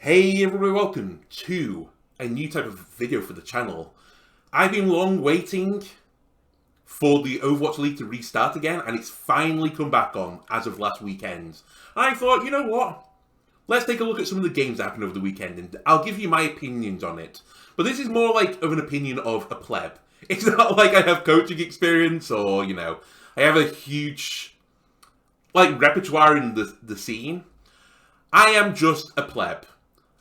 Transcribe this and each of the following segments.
Hey everybody, welcome to a new type of video for the channel. I've been long waiting for the Overwatch League to restart again, and it's finally come back on as of last weekend. And I thought, you know what? Let's take a look at some of the games that happened over the weekend, and I'll give you my opinions on it. But this is more like of an opinion of a pleb. It's not like I have coaching experience or, you know, I have a huge, repertoire in the scene. I am just a pleb.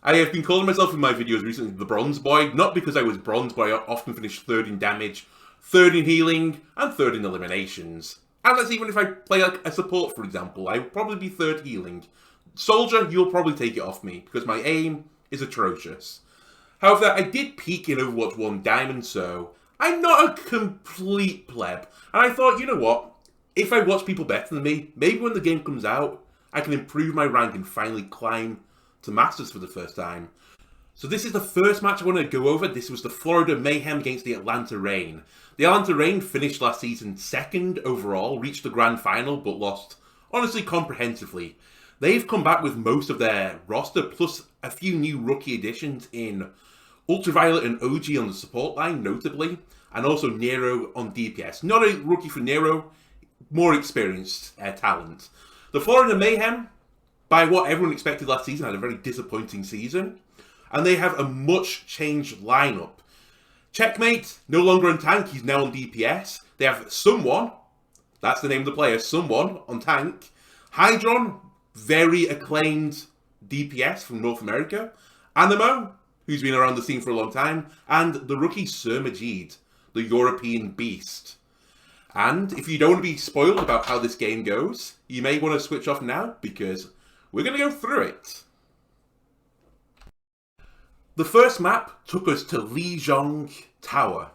I have been calling myself in my videos recently the Bronze Boy, not because I was bronze, but I often finish third in damage, third in healing, and third in eliminations. And that's even if I play like a support, for example, I would probably be third healing. Soldier, you'll probably take it off me, because my aim is atrocious. However, I did peak in Overwatch 1 Diamond, so I'm not a complete pleb. And I thought, you know what, if I watch people better than me, maybe when the game comes out, I can improve my rank and finally climb to Masters for the first time. So this is the first match I want to go over. This was the Florida Mayhem against the Atlanta Reign. The Atlanta Reign finished last season second overall, reached the grand final, but lost, honestly, comprehensively. They've come back with most of their roster, plus a few new rookie additions in Ultraviolet and OG on the support line, notably, and also Nero on DPS. Not a rookie for Nero, more experienced talent. The Florida Mayhem, by what everyone expected last season, had a very disappointing season. And they have a much changed lineup. Checkmate, no longer on tank, he's now on DPS. They have Someone, that's the name of the player, Someone on tank. Hydron, very acclaimed DPS from North America. Animo, who's been around the scene for a long time. And the rookie Sir Majid, the European beast. And if you don't want to be spoiled about how this game goes, you may want to switch off now, because we're going to go through it. The first map took us to Lijiang Tower,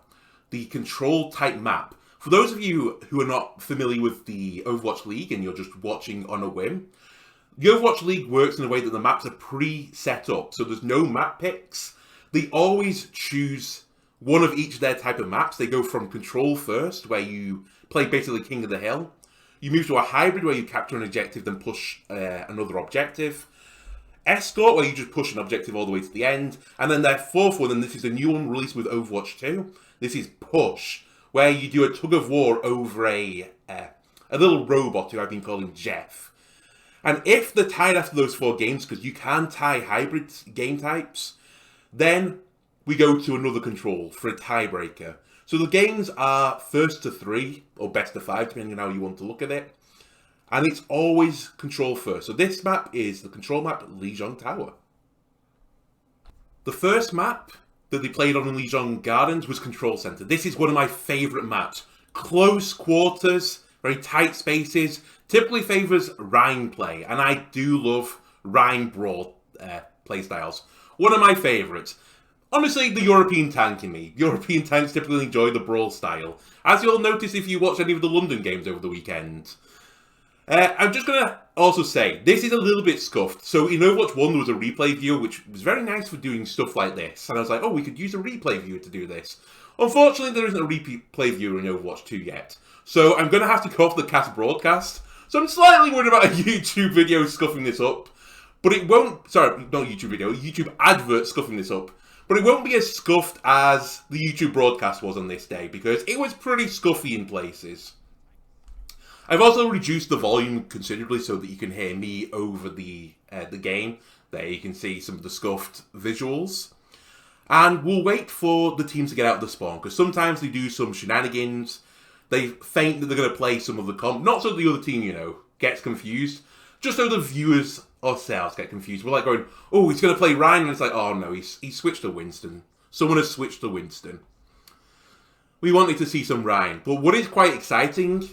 the control type map. For those of you who are not familiar with the Overwatch League and you're just watching on a whim, the Overwatch League works in a way that the maps are pre-set up, so there's no map picks. They always choose one of each of their type of maps. They go from control first, where you play basically King of the Hill. You move to a hybrid where you capture an objective, then push another objective. Escort, where you just push an objective all the way to the end. And then their fourth one, and this is a new one released with Overwatch 2. This is Push, where you do a tug of war over a little robot who I've been calling Jeff. And if they're tied after those 4 games, because you can tie hybrid game types, then we go to another control for a tiebreaker. So the games are first to 3, or best to 5, depending on how you want to look at it. And it's always control first. So this map is the control map, Lijiang Tower. The first map that they played on in Lijiang Gardens was Control Center. This is one of my favourite maps. Close quarters, very tight spaces, typically favours Rhine play. And I do love Rhine Brawl playstyles. One of my favourites. Honestly, the European tank in me. European tanks typically enjoy the brawl style, as you'll notice if you watch any of the London games over the weekend. I'm just going to also say, this is a little bit scuffed. So in Overwatch 1 there was a replay viewer, which was very nice for doing stuff like this. And I was like, oh, we could use a replay viewer to do this. Unfortunately, there isn't a replay viewer in Overwatch 2 yet. So I'm going to have to cut off the cast broadcast. So I'm slightly worried about a YouTube video scuffing this up. But it won't, sorry, not YouTube video, YouTube advert scuffing this up. But it won't be as scuffed as the YouTube broadcast was on this day, because it was pretty scuffy in places. I've also reduced the volume considerably so that you can hear me over the game. There you can see some of the scuffed visuals. And we'll wait for the team to get out of the spawn, because sometimes they do some shenanigans. They feign that they're going to play some of the comp, not so the other team, you know, gets confused, just so the viewers ourselves get confused. We're like going, oh, he's going to play Ryan, and it's like, oh no, he switched to Winston. Someone has switched to Winston. We wanted to see some Ryan, but what is quite exciting,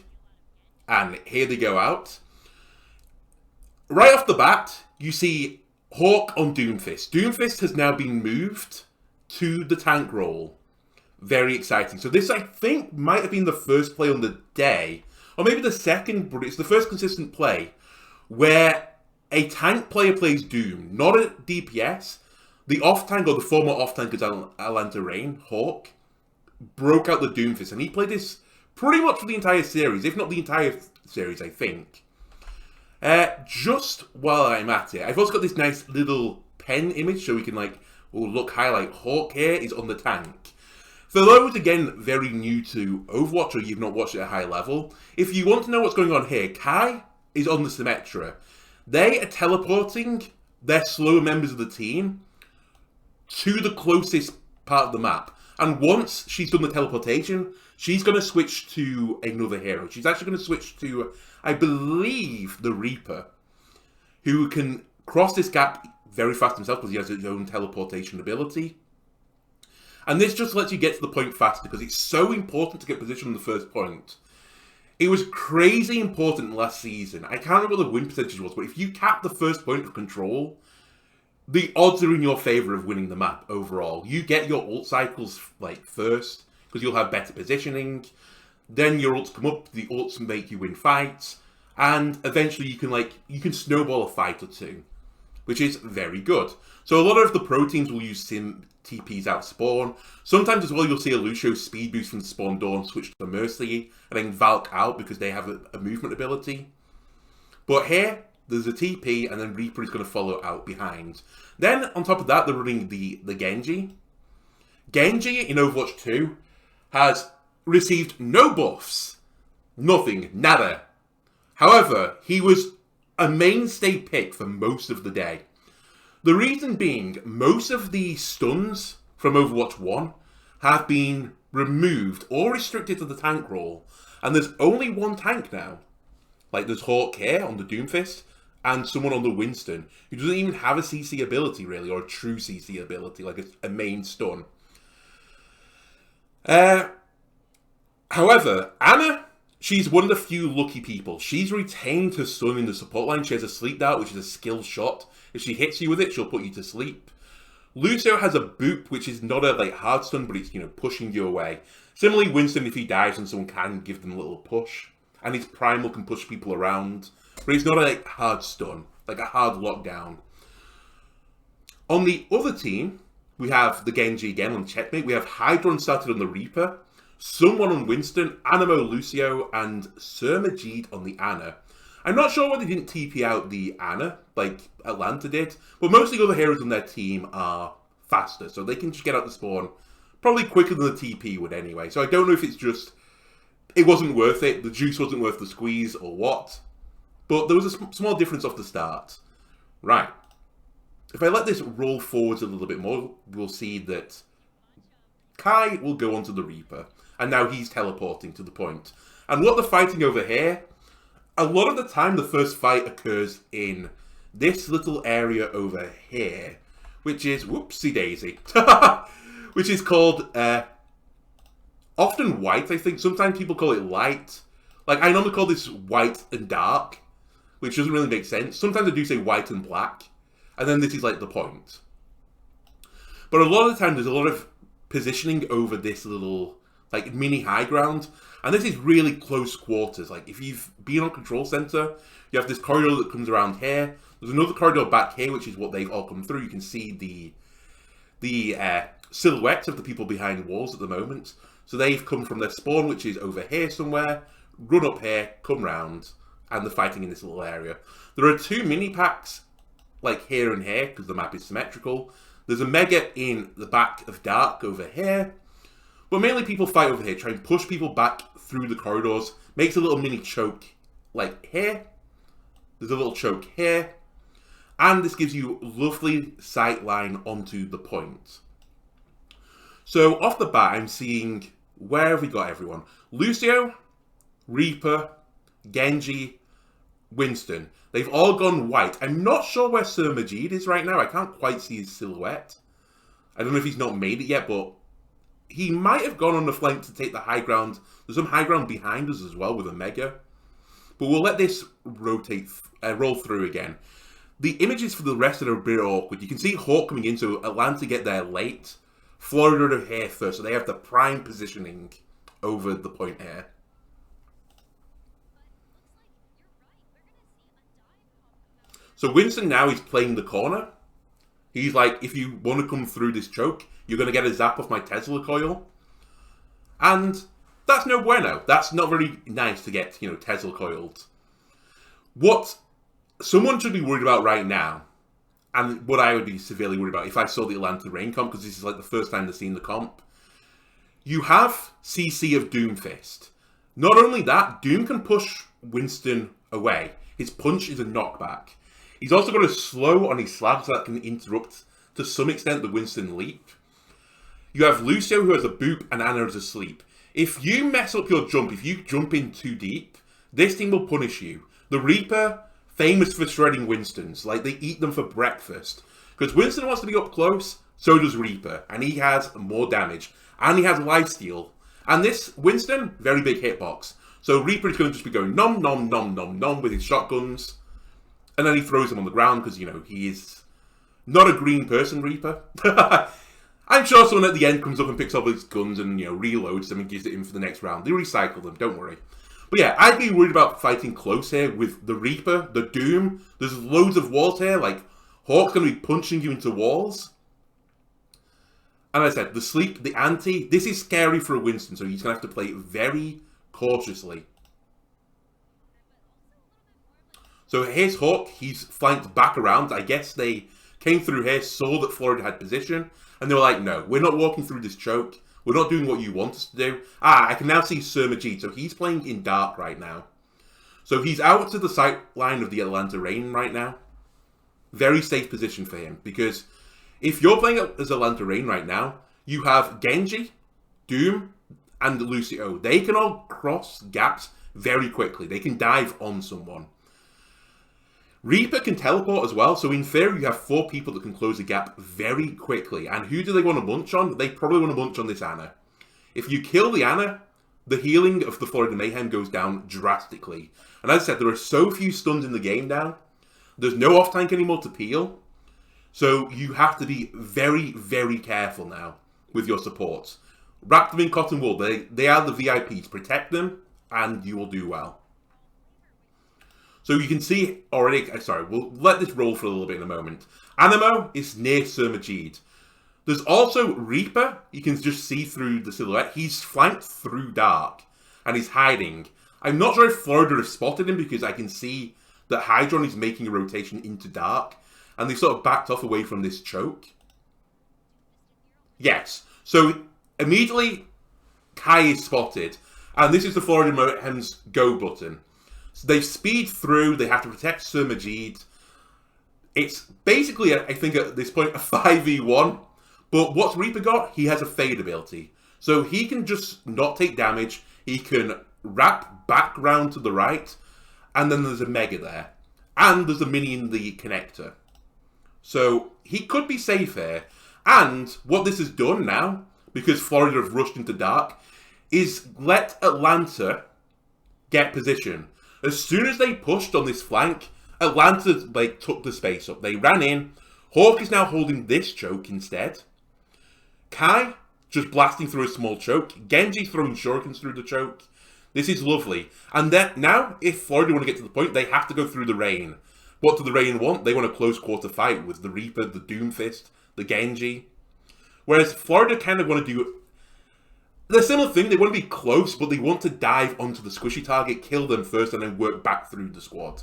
and here they go out, right off the bat, you see Hawk on Doomfist. Doomfist has now been moved to the tank role. Very exciting. So this, I think, might have been the first play on the day, or maybe the second, but it's the first consistent play where a tank player plays Doom, not a DPS. The off-tank, or the former off-tank is Atlanta Reign, Hawk, broke out the Doomfist, and he played this pretty much for the entire series, if not the entire series, I think. Just while I'm at it, I've also got this nice little pen image so we can like, oh look, highlight Hawk here is on the tank. For those, again, very new to Overwatch or you've not watched it at a high level, if you want to know what's going on here, Kai is on the Symmetra. They are teleporting their slower members of the team to the closest part of the map. And once she's done the teleportation, she's going to switch to another hero. She's actually going to switch to, I believe, the Reaper, who can cross this gap very fast himself because he has his own teleportation ability. And this just lets you get to the point faster because it's so important to get positioned on the first point. It was crazy important last season. I can't remember what the win percentage was, but if you cap the first point of control, the odds are in your favour of winning the map overall. You get your ult cycles like first because you'll have better positioning. Then your ults come up, the ults make you win fights, and eventually you can snowball a fight or two, which is very good. So a lot of the pro teams will use sim TPs out spawn. Sometimes as well you'll see a Lucio speed boost from the spawn door and switch to Mercy, and then Valk out because they have a movement ability. But here, there's a TP, and then Reaper is going to follow out behind. Then, on top of that, they're running the Genji. Genji in Overwatch 2 has received no buffs. Nothing. Nada. However, he was a mainstay pick for most of the day. The reason being, most of the stuns from Overwatch 1 have been removed or restricted to the tank role, and there's only one tank now. Like, there's Hawk here on the Doomfist, and someone on the Winston, who doesn't even have a CC ability, really, or a true CC ability, like a main stun. However, Ana, she's one of the few lucky people. She's retained her stun in the support line. She has a sleep dart, which is a skill shot. If she hits you with it, she'll put you to sleep. Lucio has a boop, which is not a hard stun, but it's pushing you away. Similarly, Winston, if he dives and someone can give them a little push, and his primal can push people around, but it's not a hard stun, like a hard lockdown. On the other team, we have the Genji again on Checkmate. We have Hydron started on the Reaper, someone on Winston, Animo Lucio, and Sir Majid on the Ana. I'm not sure why they didn't TP out the Ana, like Atlanta did, but most of the other heroes on their team are faster, so they can just get out the spawn probably quicker than the TP would anyway. So I don't know if it's just, it wasn't worth it, the juice wasn't worth the squeeze, or what. But there was a small difference off the start. Right. If I let this roll forwards a little bit more, we'll see that Kai will go onto the Reaper, and now he's teleporting to the point. And what they're fighting over here, a lot of the time the first fight occurs in this little area over here, which is, whoopsie daisy, which is called, often white, I think. Sometimes people call it light. Like, I normally call this white and dark, which doesn't really make sense. Sometimes I do say white and black, and then this is like the point. But a lot of the time there's a lot of positioning over this little, like, mini high ground. And this is really close quarters. Like, if you've been on Control Center, you have this corridor that comes around here. There's another corridor back here, which is what they've all come through. You can see the silhouettes of the people behind walls at the moment. So they've come from their spawn, which is over here somewhere, run up here, come round, and they're fighting in this little area. There are two mini packs, like here and here, because the map is symmetrical. There's a mega in the back of Dark over here. But mainly people fight over here, try and push people back through the corridors. Makes a little mini choke, like here. There's a little choke here. And this gives you lovely sight line onto the point. So off the bat, I'm seeing, where have we got everyone? Lucio, Reaper, Genji, Winston. They've all gone white. I'm not sure where Sir Majid is right now. I can't quite see his silhouette. I don't know if he's not made it yet, but he might have gone on the flank to take the high ground. There's some high ground behind us as well with a mega. But we'll let this rotate, roll through again. The images for the rest are a bit awkward. You can see Hawk coming in, so Atlanta get there late. Florida are here first, so they have the prime positioning over the point here. So Winston now is playing the corner. He's like, if you want to come through this choke, you're going to get a zap off my Tesla coil. And that's no bueno. That's not very nice to get, Tesla coiled. What someone should be worried about right now, and what I would be severely worried about if I saw the Atlanta Rain comp, because this is like the first time they've seen the comp. You have CC of Doomfist. Not only that, Doom can push Winston away. His punch is a knockback. He's also got a slow on his slab, so that can interrupt, to some extent, the Winston leap. You have Lucio, who has a boop, and Ana has a sleep. If you mess up your jump, if you jump in too deep, this team will punish you. The Reaper, famous for shredding Winstons. Like, they eat them for breakfast. Because Winston wants to be up close, so does Reaper. And he has more damage. And he has lifesteal. And this Winston, very big hitbox. So Reaper is going to just be going nom nom nom nom nom with his shotguns. And then he throws them on the ground because, you know, he is not a green person, Reaper. I'm sure someone at the end comes up and picks up his guns and, you know, reloads them and gives it in for the next round. They recycle them, don't worry. But yeah, I'd be worried about fighting close here with the Reaper, the Doom. There's loads of walls here, like Hawk's going to be punching you into walls. And as I said, the sleep, the anti, this is scary for a Winston, so he's going to have to play very cautiously. So here's Hawk, he's flanked back around. I guess they came through here, saw that Florida had position, and they were like, no, we're not walking through this choke. We're not doing what you want us to do. I can now see Sir Majid, so he's playing in dark right now. So he's out to the sight line of the Atlanta Rain right now. Very safe position for him, because if you're playing as Atlanta Rain right now, you have Genji, Doom, and Lucio. They can all cross gaps very quickly. They can dive on someone. Reaper can teleport as well, so in theory you have 4 people that can close the gap very quickly. And who do they want to munch on? They probably want to munch on this Ana. If you kill the Ana, the healing of the Florida Mayhem goes down drastically. And as I said, there are so few stuns in the game now. There's no off-tank anymore to peel. So you have to be very, very careful now with your supports. Wrap them in cotton wool. They are the VIPs. Protect them, and you will do well. So you can see already, sorry, we'll let this roll for a little bit in a moment. Animo is near Sir Majid. There's also Reaper. You can just see through the silhouette. He's flanked through dark, and he's hiding. I'm not sure if Florida has spotted him, because I can see that Hydron is making a rotation into dark, and they sort of backed off away from this choke. Yes. So immediately, Kai is spotted, and this is the Florida Mayhem's go button. So they speed through, they have to protect Sir Majid. It's basically, I think at this point, a 5v1. But what's Reaper got? He has a fade ability. So he can just not take damage. He can wrap back round to the right. And then there's a Mega there. And there's a Mini in the connector. So he could be safe here. And what this has done now, because Florida have rushed into dark, is let Atlanta get position. As soon as they pushed on this flank, Atlanta took the space up. They ran in. Hawk is now holding this choke instead. Kai just blasting through a small choke. Genji throwing shurikens through the choke. This is lovely. And then now, if Florida want to get to the point, they have to go through the Rain. What do the Rain want? They want a close quarter fight with the Reaper, the Doomfist, the Genji. Whereas Florida kind of want to do the similar thing. They want to be close, but they want to dive onto the squishy target, kill them first, and then work back through the squad.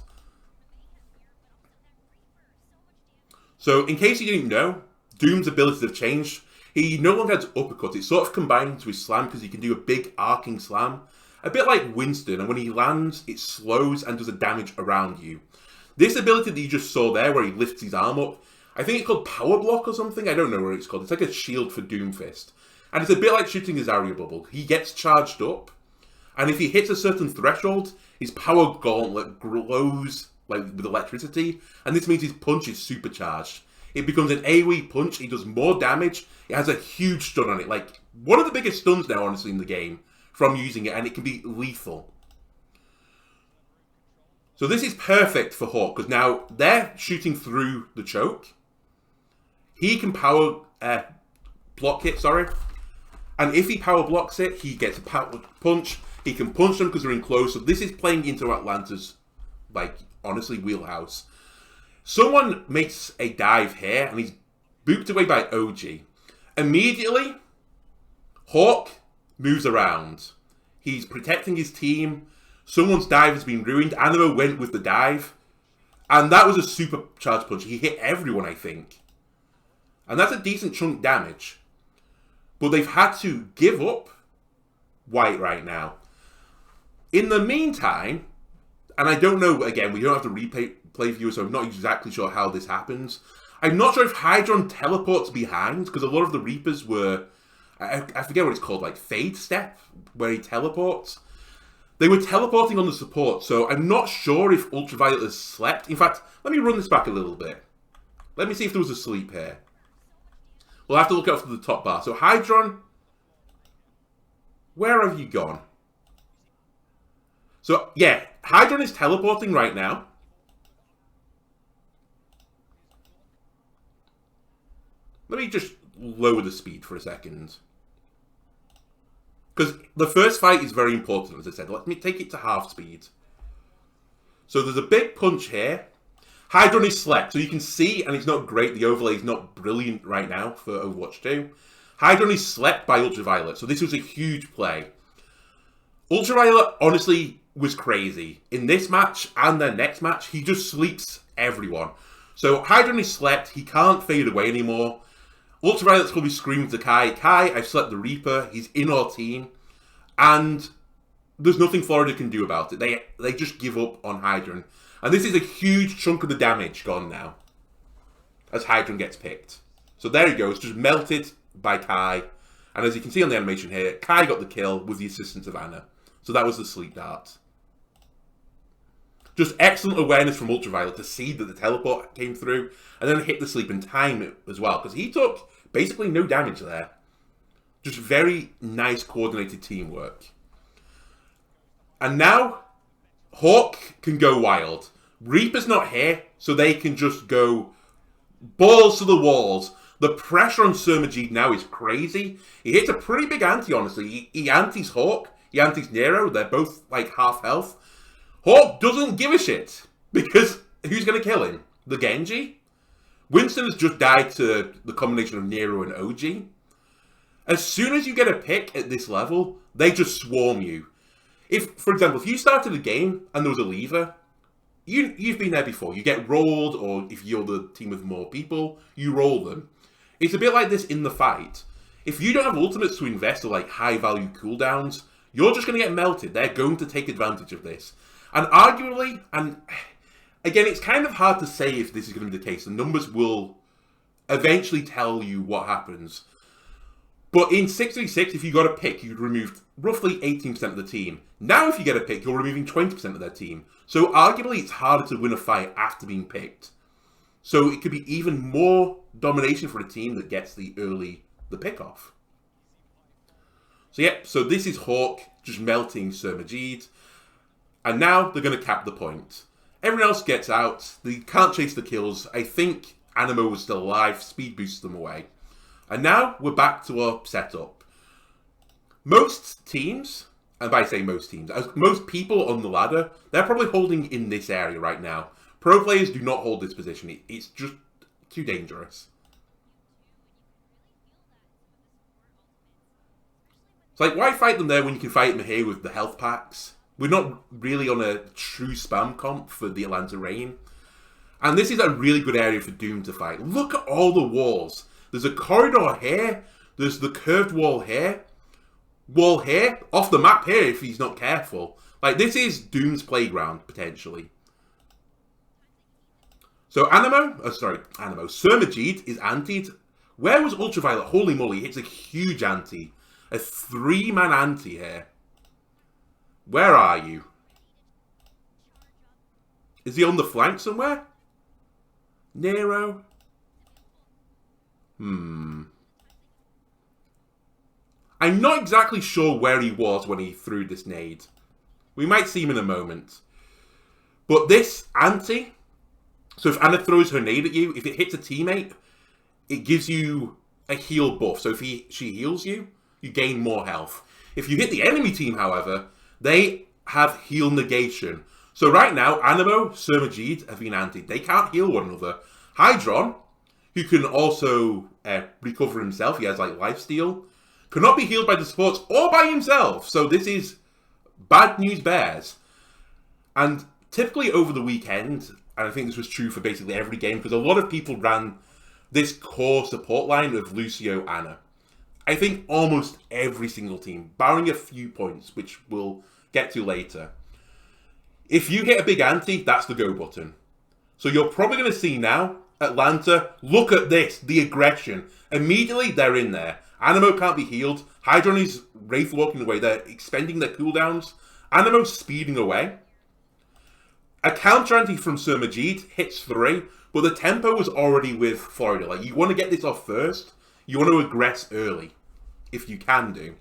So, in case you didn't know, Doom's abilities have changed. He no longer has uppercut. It's sort of combined into his slam, because he can do a big arcing slam. A bit like Winston, and when he lands, it slows and does a damage around you. This ability that you just saw there, where he lifts his arm up, I think it's called Power Block or something. I don't know what it's called. It's like a shield for Doomfist. And it's a bit like shooting his Aria Bubble. He gets charged up, and if he hits a certain threshold, his Power Gauntlet glows with electricity, and this means his punch is supercharged. It becomes an AoE punch. He does more damage. It has a huge stun on it. Like, one of the biggest stuns now, honestly, in the game from using it, and it can be lethal. So this is perfect for Hawk, because now they're shooting through the choke. He can power block it, and if he power blocks it, he gets a power punch. He can punch them because they're in close. So this is playing into Atlanta's, honestly, wheelhouse. Someone makes a dive here, and he's booped away by OG. Immediately, Hawk moves around. He's protecting his team. Someone's dive has been ruined. Animo went with the dive. And that was a super charge punch. He hit everyone, I think. And that's a decent chunk damage. But they've had to give up white right now. In the meantime, and I don't know, again, we don't have to replay view, so I'm not exactly sure how this happens. I'm not sure if Hydron teleports behind, because a lot of the Reapers were, I forget what it's called, like Fade Step, where he teleports. They were teleporting on the support, so I'm not sure if Ultraviolet has slept. In fact, let me run this back a little bit. Let me see if there was a sleep here. We'll have to look up to the top bar. So Hydron, where have you gone? So yeah, Hydron is teleporting right now. Let me just lower the speed for a second. Because the first fight is very important, as I said. Let me take it to half speed. So there's a big punch here. Hydron is slept, so you can see, and it's not great, the overlay is not brilliant right now for Overwatch 2. Hydron is slept by Ultraviolet, so this was a huge play. Ultraviolet, honestly, was crazy. In this match and the next match, he just sleeps everyone. So Hydron is slept, he can't fade away anymore. Ultraviolet's probably screaming to Kai, Kai, I've slept the Reaper, he's in our team, and there's nothing Florida can do about it. They just give up on Hydron. And this is a huge chunk of the damage gone now, as Hydron gets picked. So there he goes, just melted by Kai. And as you can see on the animation here, Kai got the kill with the assistance of Anna. So that was the sleep dart. Just excellent awareness from Ultraviolet to see that the teleport came through, and then hit the sleep and time it as well, because he took basically no damage there. Just very nice coordinated teamwork. And now, Hawk can go wild. Reaper's not here, so they can just go balls to the walls. The pressure on Sir Majid now is crazy. He hits a pretty big ante, honestly. He antis Hawk, he antis Nero. They're both like half health. Hawk doesn't give a shit, because who's going to kill him? The Genji? Winston has just died to the combination of Nero and OG. As soon as you get a pick at this level, they just swarm you. If, for example, if you started a game and there was a lever, you've been there before. You get rolled, or if you're the team with more people, you roll them. It's a bit like this in the fight. If you don't have ultimates to invest or like high value cooldowns, you're just going to get melted. They're going to take advantage of this. And arguably, and again, it's kind of hard to say if this is going to be the case. The numbers will eventually tell you what happens. But in 6v6, if you got a pick, you'd remove roughly 18% of the team. Now if you get a pick, you're removing 20% of their team. So arguably, it's harder to win a fight after being picked. So it could be even more domination for a team that gets the pick off. So yeah, so this is Hawk just melting Sir Majid. And now they're going to cap the point. Everyone else gets out. They can't chase the kills. I think Animo was still alive. Speed boosts them away. And now we're back to our setup. Most teams, and by saying most teams, most people on the ladder, they're probably holding in this area right now. Pro players do not hold this position. It's just too dangerous. It's like, why fight them there when you can fight them here with the health packs? We're not really on a true spam comp for the Atlanta Reign. And this is a really good area for Doom to fight. Look at all the walls. There's a corridor here. There's the curved wall here. Wall here. Off the map here if he's not careful. Like, this is Doom's playground, potentially. So Sir Majid is antied. Where was Ultraviolet? Holy moly, it's a huge ante. A 3-man ante here. Where are you? Is he on the flank somewhere? Nero? I'm not exactly sure where he was when he threw this nade. We might see him in a moment. But this ante, so if Anna throws her nade at you, if it hits a teammate, it gives you a heal buff. So if she heals you, you gain more health. If you hit the enemy team, however, they have heal negation. So right now, Animo, Sir Majid have been antied. They can't heal one another. Hydron, who can also recover himself, he has like lifesteal, cannot be healed by the supports or by himself. So this is bad news bears. And typically over the weekend, and I think this was true for basically every game, because a lot of people ran this core support line of Lucio, Ana. I think almost every single team, barring a few points, which we'll get to later. If you hit a big ante, that's the go button. So you're probably going to see now, Atlanta, look at this, the aggression. Immediately, they're in there. Animo can't be healed. Hydron is Wraith walking away. They're expending their cooldowns. Animo's speeding away. A counter ante from Sir Majid hits 3, but the tempo was already with Florida. Like, you want to get this off first. You want to aggress early, if you can do.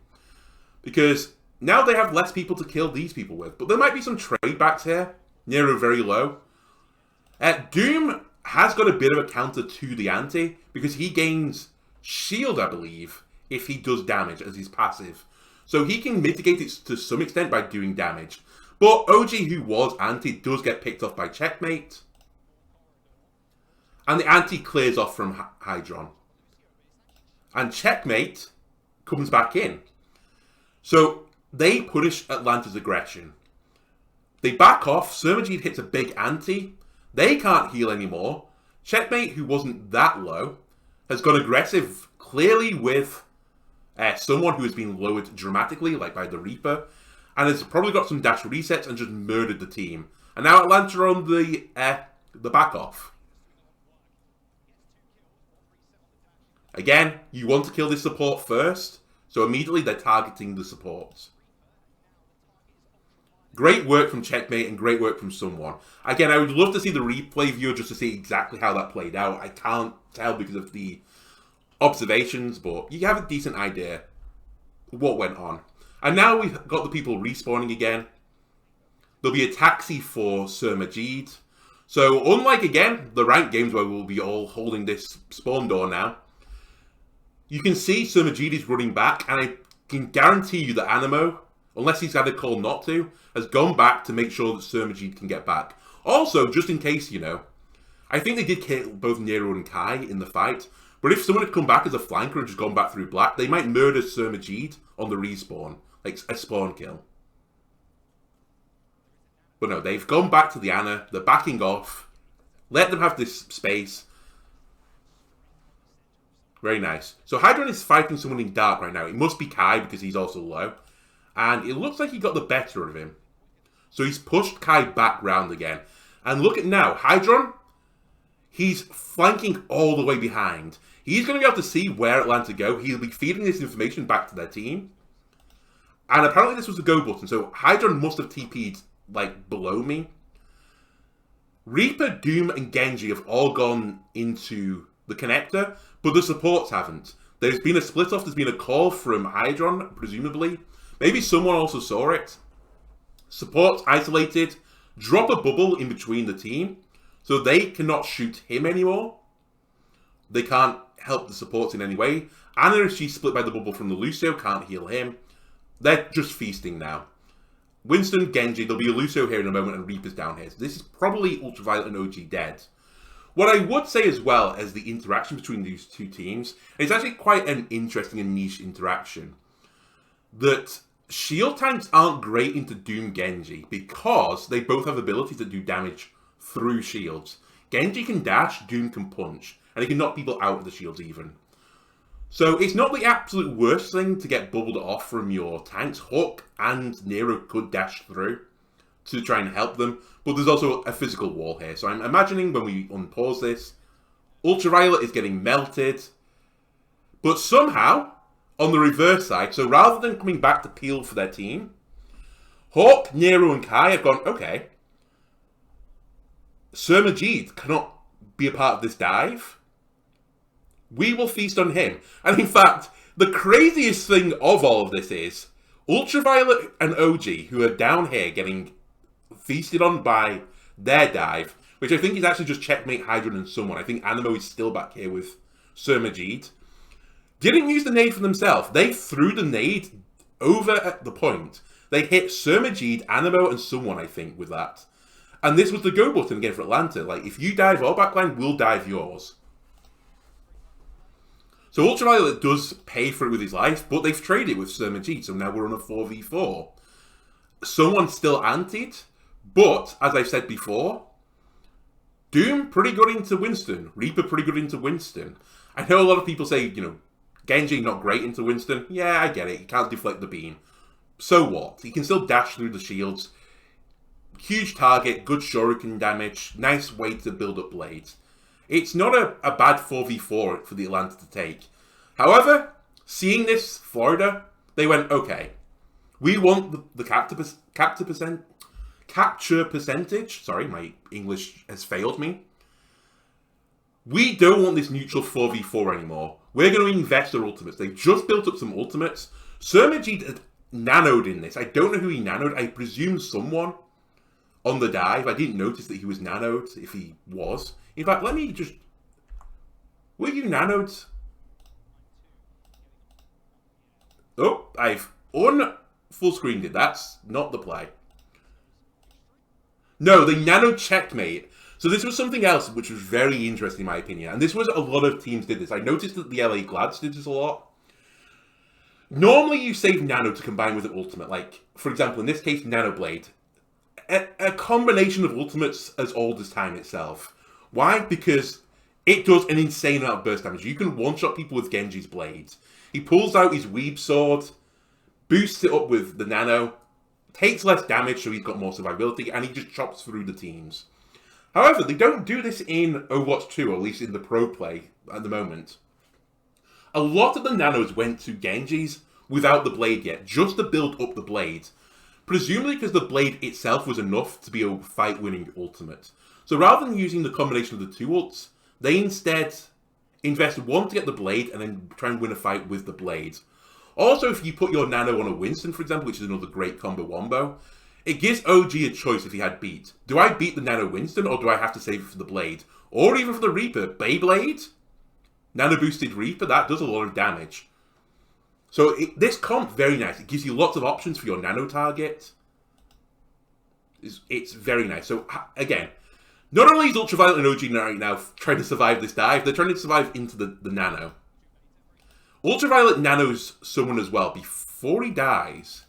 Because now they have less people to kill these people with. But there might be some trade backs here. Nero very low. Doom has got a bit of a counter to the ante, because he gains shield, I believe, if he does damage as his passive. So he can mitigate it to some extent by doing damage. But OG, who was ante, does get picked off by Checkmate. And the ante clears off from Hydron. And Checkmate comes back in. So they punish Atlanta's aggression. They back off. Sir Majid hits a big ante. They can't heal anymore. Checkmate, who wasn't that low, has gone aggressive, clearly with someone who has been lowered dramatically, like by the Reaper, and has probably got some dash resets and just murdered the team. And now Atlanta are on the back off. Again, you want to kill this support first, so immediately they're targeting the supports. Great work from Checkmate and great work from someone. Again, I would love to see the replay view just to see exactly how that played out. I can't tell because of the observations, but you have a decent idea what went on. And now we've got the people respawning again. There'll be a taxi for Sir Majid. So unlike, again, the ranked games where we'll be all holding this spawn door now, you can see Sir Majid is running back, and I can guarantee you that Animo, unless he's had a call not to, has gone back to make sure that Sir Majid can get back. Also, just in case, you know, I think they did kill both Nero and Kai in the fight, but if someone had come back as a flanker and just gone back through black, they might murder Sir Majid on the respawn, like a spawn kill. But no, they've gone back to the Ana, they're backing off, let them have this space. Very nice. So Hydron is fighting someone in dark right now. It must be Kai because he's also low. And it looks like he got the better of him. So he's pushed Kai back round again. And look at now, Hydron, he's flanking all the way behind. He's going to be able to see where Atlanta go. He'll be feeding this information back to their team. And apparently this was the go button. So Hydron must have TP'd, like, below me. Reaper, Doom, and Genji have all gone into the connector, but the supports haven't. There's been a split off. There's been a call from Hydron, presumably. Maybe someone also saw it. Supports isolated. Drop a bubble in between the team, so they cannot shoot him anymore. They can't help the supports in any way. Ana, if she's split by the bubble from the Lucio, can't heal him. They're just feasting now. Winston, Genji, there'll be a Lucio here in a moment, and Reaper's down here. So this is probably Ultraviolet and OG dead. What I would say as well as the interaction between these two teams is actually quite an interesting and niche interaction. That shield tanks aren't great into Doom Genji because they both have abilities that do damage through shields. Genji can dash, Doom can punch, and he can knock people out of the shields even. So it's not the absolute worst thing to get bubbled off from your tanks. Hawk and Nero could dash through to try and help them, but there's also a physical wall here. So I'm imagining when we unpause this, Ultraviolet is getting melted, but somehow, on the reverse side, so rather than coming back to peel for their team, Hawk, Nero, and Kai have gone, okay, Sir Majid cannot be a part of this dive. We will feast on him. And in fact, the craziest thing of all of this is Ultraviolet and OG, who are down here getting feasted on by their dive, which I think is actually just Checkmate, Hydron, and someone. I think Animo is still back here with Sir Majid. Didn't use the nade for themselves. They threw the nade over at the point. They hit Sir Majid, Animo, and someone, I think, with that. And this was the go button again for Atlanta. Like, if you dive our backline, we'll dive yours. So Ultraviolet does pay for it with his life, but they've traded with Sir Majid, so now we're on a 4v4. Someone's still antied, but, as I've said before, Doom, pretty good into Winston. Reaper, pretty good into Winston. I know a lot of people say, you know, Genji not great into Winston. Yeah, I get it. He can't deflect the beam. So what? He can still dash through the shields. Huge target, good shuriken damage, nice way to build up blades. It's not a bad 4v4 for the Atlanta to take. However, seeing this Florida, they went, okay, we want the capture percentage. Sorry, my English has failed me. We don't want this neutral 4v4 anymore. We're going to invest our ultimates. They've just built up some ultimates. Surmagid had nanoed in this. I don't know who he nanoed. I presume someone on the dive. I didn't notice that he was nanoed, if he was. In fact, let me just... Were you nanoed? Oh, I've full screened it. That's not the play. No, they nano checkmate. So this was something else which was very interesting in my opinion. And this was a lot of teams did this. I noticed that the LA Glads did this a lot. Normally you save nano to combine with an ultimate. Like, for example, in this case, Nano Blade. A combination of ultimates as old as time itself. Why? Because it does an insane amount of burst damage. You can one-shot people with Genji's blades. He pulls out his Weeb sword, boosts it up with the nano, takes less damage so he's got more survivability, and he just chops through the teams. However, they don't do this in Overwatch 2, or at least in the pro play at the moment. A lot of the nanos went to Genji's without the blade yet, just to build up the blade. Presumably because the blade itself was enough to be a fight-winning ultimate. So rather than using the combination of the two ults, they instead invest one to get the blade and then try and win a fight with the blade. Also, if you put your nano on a Winston, for example, which is another great combo wombo, it gives OG a choice if he had beat. Do I beat the nano Winston or do I have to save it for the blade? Or even for the Reaper. Beyblade? Nano boosted Reaper, that does a lot of damage. So this comp, very nice. It gives you lots of options for your nano target. It's very nice. So again, not only is Ultraviolet and OG right now trying to survive this dive, they're trying to survive into the nano. Ultraviolet nanos someone as well before he dies.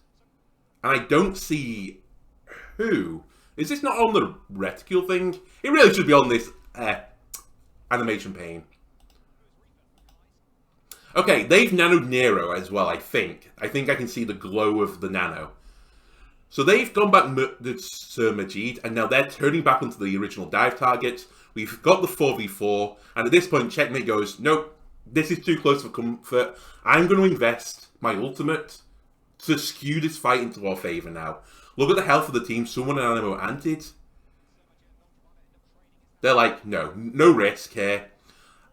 And I don't see who. Is this not on the reticule thing? It really should be on this animation pane. Okay, they've nanoed Nero as well, I think. I think I can see the glow of the nano. So they've gone back to Sir Majid, and now they're turning back onto the original dive targets. We've got the 4v4, and at this point, Checkmate goes, nope, this is too close for comfort. I'm going to invest my ultimate to skew this fight into our favour now. Look at the health of the team. Someone in Animo anted. They're like, no risk here.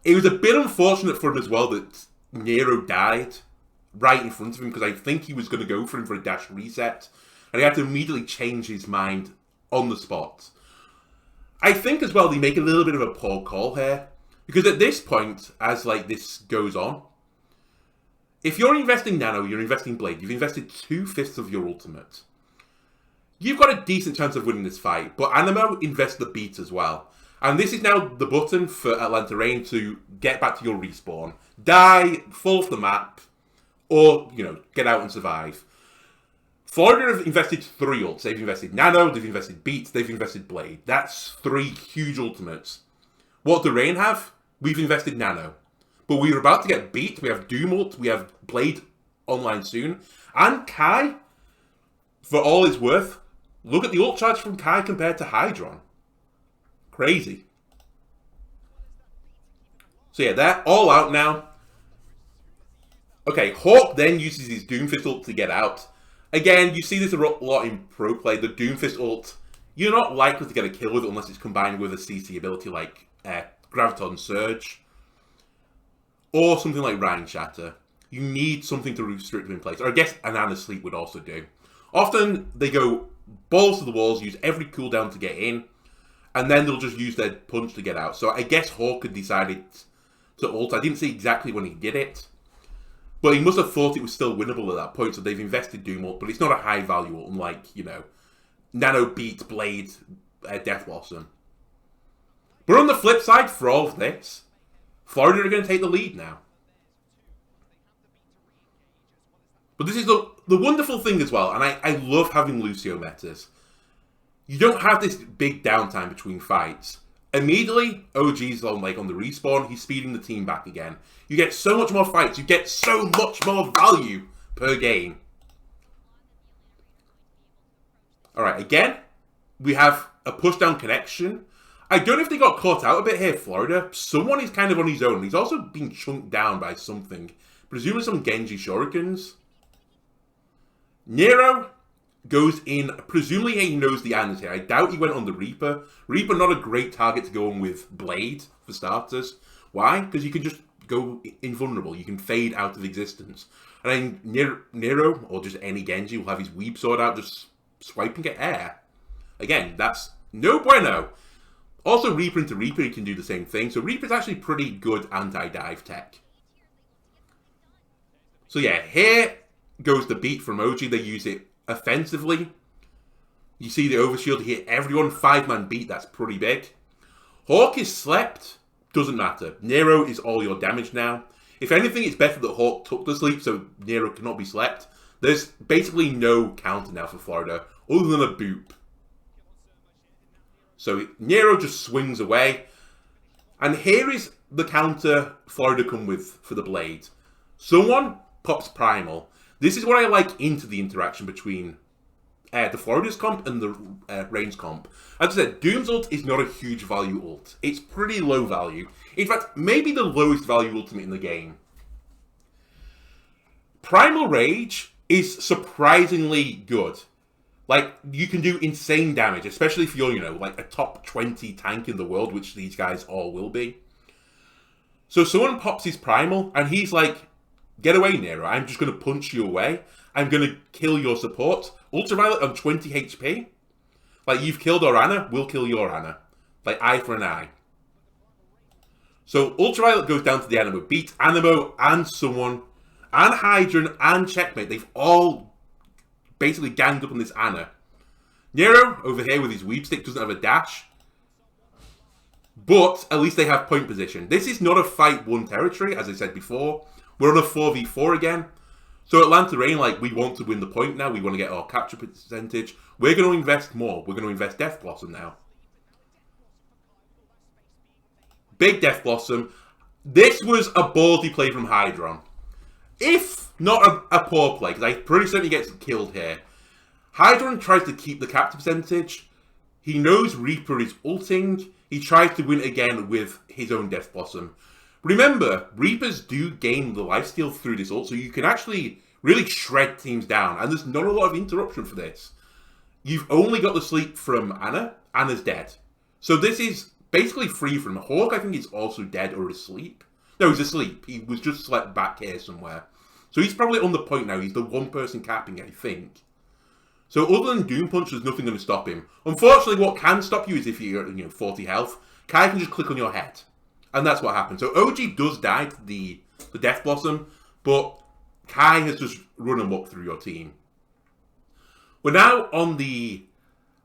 It was a bit unfortunate for him as well that Nero died right in front of him, because I think he was going to go for him for a dash reset. And he had to immediately change his mind on the spot. I think as well they make a little bit of a poor call here. Because at this point, as like this goes on, if you're investing nano, you're investing blade, you've invested 2/5 of your ultimate. You've got a decent chance of winning this fight, but Animo invests the beat as well. And this is now the button for Atlanta Reign to get back to your respawn. Die, fall off the map, or, you know, get out and survive. Florida have invested 3 ults. They've invested nano, they've invested beat, they've invested blade. That's 3 huge ultimates. What do Reign have? We've invested nano. But we're about to get beat. We have Doom ult, we have blade online soon. And Kai, for all it's worth, look at the ult charge from Kai compared to Hydron. Crazy. So yeah, they're all out now. Okay, Hawk then uses his Doomfist ult to get out. Again, you see this a lot in pro play. The Doomfist ult, you're not likely to get a kill with it unless it's combined with a CC ability like Graviton Surge. Or something like Ryan Shatter. You need something to restrict them in place. Or I guess Anana Sleep would also do. Often, they go balls to the walls, use every cooldown to get in, and then they'll just use their punch to get out. So I guess Hawk had decided to ult. I didn't see exactly when he did it. But he must have thought it was still winnable at that point, so they've invested Doom ult, but it's not a high value ult, unlike, you know, Nano Beat, Blade, Death Blossom. But on the flip side, for all of this, Florida are going to take the lead now. But this is the wonderful thing as well, and I love having Lucio metas. You don't have this big downtime between fights. Immediately, OG's on the respawn. He's speeding the team back again. You get so much more fights. You get so much more value per game. Alright, again, we have a push-down connection. I don't know if they got caught out a bit here, Florida. Someone is kind of on his own. He's also being chunked down by something. Presumably some Genji shurikens. Nero goes in. Presumably he knows the Ana's here. I doubt he went on the Reaper. Reaper not a great target to go on with Blade, for starters. Why? Because you can just go invulnerable. You can fade out of existence. And then Nero, or just any Genji, will have his Weeb Sword out, just swiping at air. Again, that's no bueno. Also, Reaper into Reaper, he can do the same thing. So Reaper's actually pretty good anti-dive tech. So yeah, here goes the beat from OG. They use it offensively. You see the overshield hit everyone. 5-man beat, that's pretty big. Hawk is slept. Doesn't matter. Nero is all your damage now. If anything, it's better that Hawk took the sleep so Nero cannot be slept. There's basically no counter now for Florida, other than a boop. So Nero just swings away. And here is the counter Florida come with for the Blade. Someone pops Primal. This is what I like into the interaction between the Florida's comp and the range comp. As I said, Doom's ult is not a huge value ult. It's pretty low value. In fact, maybe the lowest value ultimate in the game. Primal Rage is surprisingly good. Like, you can do insane damage, especially if you're, like a top 20 tank in the world, which these guys all will be. So someone pops his Primal, and he's like, get away, Nero. I'm just going to punch you away. I'm going to kill your support. Ultraviolet on 20 HP. Like, you've killed our Ana, we'll kill your Ana. Like, eye for an eye. So, Ultraviolet goes down to the Animo. Beats Animo and someone, and Hydran, and Checkmate. They've all basically ganged up on this Ana. Nero, over here with his Weeb Stick, doesn't have a dash. But, at least they have point position. This is not a fight one territory, as I said before. We're on a 4v4 again. So Atlanta Reign, like, we want to win the point now. We want to get our capture percentage. We're going to invest more. We're going to invest Death Blossom now. Big Death Blossom. This was a ballsy play from Hydron. If not a poor play, because I pretty certainly gets killed here. Hydron tries to keep the capture percentage. He knows Reaper is ulting. He tries to win again with his own Death Blossom. Remember, Reapers do gain the lifesteal through this ult, so you can actually really shred teams down. And there's not a lot of interruption for this. You've only got the sleep from Ana. Ana's dead. So this is basically free from Hawk. I think he's also dead or asleep. No, he's asleep. He was just slept back here somewhere. So he's probably on the point now. He's the one person capping, I think. So other than Doom Punch, there's nothing going to stop him. Unfortunately, what can stop you is if you're at 40 health. Kai can just click on your head. And that's what happened. So OG does die to the Death Blossom, but Kai has just run amok through your team. We're now on the...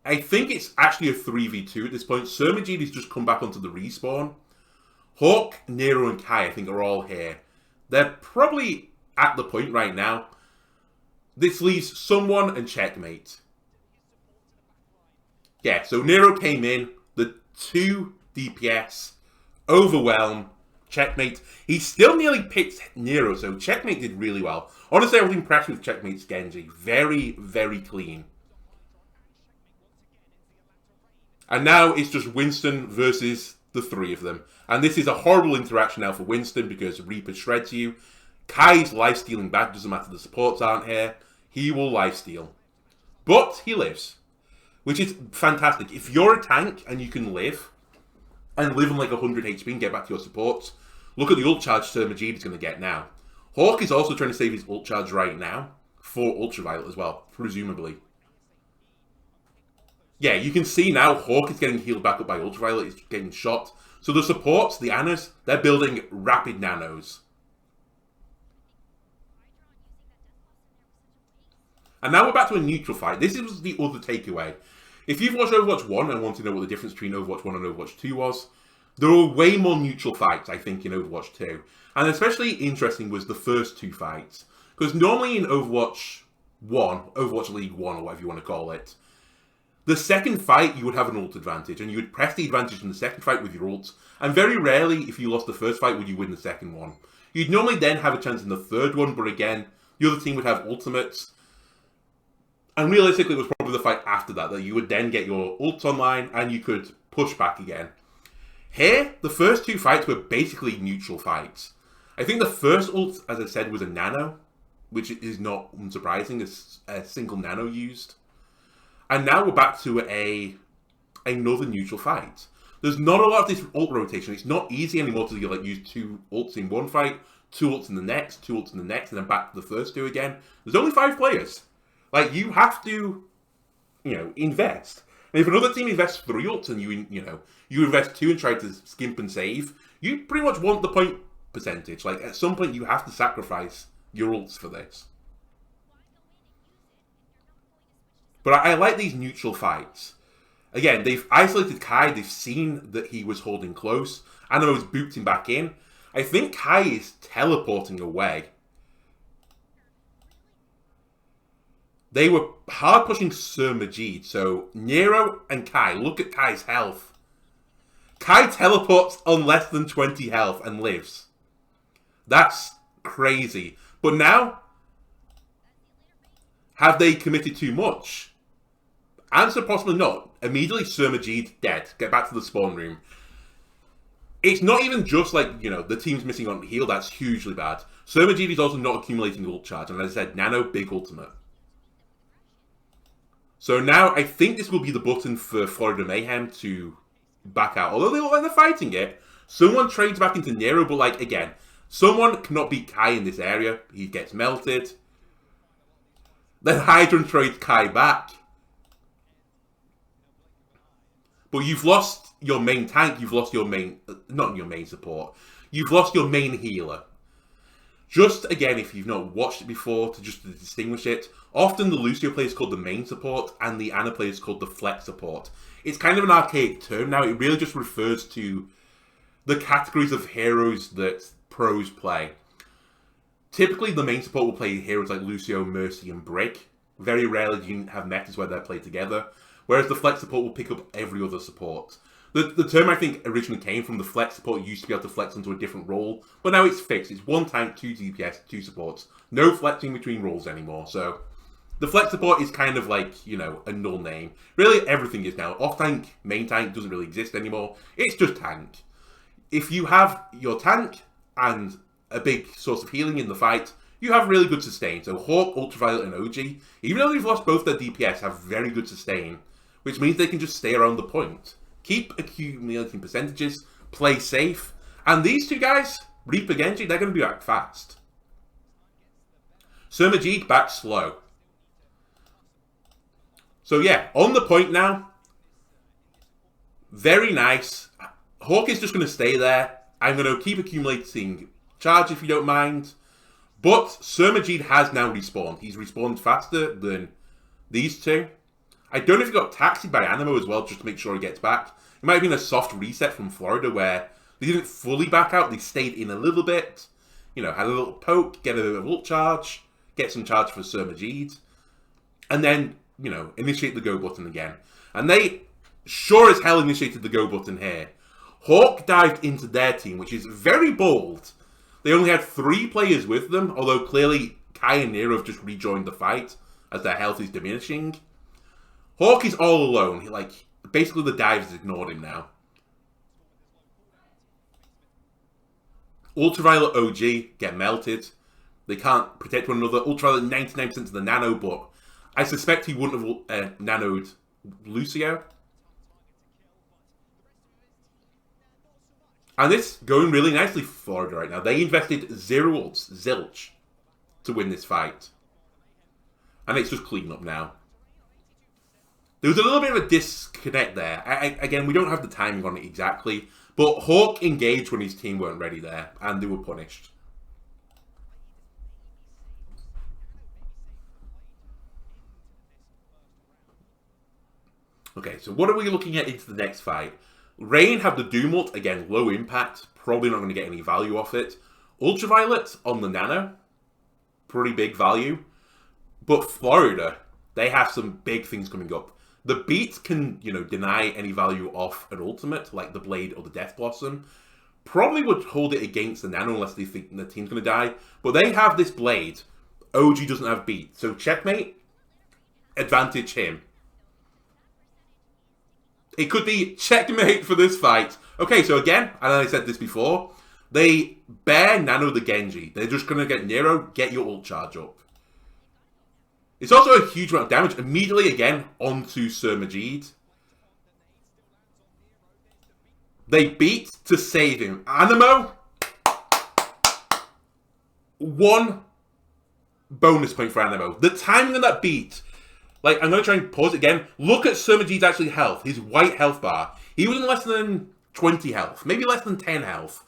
I think it's actually a 3v2 at this point. Sermagid has just come back onto the respawn. Hawk, Nero, and Kai, I think, are all here. They're probably at the point right now. This leaves someone and Checkmate. Yeah, so Nero came in. The 2 DPS... Overwhelm, Checkmate. He still nearly picked Nero, so Checkmate did really well. Honestly, I was impressed with Checkmate's Genji. Very, very clean. And now it's just Winston versus the 3 of them. And this is a horrible interaction now for Winston because Reaper shreds you. Kai's lifestealing back. Doesn't matter, the supports aren't here. He will lifesteal. But he lives. Which is fantastic. If you're a tank and you can live... and live on like 100 HP and get back to your supports. Look at the ult charge Sermagid is going to get now. Hawk is also trying to save his ult charge right now. For Ultraviolet as well, presumably. Yeah, you can see now Hawk is getting healed back up by Ultraviolet. He's getting shot. So the supports, the Anas, they're building rapid nanos. And now we're back to a neutral fight. This was the other takeaway. If you've watched Overwatch 1 and want to know what the difference between Overwatch 1 and Overwatch 2 was, there were way more neutral fights, I think, in Overwatch 2. And especially interesting was the first 2 fights. Because normally in Overwatch 1, Overwatch League 1 or whatever you want to call it, The second fight, you would have an ult advantage, and you would press the advantage in the second fight with your ult, and very rarely, if you lost the first fight, would you win the second one. You'd normally then have a chance in the third one, but again, the other team would have ultimates, and realistically, it was probably the fight after that you would then get your ults online, and you could push back again. Here, the first two fights were basically neutral fights. I think the first ult, as I said, was a nano, which is not unsurprising, a single nano used. And now we're back to another neutral fight. There's not a lot of this ult rotation. It's not easy anymore to use 2 ults in one fight, 2 ults in the next, 2 ults in the next, and then back to the first 2 again. There's only 5 players. You have to, invest. And if another team invests 3 ults and you invest 2 and try to skimp and save, you pretty much want the point percentage. At some point, you have to sacrifice your ults for this. But I like these neutral fights. Again, they've isolated Kai. They've seen that he was holding close. Animo's booped him back in. I think Kai is teleporting away. They were hard pushing Sir Majid. So Nero and Kai, look at Kai's health. Kai teleports on less than 20 health and lives. That's crazy. But now, have they committed too much? Answer, possibly not. Immediately, Sir Majid dead. Get back to the spawn room. It's not even just the team's missing on heal. That's hugely bad. Sir Majid is also not accumulating ult charge. And as I said, nano, big ultimate. So now, I think this will be the button for Florida Mayhem to back out. Although they look like they're fighting it. Someone trades back into Nero, but again, someone cannot beat Kai in this area. He gets melted. Then Hydron trades Kai back. But you've lost your main tank, you've lost your main, not your main support, you've lost your main healer. Just again, if you've not watched it before, to distinguish it, often the Lucio player is called the main support and the Ana player is called the flex support. It's kind of an archaic term now, it really just refers to the categories of heroes that pros play. Typically, the main support will play heroes like Lucio, Mercy, and Brick. Very rarely do you have metas where they're played together. Whereas the flex support will pick up every other support. The term, I think, originally came from the flex support used to be able to flex into a different role. But now it's fixed. It's 1 tank, 2 DPS, 2 supports. No flexing between roles anymore. So the flex support is kind of a null name. Really, everything is now. Off tank, main tank doesn't really exist anymore. It's just tank. If you have your tank and a big source of healing in the fight, you have really good sustain. So Hawk, Ultraviolet, and OG, even though they've lost both their DPS, have very good sustain. Which means they can just stay around the point. Keep accumulating percentages, play safe. And these 2 guys, Reaper Genji, they're going to be back fast. Sir Majid back slow. So yeah, on the point now. Very nice. Hawk is just going to stay there. I'm going to keep accumulating charge if you don't mind. But Sir Majid has now respawned. He's respawned faster than these 2. I don't know if he got taxied by Animo as well, just to make sure he gets back. It might have been a soft reset from Florida where they didn't fully back out. They stayed in a little bit. Had a little poke, get a bit of ult charge, get some charge for Sir Majid. And then, initiate the go button again. And they sure as hell initiated the go button here. Hawk dived into their team, which is very bold. They only had 3 players with them, although clearly Kai and Nero have just rejoined the fight as their health is diminishing. Hawk is all alone. Basically the dive has ignored him now. Ultraviolet OG get melted. They can't protect one another. Ultraviolet 99% of the nano, but I suspect he wouldn't have nanoed Lucio. And it's going really nicely for Florida right now. They invested 0 ults, zilch, to win this fight. And it's just clean up now. There was a little bit of a disconnect there. Again, we don't have the timing on it exactly, but Hawk engaged when his team weren't ready there, and they were punished. Okay, so what are we looking at into the next fight? Rain have the Doom ult, again, low impact, probably not going to get any value off it. Ultraviolet on the Nano, pretty big value. But Florida, they have some big things coming up. The beat can, deny any value off an ultimate, like the Blade or the Death Blossom. Probably would hold it against the Nano unless they think the team's going to die. But they have this Blade. OG doesn't have beat. So checkmate, advantage him. It could be checkmate for this fight. Okay, so again, and I said this before, they bare Nano the Genji. They're just going to get Nero, get your ult charge up. It's also a huge amount of damage immediately again onto Sir Majid. They beat to save him. Animo, 1 bonus point for Animo. The timing of that beat, like, I'm going to try and pause it again. Look at Sir Majid's actually health, his white health bar. He was in less than 20 health, maybe less than 10 health.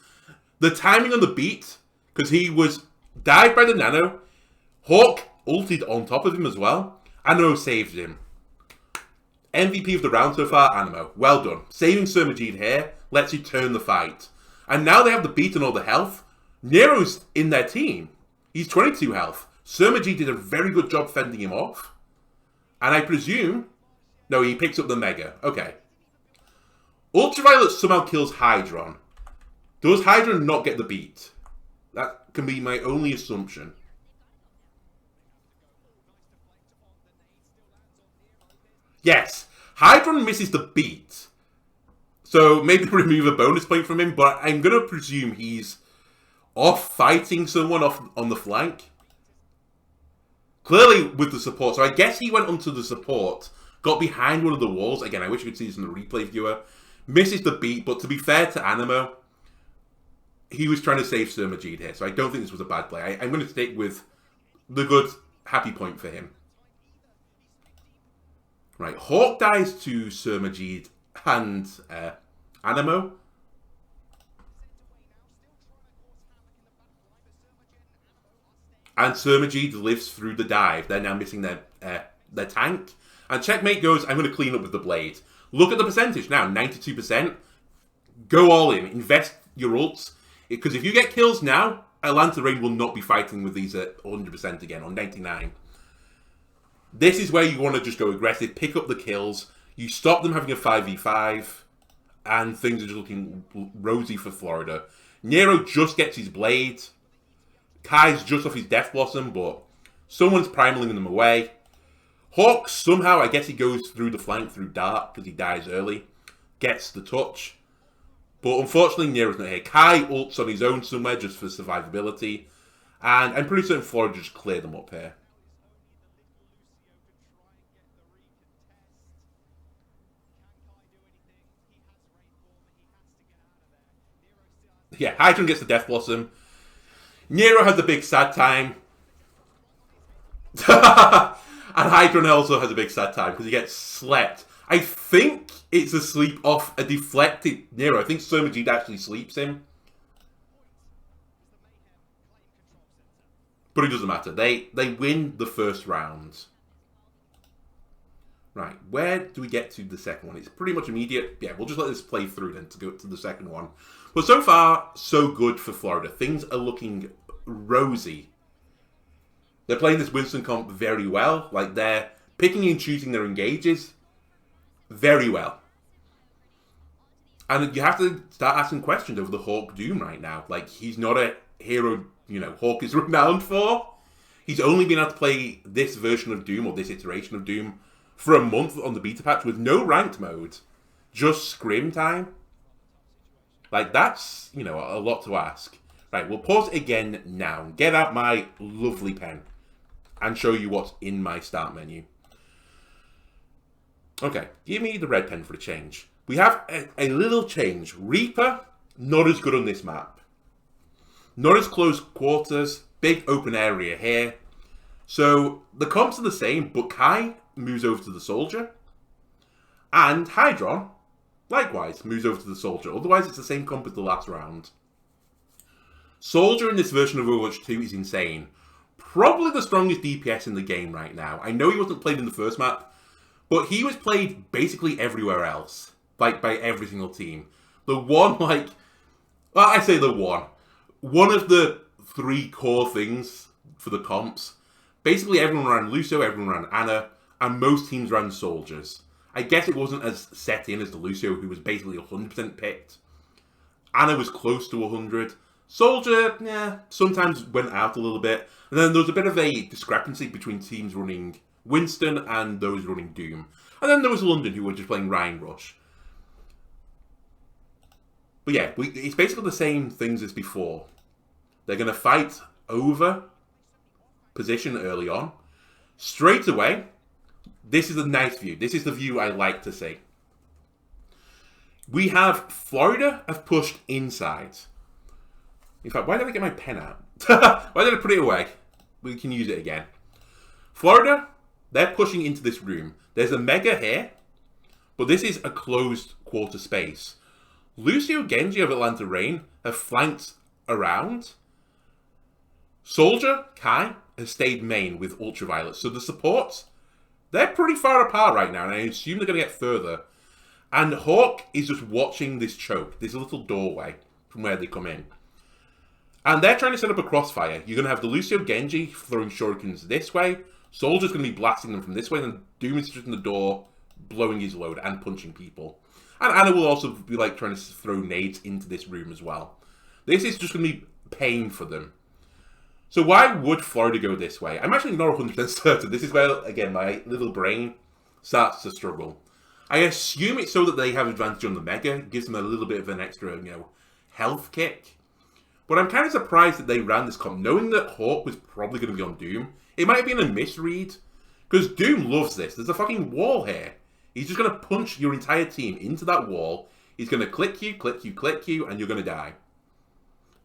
The timing on the beat, because he was dived by the Nano, Hawk ulted on top of him as well. Animo saved him. MVP of the round so far, Animo. Well done. Saving Sir Majid here lets you turn the fight. And now they have the beat and all the health. Nero's in their team. He's 22 health. Sir Majid did a very good job fending him off. And I presume... No, he picks up the Mega. Okay. Ultraviolet somehow kills Hydron. Does Hydron not get the beat? That can be my only assumption. Yes, Hydron misses the beat. So maybe remove a bonus point from him, but I'm going to presume he's off fighting someone off on the flank. Clearly with the support. So I guess he went onto the support, got behind one of the walls. Again, I wish you could see this in the replay viewer. Misses the beat, but to be fair to Animo, he was trying to save Sir Majid here. So I don't think this was a bad play. I'm going to stick with the good, happy point for him. Right, Hawk dies to Sir Majid and Animo. And Sir Majid lives through the dive. They're now missing their tank. And checkmate goes, I'm going to clean up with the Blade. Look at the percentage now, 92%. Go all in. Invest your ults. Because if you get kills now, Atlanta Rain will not be fighting with these at 100% again, on 99%. This is where you want to just go aggressive, pick up the kills. You stop them having a 5v5, and things are just looking rosy for Florida. Nero just gets his Blade. Kai's just off his Death Blossom, but someone's primaling them away. Hawk somehow, I guess he goes through the flank through Dark, because he dies early. Gets the touch. But unfortunately, Nero's not here. Kai ults on his own somewhere just for survivability. And I'm pretty certain Florida just cleared them up here. Yeah, Hydron gets the Death Blossom. Nero has a big sad time. And Hydron also has a big sad time because he gets slept. I think it's a sleep off a deflected Nero. I think Sir Majid actually sleeps him. But it doesn't matter. They win the first round. Right, where do we get to the second one? It's pretty much immediate. Yeah, we'll just let this play through then to go to the second one. But so far, so good for Florida. Things are looking rosy. They're playing this Winston comp very well. Like, they're picking and choosing their engages very well. And you have to start asking questions over the Hawk Doom right now. Like, he's not a hero, Hawk is renowned for. He's only been able to play this version of Doom, or this iteration of Doom, for a month on the beta patch with no ranked mode. Just scrim time. Like, that's, a lot to ask. Right, we'll pause it again now. Get out my lovely pen. And show you what's in my start menu. Okay, give me the red pen for a change. We have a little change. Reaper, not as good on this map. Not as close quarters. Big open area here. So, the comps are the same, but Kai moves over to the Soldier. And Hydron, likewise, moves over to the Soldier. Otherwise, it's the same comp as the last round. Soldier in this version of Overwatch 2 is insane. Probably the strongest DPS in the game right now. I know he wasn't played in the first map, but he was played basically everywhere else. Like, by every single team. The one, I say the one. One of the three core things for the comps. Basically, everyone ran Lucio, everyone ran Ana, and most teams ran Soldiers. I guess it wasn't as set in as the Lucio, who was basically 100% picked. Ana was close to 100. Soldier, yeah, sometimes went out a little bit. And then there was a bit of a discrepancy between teams running Winston and those running Doom. And then there was London, who were just playing Ryan Rush. But yeah, it's basically the same things as before. They're going to fight over position early on. Straight away, this is a nice view. This is the view I like to see. We have Florida have pushed inside. In fact, why did I get my pen out? Why did I put it away? We can use it again. Florida, they're pushing into this room. There's a Mega here, but this is a closed quarter space. Lucio Genji of Atlanta Reign have flanked around. Soldier, Kai, has stayed main with Ultraviolet. So the supports, they're pretty far apart right now, and I assume they're going to get further. And Hawk is just watching this choke, this little doorway from where they come in. And they're trying to set up a crossfire. You're going to have the Lucio Genji throwing shurikens this way. Soldier's going to be blasting them from this way, and Doom is just in the door, blowing his load and punching people. And Ana will also be like trying to throw nades into this room as well. This is just going to be pain for them. So why would Florida go this way? I'm actually not 100% certain. This is where, again, my little brain starts to struggle. I assume it's so that they have advantage on the Mega. It gives them a little bit of an extra, health kick. But I'm kind of surprised that they ran this comp, knowing that Hawk was probably going to be on Doom. It might have been a misread, because Doom loves this. There's a fucking wall here. He's just going to punch your entire team into that wall. He's going to click you, and you're going to die.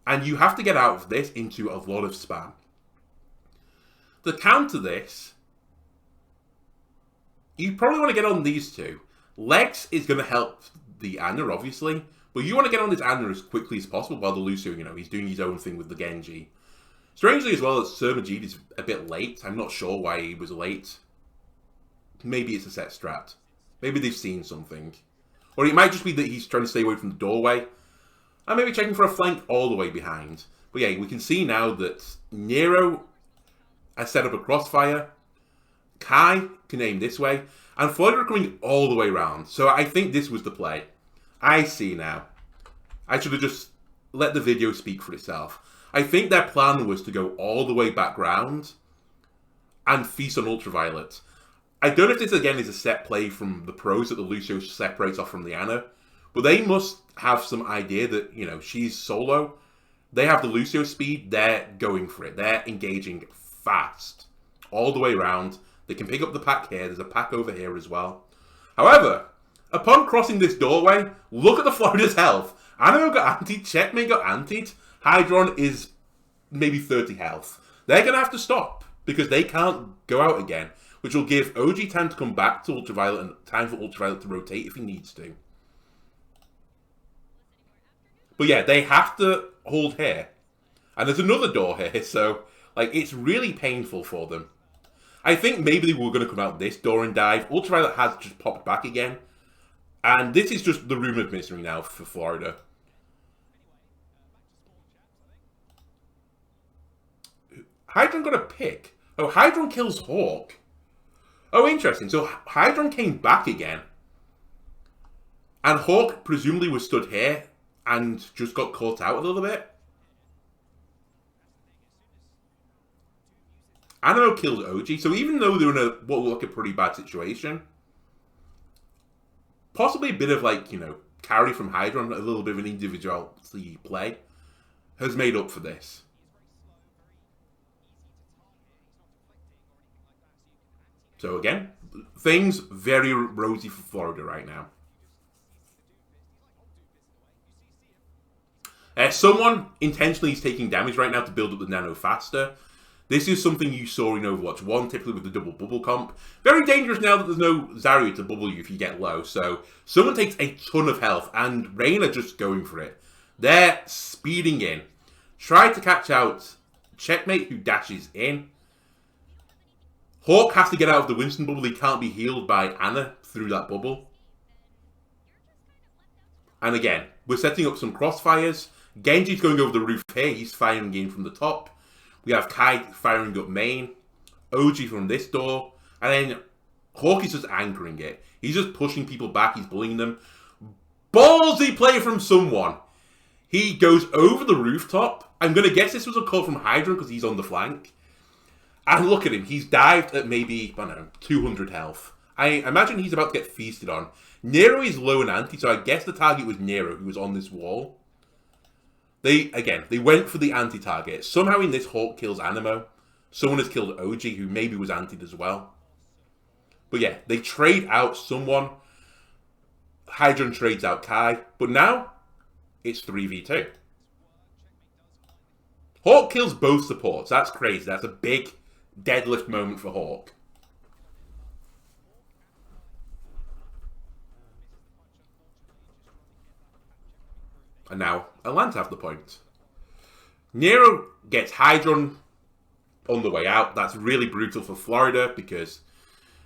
And you have to get out of this into a lot of spam. To counter this, you probably want to get on these two. Lex is going to help the Ana, obviously. But you want to get on this Ana as quickly as possible while the Lucio, he's doing his own thing with the Genji. Strangely as well, that Sir Majid is a bit late. I'm not sure why he was late. Maybe it's a set strat. Maybe they've seen something. Or it might just be that he's trying to stay away from the doorway. And maybe checking for a flank all the way behind. But yeah, we can see now that Nero has set up a crossfire. Kai can aim this way. And Florida are coming all the way around. So I think this was the play. I see now. I should have just let the video speak for itself. I think their plan was to go all the way back round and feast on Ultraviolet. I don't know if this again is a set play from the pros that the Lucio separates off from the Ana, but they must have some idea that, she's solo. They have the Lucio speed, they're going for it. They're engaging fast all the way around. They can pick up the pack here, there's a pack over here as well. However, upon crossing this doorway, look at the Florida's health. Animo got antied, Checkmate got antied, Hydron is maybe 30 health. They're going to have to stop, because they can't go out again, which will give OG time to come back to Ultraviolet and time for Ultraviolet to rotate if he needs to. But yeah, they have to hold here. And there's another door here, so it's really painful for them. I think maybe they were going to come out this door and dive. Ultraviolet has just popped back again. And this is just the room of misery now for Florida. Hydron got a pick. Oh, Hydron kills Hawk. Oh, interesting. So Hydron came back again. And Hawk presumably was stood here and just got caught out a little bit. Animo killed OG. So even though they're in what will look like a pretty bad situation, possibly a bit of carry from Hydron, a little bit of an individuality play, has made up for this. So again, things very rosy for Florida right now. Someone intentionally is taking damage right now to build up the nano faster. This is something you saw in Overwatch 1, typically with the double bubble comp. Very dangerous now that there's no Zarya to bubble you if you get low. So someone takes a ton of health, and Rain are just going for it. They're speeding in. Try to catch out Checkmate, who dashes in. Hawk has to get out of the Winston bubble. He can't be healed by Ana through that bubble. And again, we're setting up some crossfires. Genji's going over the roof here. He's firing in from the top. We have Kai firing up main. OG from this door. And then Hawk is just anchoring it. He's just pushing people back. He's bullying them. Ballsy play from someone. He goes over the rooftop. I'm going to guess this was a call from Hydron because he's on the flank. And look at him. He's dived at maybe, I don't know, 200 health. I imagine he's about to get feasted on. Nero is low and anti, so I guess the target was Nero, who was on this wall. They went for the anti-target. Somehow in this, Hawk kills Animo. Someone has killed OG, who maybe was antied as well. But yeah, they trade out someone. Hydron trades out Kai. But now, it's 3v2. Hawk kills both supports. That's crazy. That's a big deadlift moment for Hawk. And now, Atlanta have the point. Nero gets Hydron on the way out. That's really brutal for Florida because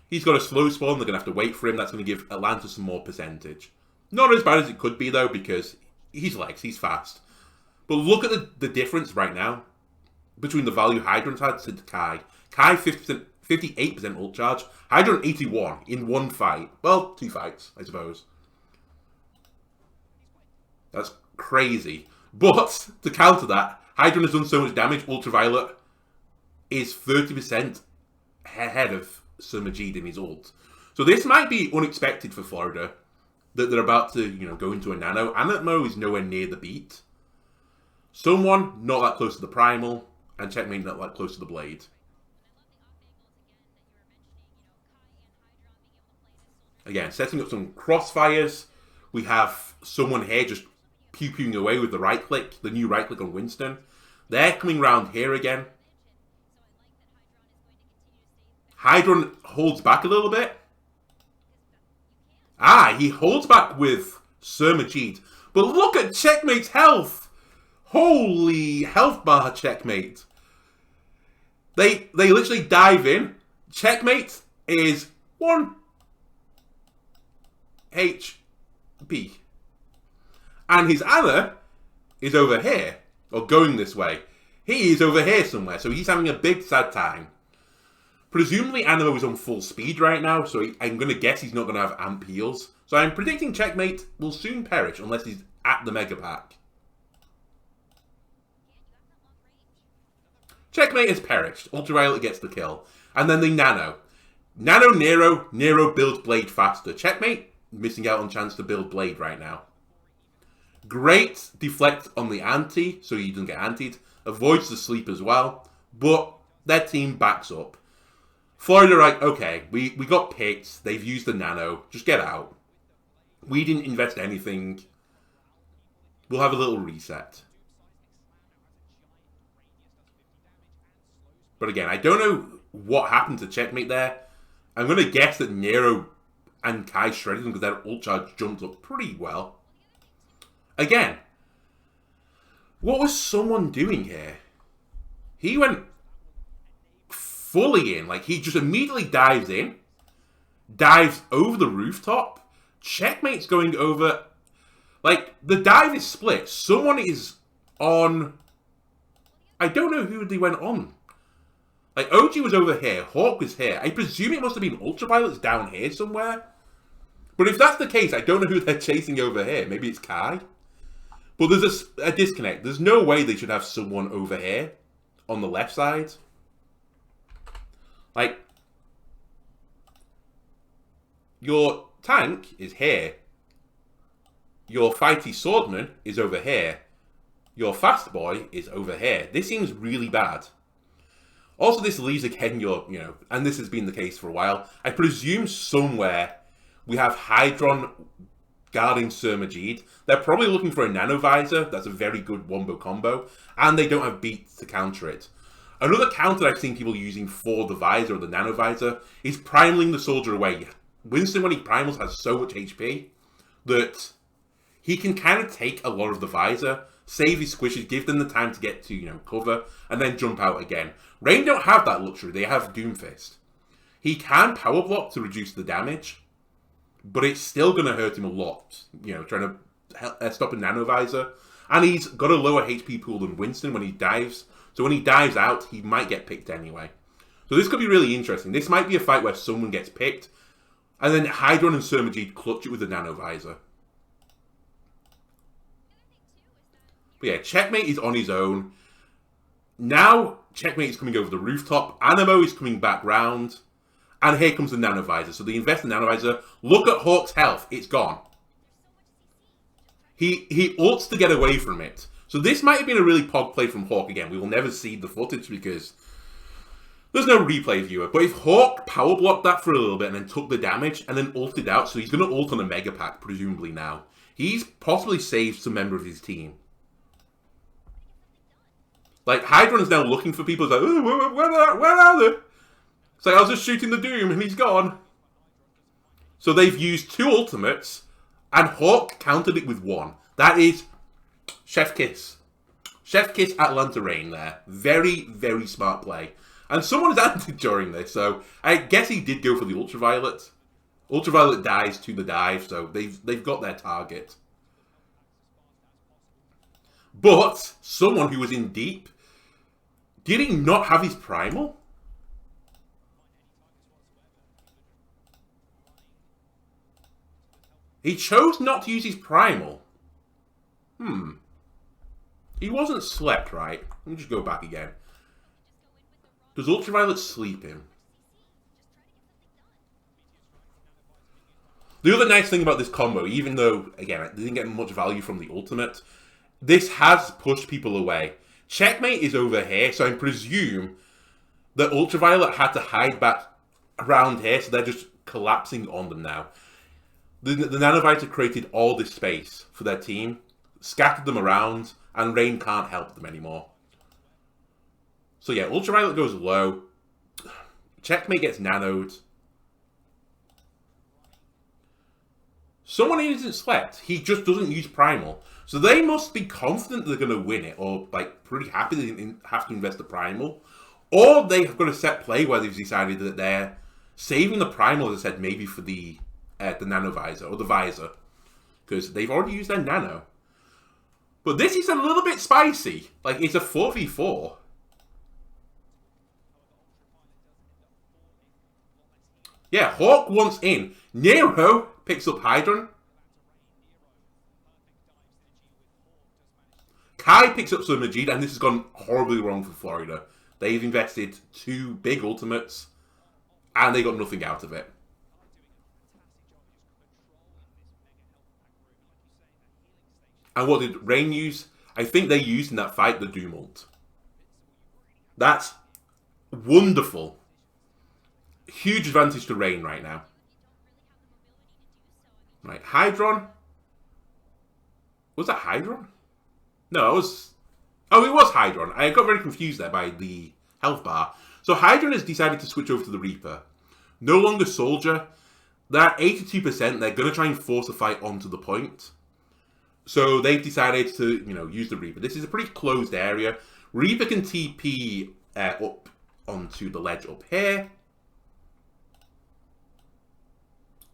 he's got a slow spawn. They're going to have to wait for him. That's going to give Atlanta some more percentage. Not as bad as it could be, though, because he's legs. He's fast. But look at the difference right now between the value Hydron's had to Kai. Kai 50%, 58% ult charge. Hydron 81 in one fight. Well, 2 fights, I suppose. That's crazy. But to counter that, Hydron has done so much damage. Ultraviolet is 30% ahead of Sir Majid in his ult. So this might be unexpected for Florida, that they're about to, go into a nano. Anatmo is nowhere near the beat. Someone not that close to the primal, and Checkmate not that close to the blade. Again, setting up some crossfires. We have someone here just pew-pewing away with the right click, the new right click on Winston. They're coming round here again. Hydron holds back a little bit. He holds back with Sir Majid. But look at Checkmate's health. Holy health bar, Checkmate. They literally dive in. Checkmate is 1 HP. And his Anna is over here. Or going this way. He is over here somewhere. So he's having a big sad time. Presumably Animo is on full speed right now. So I'm going to guess he's not going to have amp heals. So I'm predicting Checkmate will soon perish. Unless he's at the Mega Pack. Checkmate has perished. Ultraviolet gets the kill. And then they nano. Nano Nero. Nero builds Blade faster. Checkmate missing out on chance to build Blade right now. Great deflect on the anti, so he doesn't get antied. Avoids the sleep as well. But their team backs up. Florida are like, okay, we got picked. They've used the nano. Just get out. We didn't invest anything. We'll have a little reset. But again, I don't know what happened to Checkmate there. I'm going to guess that Nero and Kai shredded them because their ult charge jumped up pretty well. Again, what was someone doing here? He went fully in. Like, he just immediately dives in. Dives over the rooftop. Checkmate's going over. Like, the dive is split. Someone is on. I don't know who they went on. Like, OG was over here. Hawk was here. I presume it must have been Ultraviolet's down here somewhere. But if that's the case, I don't know who they're chasing over here. Maybe it's Kai. But there's a disconnect. There's no way they should have someone over here on the left side. Like, your tank is here. Your fighty swordman is over here. Your fast boy is over here. This seems really bad. Also, this leaves again your, and this has been the case for a while. I presume somewhere we have Hydron guarding Sir Majid. They're probably looking for a nano visor. That's a very good wombo combo. And they don't have beats to counter it. Another counter I've seen people using for the visor or the nano visor is primaling the soldier away. Winston, when he primals, has so much HP that he can kind of take a lot of the visor, save his squishes, give them the time to get to, cover, and then jump out again. Rain don't have that luxury. They have Doomfist. He can power block to reduce the damage, but it's still going to hurt him a lot, trying to stop a nano visor. And he's got a lower HP pool than Winston when he dives. So when he dives out, he might get picked anyway. So this could be really interesting. This might be a fight where someone gets picked, and then Hydron and Surmagid clutch it with the Nano Visor. But yeah, Checkmate is on his own. Now, Checkmate is coming over the rooftop. Animo is coming back round. And here comes the Nano Visor. So they invest in the Nano Visor. Look at Hawk's health. It's gone. He ults to get away from it. So this might have been a really pog play from Hawk again. We will never see the footage because there's no replay viewer. But if Hawk power blocked that for a little bit and then took the damage and then ulted out, so he's going to ult on a Mega Pack, presumably now, he's possibly saved some member of his team. Like, Hydron is now looking for people. It's like, oh, where are they? It's like, I was just shooting the Doom and he's gone. So they've used 2 ultimates and Hawk countered it with 1. That is Chef Kiss. Chef Kiss Atlanta Reign there. Very, very smart play. And someone is anted during this, so I guess he did go for the Ultraviolet. Ultraviolet dies to the dive, so they've got their target. But someone who was in deep, did he not have his primal? He chose not to use his primal. He wasn't slept, right? Let me just go back again. Does Ultraviolet sleep him? The other nice thing about this combo, even though, again, I didn't get much value from the ultimate, this has pushed people away. Checkmate is over here, so I presume that Ultraviolet had to hide back around here, so they're just collapsing on them now. The Nanovisor created all this space for their team, scattered them around, and Rain can't help them anymore. So yeah, Ultraviolet goes low. Checkmate gets nanoed. Someone isn't slept. He just doesn't use Primal. So they must be confident they're going to win it, or like pretty happy they didn't have to invest the Primal. Or they have got a set play where they've decided that they're saving the Primal, as I said, maybe for the Nano Visor, or the Visor. Because they've already used their Nano. But this is a little bit spicy. Like, it's a 4v4. Yeah, Hawk wants in. Nero picks up Hydron. Kai picks up Surmagid, and this has gone horribly wrong for Florida. They've invested 2 big ultimates, and they got nothing out of it. And what did Rain use? I think they used in that fight the Doom ult. That's wonderful. Huge advantage to Rain right now. Right, Hydron. Was that Hydron? No, it was... Oh, it was Hydron. I got very confused there by the health bar. So Hydron has decided to switch over to the Reaper. No longer Soldier. They're at 82%. They're going to try and force a fight onto the point. So they've decided to, use the Reaper. This is a pretty closed area. Reaper can TP up onto the ledge up here.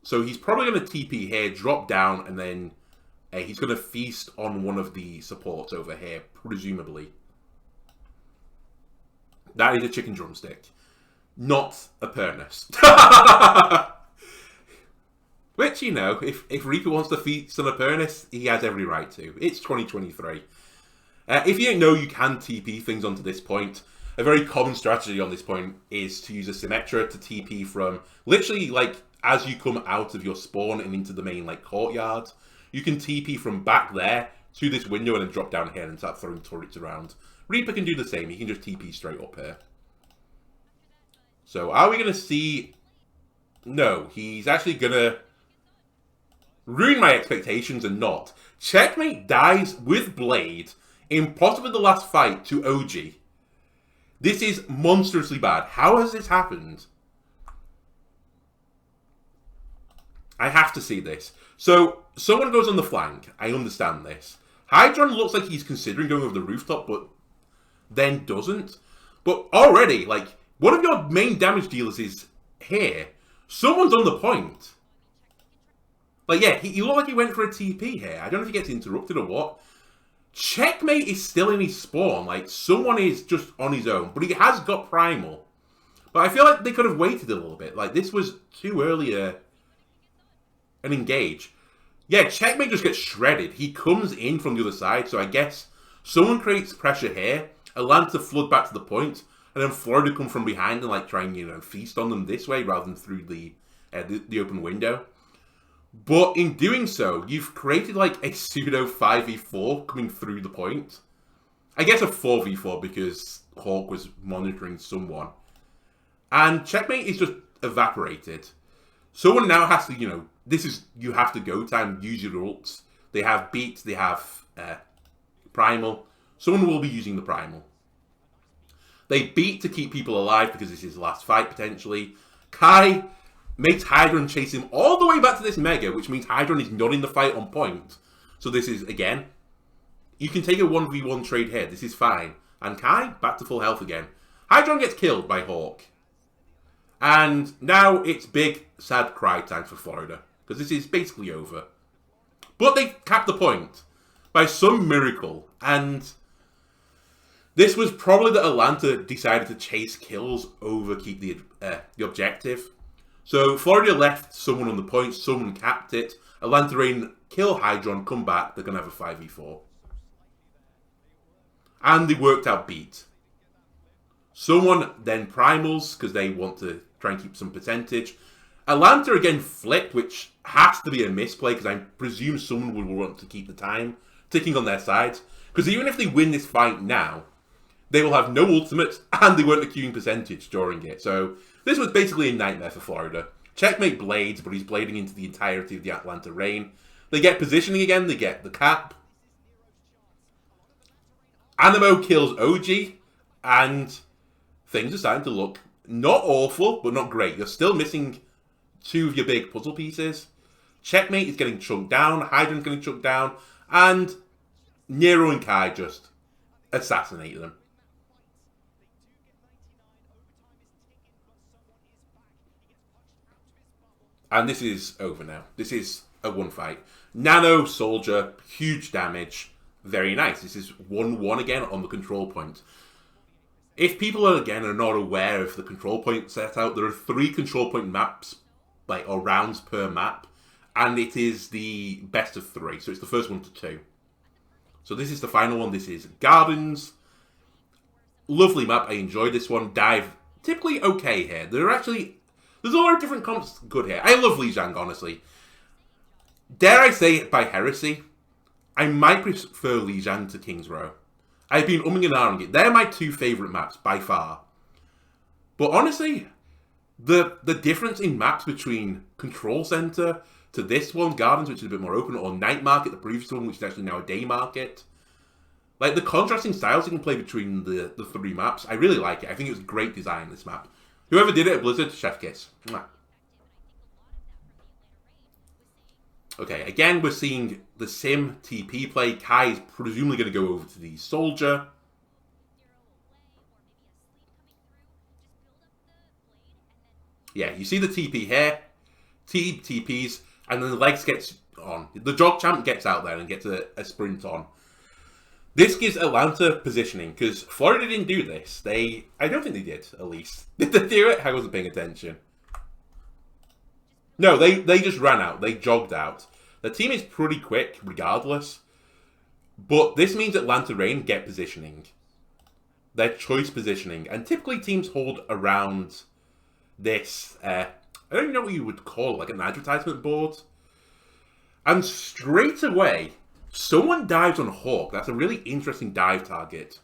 So he's probably going to TP here, drop down, and then he's going to feast on one of the supports over here, presumably. That is a chicken drumstick, not a Pernus. Which, if Reaper wants to feast on a Pernus, he has every right to. It's 2023. If you don't know, you can TP things onto this point. A very common strategy on this point is to use a Symmetra to TP from literally, as you come out of your spawn and into the main, courtyard. You can TP from back there to this window and then drop down here and start throwing turrets around. Reaper can do the same. He can just TP straight up here. So, are we going to see... No, he's actually going to ruin my expectations and not. Checkmate dies with Blade in possibly the last fight to OG. This is monstrously bad. How has this happened? I have to see this. So, someone goes on the flank. I understand this. Hydron looks like he's considering going over the rooftop, but then doesn't. But already, one of your main damage dealers is here. Someone's on the point. Yeah, he looked like he went for a TP here. I don't know if he gets interrupted or what. Checkmate is still in his spawn. Someone is just on his own. But he has got Primal. But I feel like they could have waited a little bit. Like, this was too early an engage. Yeah, Checkmate just gets shredded. He comes in from the other side, so I guess someone creates pressure here, Atlanta flood back to the point, and then Florida come from behind and, like, try and, you know, feast on them this way rather than through the open window. But in doing so, you've created, like, a pseudo 5v4 coming through the point. I guess a 4v4 because Hawk was monitoring someone. And Checkmate is just evaporated. Someone now has to, you know, you have to go time, use your ults. They have beats, they have primal. Someone will be using the primal. They beat to keep people alive because this is his last fight, potentially. Kai makes Hydron chase him all the way back to this Mega, which means Hydron is not in the fight on point. So this is, again, you can take a 1v1 trade here. This is fine. And Kai, back to full health again. Hydron gets killed by Hawk. And now it's big, sad cry time for Florida. Because this is basically over. But they cap the point by some miracle. And this was probably that Atlanta decided to chase kills over keep the objective. So Florida left someone on the point, someone capped it. Atlanta Rain kill Hydron, come back, they're going to have a 5v4. And they worked out beat. Someone then primals, because they want to try and keep some percentage. Atlanta again flipped, which has to be a misplay, because I presume someone will want to keep the time ticking on their side. Because even if they win this fight now, they will have no ultimates, and they weren't accruing percentage during it. So this was basically a nightmare for Florida. Checkmate blades, but he's blading into the entirety of the Atlanta Rain. They get positioning again, they get the cap. Animo kills OG, and things are starting to look not awful, but not great. You're still missing two of your big puzzle pieces. Checkmate is getting chunked down, Hydron's getting chunked down, and Nero and Kai just assassinate them. And this is over now. This is a one fight. Nano, Soldier, huge damage. Very nice. This is 1-1 again on the control point. If people are not aware of the control point set out, there are 3 control point maps, or rounds per map, and it is the best of 3. So it's the first 1 to 2. So this is the final one. This is Gardens. Lovely map. I enjoyed this one. Dive, typically okay here. There's a lot of different comps good here. I love Lijiang, honestly. Dare I say it by heresy, I might prefer Lijiang to King's Row. I've been umming and ahhing it. They're my 2 favourite maps, by far. But honestly, the difference in maps between Control Center to this one, Gardens, which is a bit more open, or Night Market, the previous one, which is actually now a day market. Like, the contrasting styles you can play between the 3 maps, I really like it. I think it was great design, this map. Whoever did it at Blizzard, chef kiss. Mwah. Okay, again, we're seeing the Sim TP play. Kai is presumably going to go over to the Soldier. Yeah, you see the TP here. TPs, and then the legs gets on. The Jog Champ gets out there and gets a sprint on. This gives Atlanta positioning, because Florida didn't do this. I don't think they did, at least. Did they do it? I wasn't paying attention. No, they just ran out. They jogged out. The team is pretty quick, regardless. But this means Atlanta Rain get positioning. Their choice positioning. And typically teams hold around this, I don't even know what you would call it, like an advertisement board. And straight away, someone dives on Hawk. That's a really interesting dive target.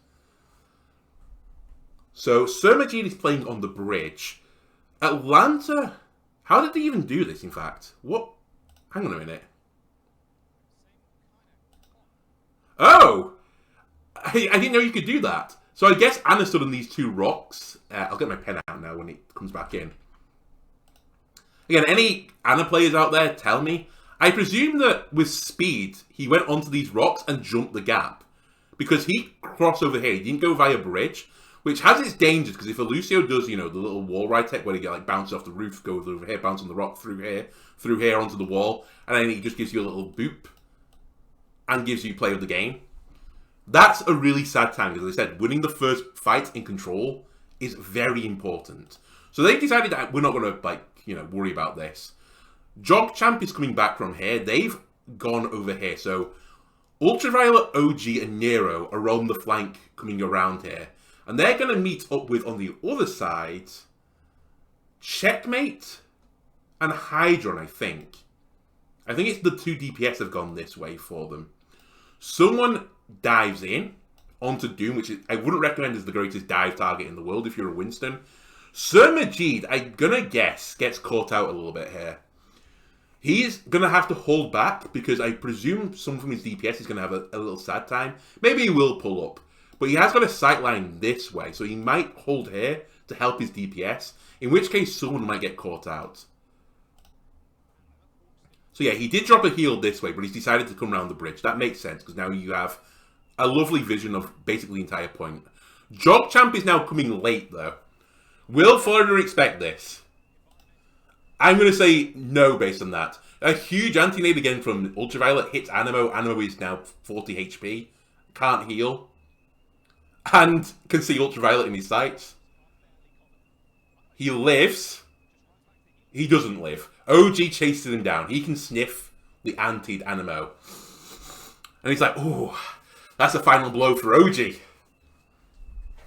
So, Sermagine is playing on the bridge. Atlanta, how did they even do this, in fact? What? Hang on a minute. Oh! I didn't know you could do that. So I guess Anna stood on these 2 rocks. I'll get my pen out now when it comes back in. Again, any Anna players out there, tell me. I presume that with speed, he went onto these rocks and jumped the gap. Because he crossed over here. He didn't go via bridge, which has its dangers. Because if a Lucio does, you know, the little wall ride tech where he like bounces off the roof, goes over here, bounce on the rock, through here onto the wall, and then he just gives you a little boop and gives you play of the game. That's a really sad time, because as I said, winning the first fight in control is very important. So they decided that we're not going to, like, you know, worry about this. Jogchamp is coming back from here. They've gone over here. So Ultraviolet, OG, and Nero are on the flank coming around here. And they're going to meet up with, on the other side, Checkmate and Hydron, I think. I think it's the 2 DPS have gone this way for them. Someone dives in onto Doom, which I wouldn't recommend as the greatest dive target in the world if you're a Winston. Sir Majid, I'm going to guess, gets caught out a little bit here. He's going to have to hold back because I presume someone from his DPS is going to have a little sad time. Maybe he will pull up. But he has got a sightline this way, so he might hold here to help his DPS. In which case, someone might get caught out. So yeah, he did drop a heal this way, but he's decided to come around the bridge. That makes sense, because now you have a lovely vision of basically the entire point. Jogchamp is now coming late, though. Will Florida expect this? I'm going to say no based on that. A huge anti-nade again from Ultraviolet hits Animo. Animo is now 40 HP. Can't heal. And can see Ultraviolet in his sights. He lives. He doesn't live. OG chases him down. He can sniff the antied Animo. And he's like, oh, that's a final blow for OG.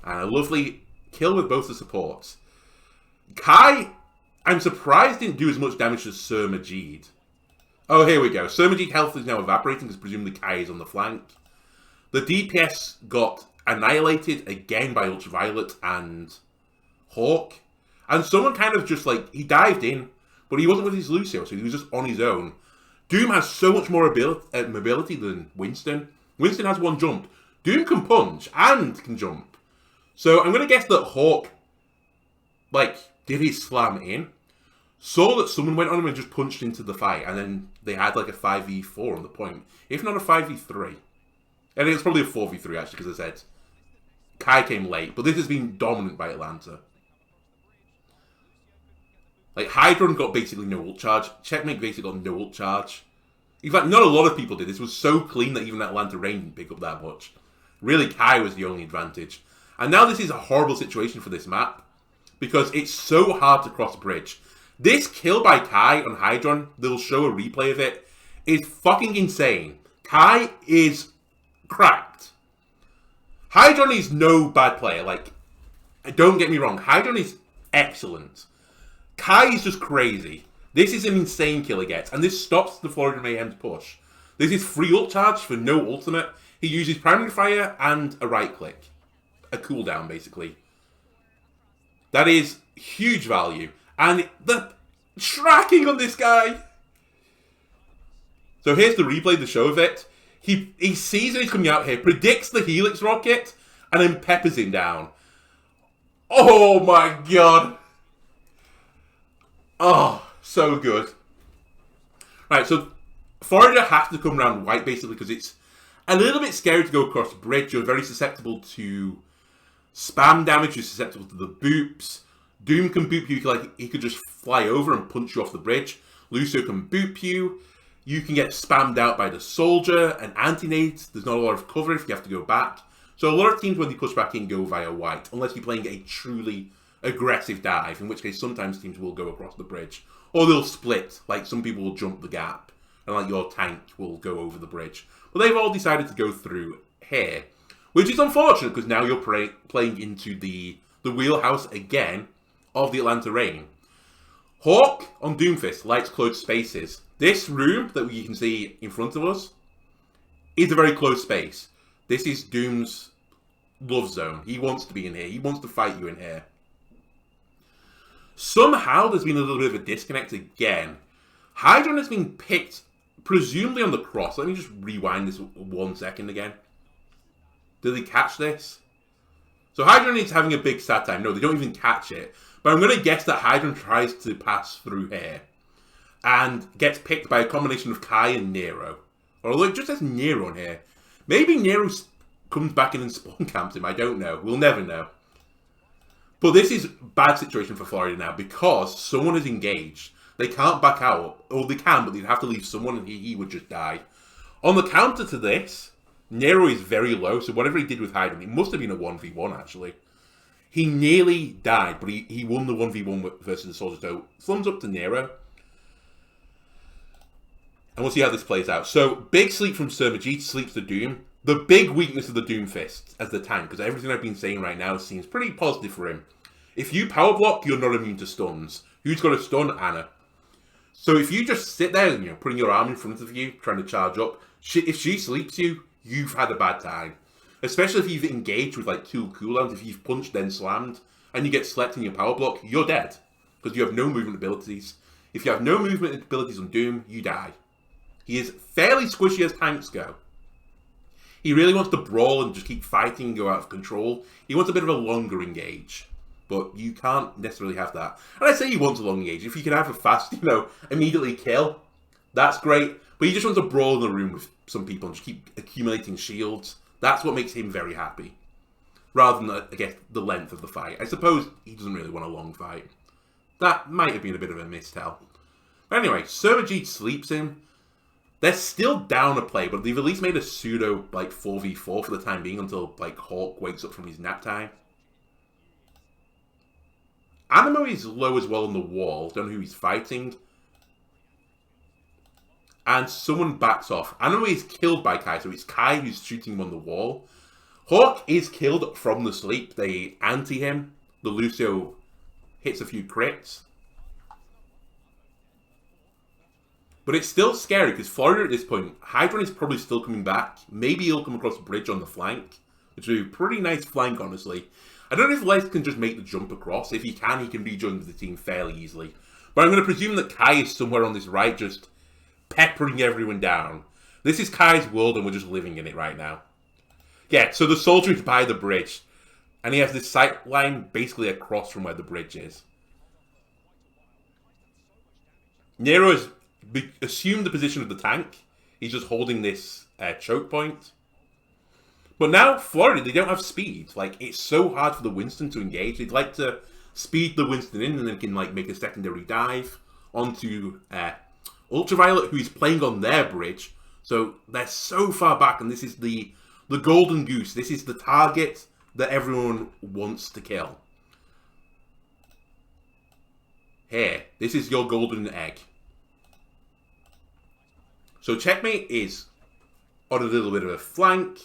And a lovely kill with both the supports. Kai, I'm surprised didn't do as much damage as Sir Majid. Oh, here we go. Sir Majid's health is now evaporating because presumably Kai is on the flank. The DPS got annihilated again by Ultraviolet and Hawk. And someone kind of just like, he dived in, but he wasn't with his Lucio, so he was just on his own. Doom has so much more mobility than Winston. Winston has one jump. Doom can punch and can jump. So I'm going to guess that Hawk, like, did his slam in, saw that someone went on him and just punched into the fight, and then they had like a 5v4 on the point. If not a 5v3. And it's probably a 4v3 actually, because I said Kai came late, but this has been dominant by Atlanta. Like, Hydron got basically no ult charge. Checkmate basically got no ult charge. In fact, not a lot of people did. This was so clean that even Atlanta Rain didn't pick up that much. Really, Kai was the only advantage. And now this is a horrible situation for this map, because it's so hard to cross a bridge. This kill by Kai on Hydron, they'll show a replay of it, is fucking insane. Kai is cracked. Hydron is no bad player. Like, don't get me wrong. Hydron is excellent. Kai is just crazy. This is an insane kill he gets, and this stops the Florida Mayhem's push. This is free ult charge for no ultimate. He uses primary fire and a right click. A cooldown, basically. That is huge value. And the tracking on this guy. So here's the replay, the show of it. He sees that he's coming out here, predicts the Helix rocket, and then peppers him down. Oh my god. Oh, so good. Right, so Florida has to come around white, basically, because it's a little bit scary to go across the bridge. You're very susceptible to spam damage. You're susceptible to the boops. Doom can boop you, like he could just fly over and punch you off the bridge. Lucio can boop you. You can get spammed out by the soldier and anti-nades. There's not a lot of cover if you have to go back. So a lot of teams, when they push back in, go via white, unless you're playing a truly aggressive dive, in which case sometimes teams will go across the bridge. Or they'll split, like some people will jump the gap, and like your tank will go over the bridge. But they've all decided to go through here, which is unfortunate, because now you're playing into the wheelhouse again of the Atlanta Rain. Hawk on Doomfist likes closed spaces. This room that you can see in front of us is a very closed space. This is Doom's love zone. He wants to be in here. He wants to fight you in here. Somehow there's been a little bit of a disconnect again. Hydron has been picked, presumably on the cross. Let me just rewind this 1 second again. Did they catch this? So Hydron is having a big sad time. No, they don't even catch it. But I'm going to guess that Hydron tries to pass through here and gets picked by a combination of Kai and Nero. Or although it just says Nero on here. Maybe Nero comes back in and spawn camps him. I don't know. We'll never know. But this is a bad situation for Florida now, because someone is engaged. They can't back out. Or they can, but they'd have to leave someone and he would just die. On the counter to this, Nero is very low, so whatever he did with Hydron, it must have been a 1v1 actually. He nearly died, but he won the 1v1 versus the soldier. So thumbs up to Nero. And we'll see how this plays out. So, big sleep from Sermagit, sleeps the Doom. The big weakness of the Doom Fist as the tank, because everything I've been saying right now seems pretty positive for him. If you power block, you're not immune to stuns. Who's got a stun? Ana. So if you just sit there and, putting your arm in front of you, trying to charge up, if she sleeps you, you've had a bad time. Especially if you've engaged with like 2 cooldowns, if you've punched then slammed, and you get slept in your power block, you're dead. Because you have no movement abilities. If you have no movement abilities on Doom, you die. He is fairly squishy as tanks go. He really wants to brawl and just keep fighting and go out of control. He wants a bit of a longer engage. But you can't necessarily have that. And I say he wants a long engage. If you can have a fast, immediately kill, that's great. But he just wants to brawl in the room with some people and just keep accumulating shields. That's what makes him very happy. Rather than, I guess, the length of the fight. I suppose he doesn't really want a long fight. That might have been a bit of a mistell. But anyway, Sermagit sleeps him. They're still down a play, but they've at least made a pseudo, 4v4 for the time being until, Hawk wakes up from his nap time. Animo is low as well on the wall. Don't know who he's fighting. And someone backs off. Animo is killed by Kai, so it's Kai who's shooting him on the wall. Hawk is killed from the sleep. They anti him. The Lucio hits a few crits. But it's still scary because Florida at this point, Hydron is probably still coming back. Maybe he'll come across the bridge on the flank, which would be a pretty nice flank, honestly. I don't know if Les can just make the jump across. If he can rejoin with the team fairly easily. But I'm going to presume that Kai is somewhere on this right, just peppering everyone down. This is Kai's world and we're just living in it right now. Yeah, so the soldier is by the bridge. And he has this sight line basically across from where the bridge is. Nero has assumed the position of the tank. He's just holding this choke point. But now, Florida, they don't have speed. It's so hard for the Winston to engage. They'd like to speed the Winston in and then can, make a secondary dive onto Ultraviolet, who is playing on their bridge. So they're so far back, and this is the golden goose. This is the target that everyone wants to kill. Here, this is your golden egg. So Checkmate is on a little bit of a flank.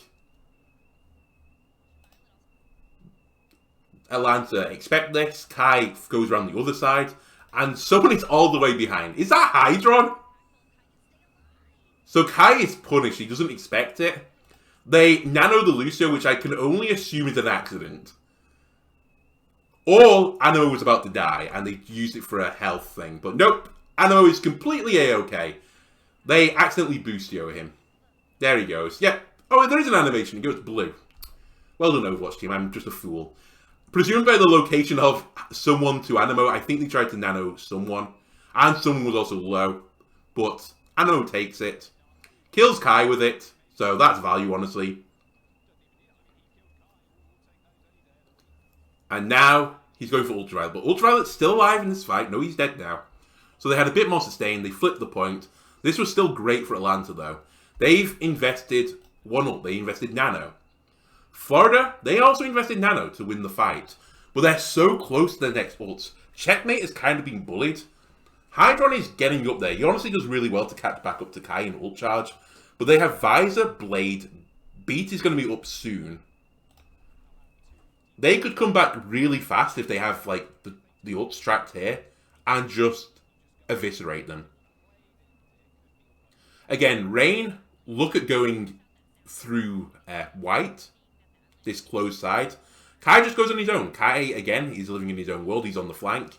Atlanta expect this. Kai goes around the other side. And someone is all the way behind. Is that Hydron? So Kai is punished. He doesn't expect it. They nano the Lucio, which I can only assume is an accident. Or Animo was about to die and they used it for a health thing. But nope. Animo is completely A-okay. They accidentally boostio him. There he goes. Yep. Oh, there is an animation. It goes blue. Well done, Overwatch team. I'm just a fool. Presumed by the location of someone to Animo, I think they tried to nano someone. And someone was also low. But Animo takes it. Kills Kai with it. So that's value, honestly. And now he's going for Ultraviolet. But Ultraviolet's still alive in this fight. No, he's dead now. So they had a bit more sustain. They flipped the point. This was still great for Atlanta, though. They've invested one ult. They invested Nano. Florida, they also invested Nano to win the fight. But they're so close to their next ults. Checkmate is kind of being bullied. Hydron is getting up there. He honestly does really well to catch back up to Kai in ult charge. But they have Visor, Blade. Beat is going to be up soon. They could come back really fast if they have, the ults tracked here. And just eviscerate them. Again, Rain, look at going through white. This closed side. Kai just goes on his own. Kai, again, he's living in his own world. He's on the flank.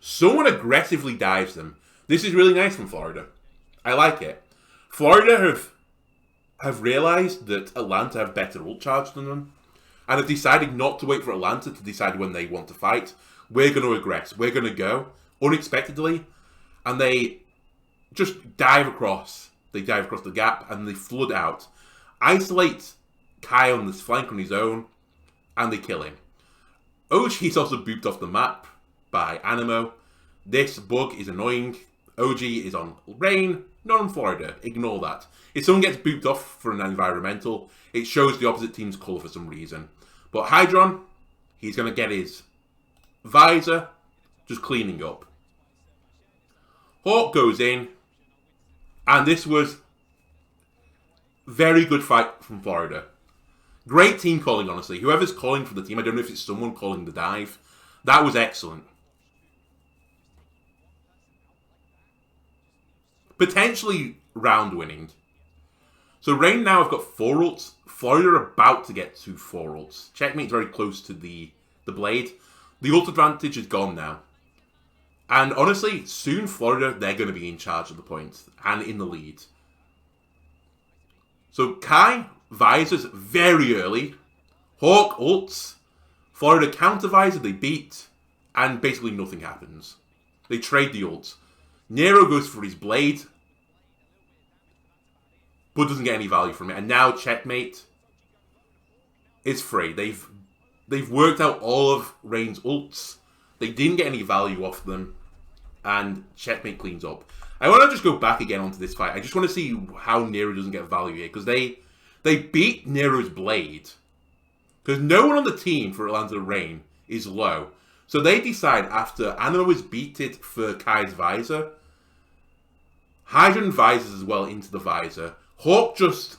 Someone aggressively dives them. This is really nice from Florida. I like it. Florida have realized that Atlanta have better ult charge than them. And have decided not to wait for Atlanta to decide when they want to fight. We're going to aggress. We're going to go unexpectedly. And they just dive across. They dive across the gap and they flood out. Isolate Kai on this flank on his own. And they kill him. OG is also booped off the map by Animo. This bug is annoying. OG is on Rain, not on Florida. Ignore that. If someone gets booped off for an environmental, it shows the opposite team's colour for some reason. But Hydron, He's going to get his visor, just cleaning up. Hawk goes in, and this was very good fight from Florida. Great team calling, honestly. Whoever's calling for the team, I don't know if it's someone calling the dive. That was excellent. Potentially round winning. So Rain now have got 4 ults. Florida are about to get to 4 ults. Checkmate's very close to the blade. The ult advantage is gone now. And honestly, soon Florida, they're going to be in charge of the points and in the lead. So Kai visors very early. Hawk ults. Florida counter visor, they beat. And basically nothing happens. They trade the ults. Nero goes for his blade. But doesn't get any value from it. And now Checkmate is free. They've worked out all of Rain's ults. They didn't get any value off them. And Checkmate cleans up. I want to just go back again onto this fight. I just want to see how Nero doesn't get value here. Because they beat Nero's blade. Because no one on the team for Atlanta Rain is low. So they decide after Animo is beaten for Kai's visor. Hydron visors as well into the visor. Hawk just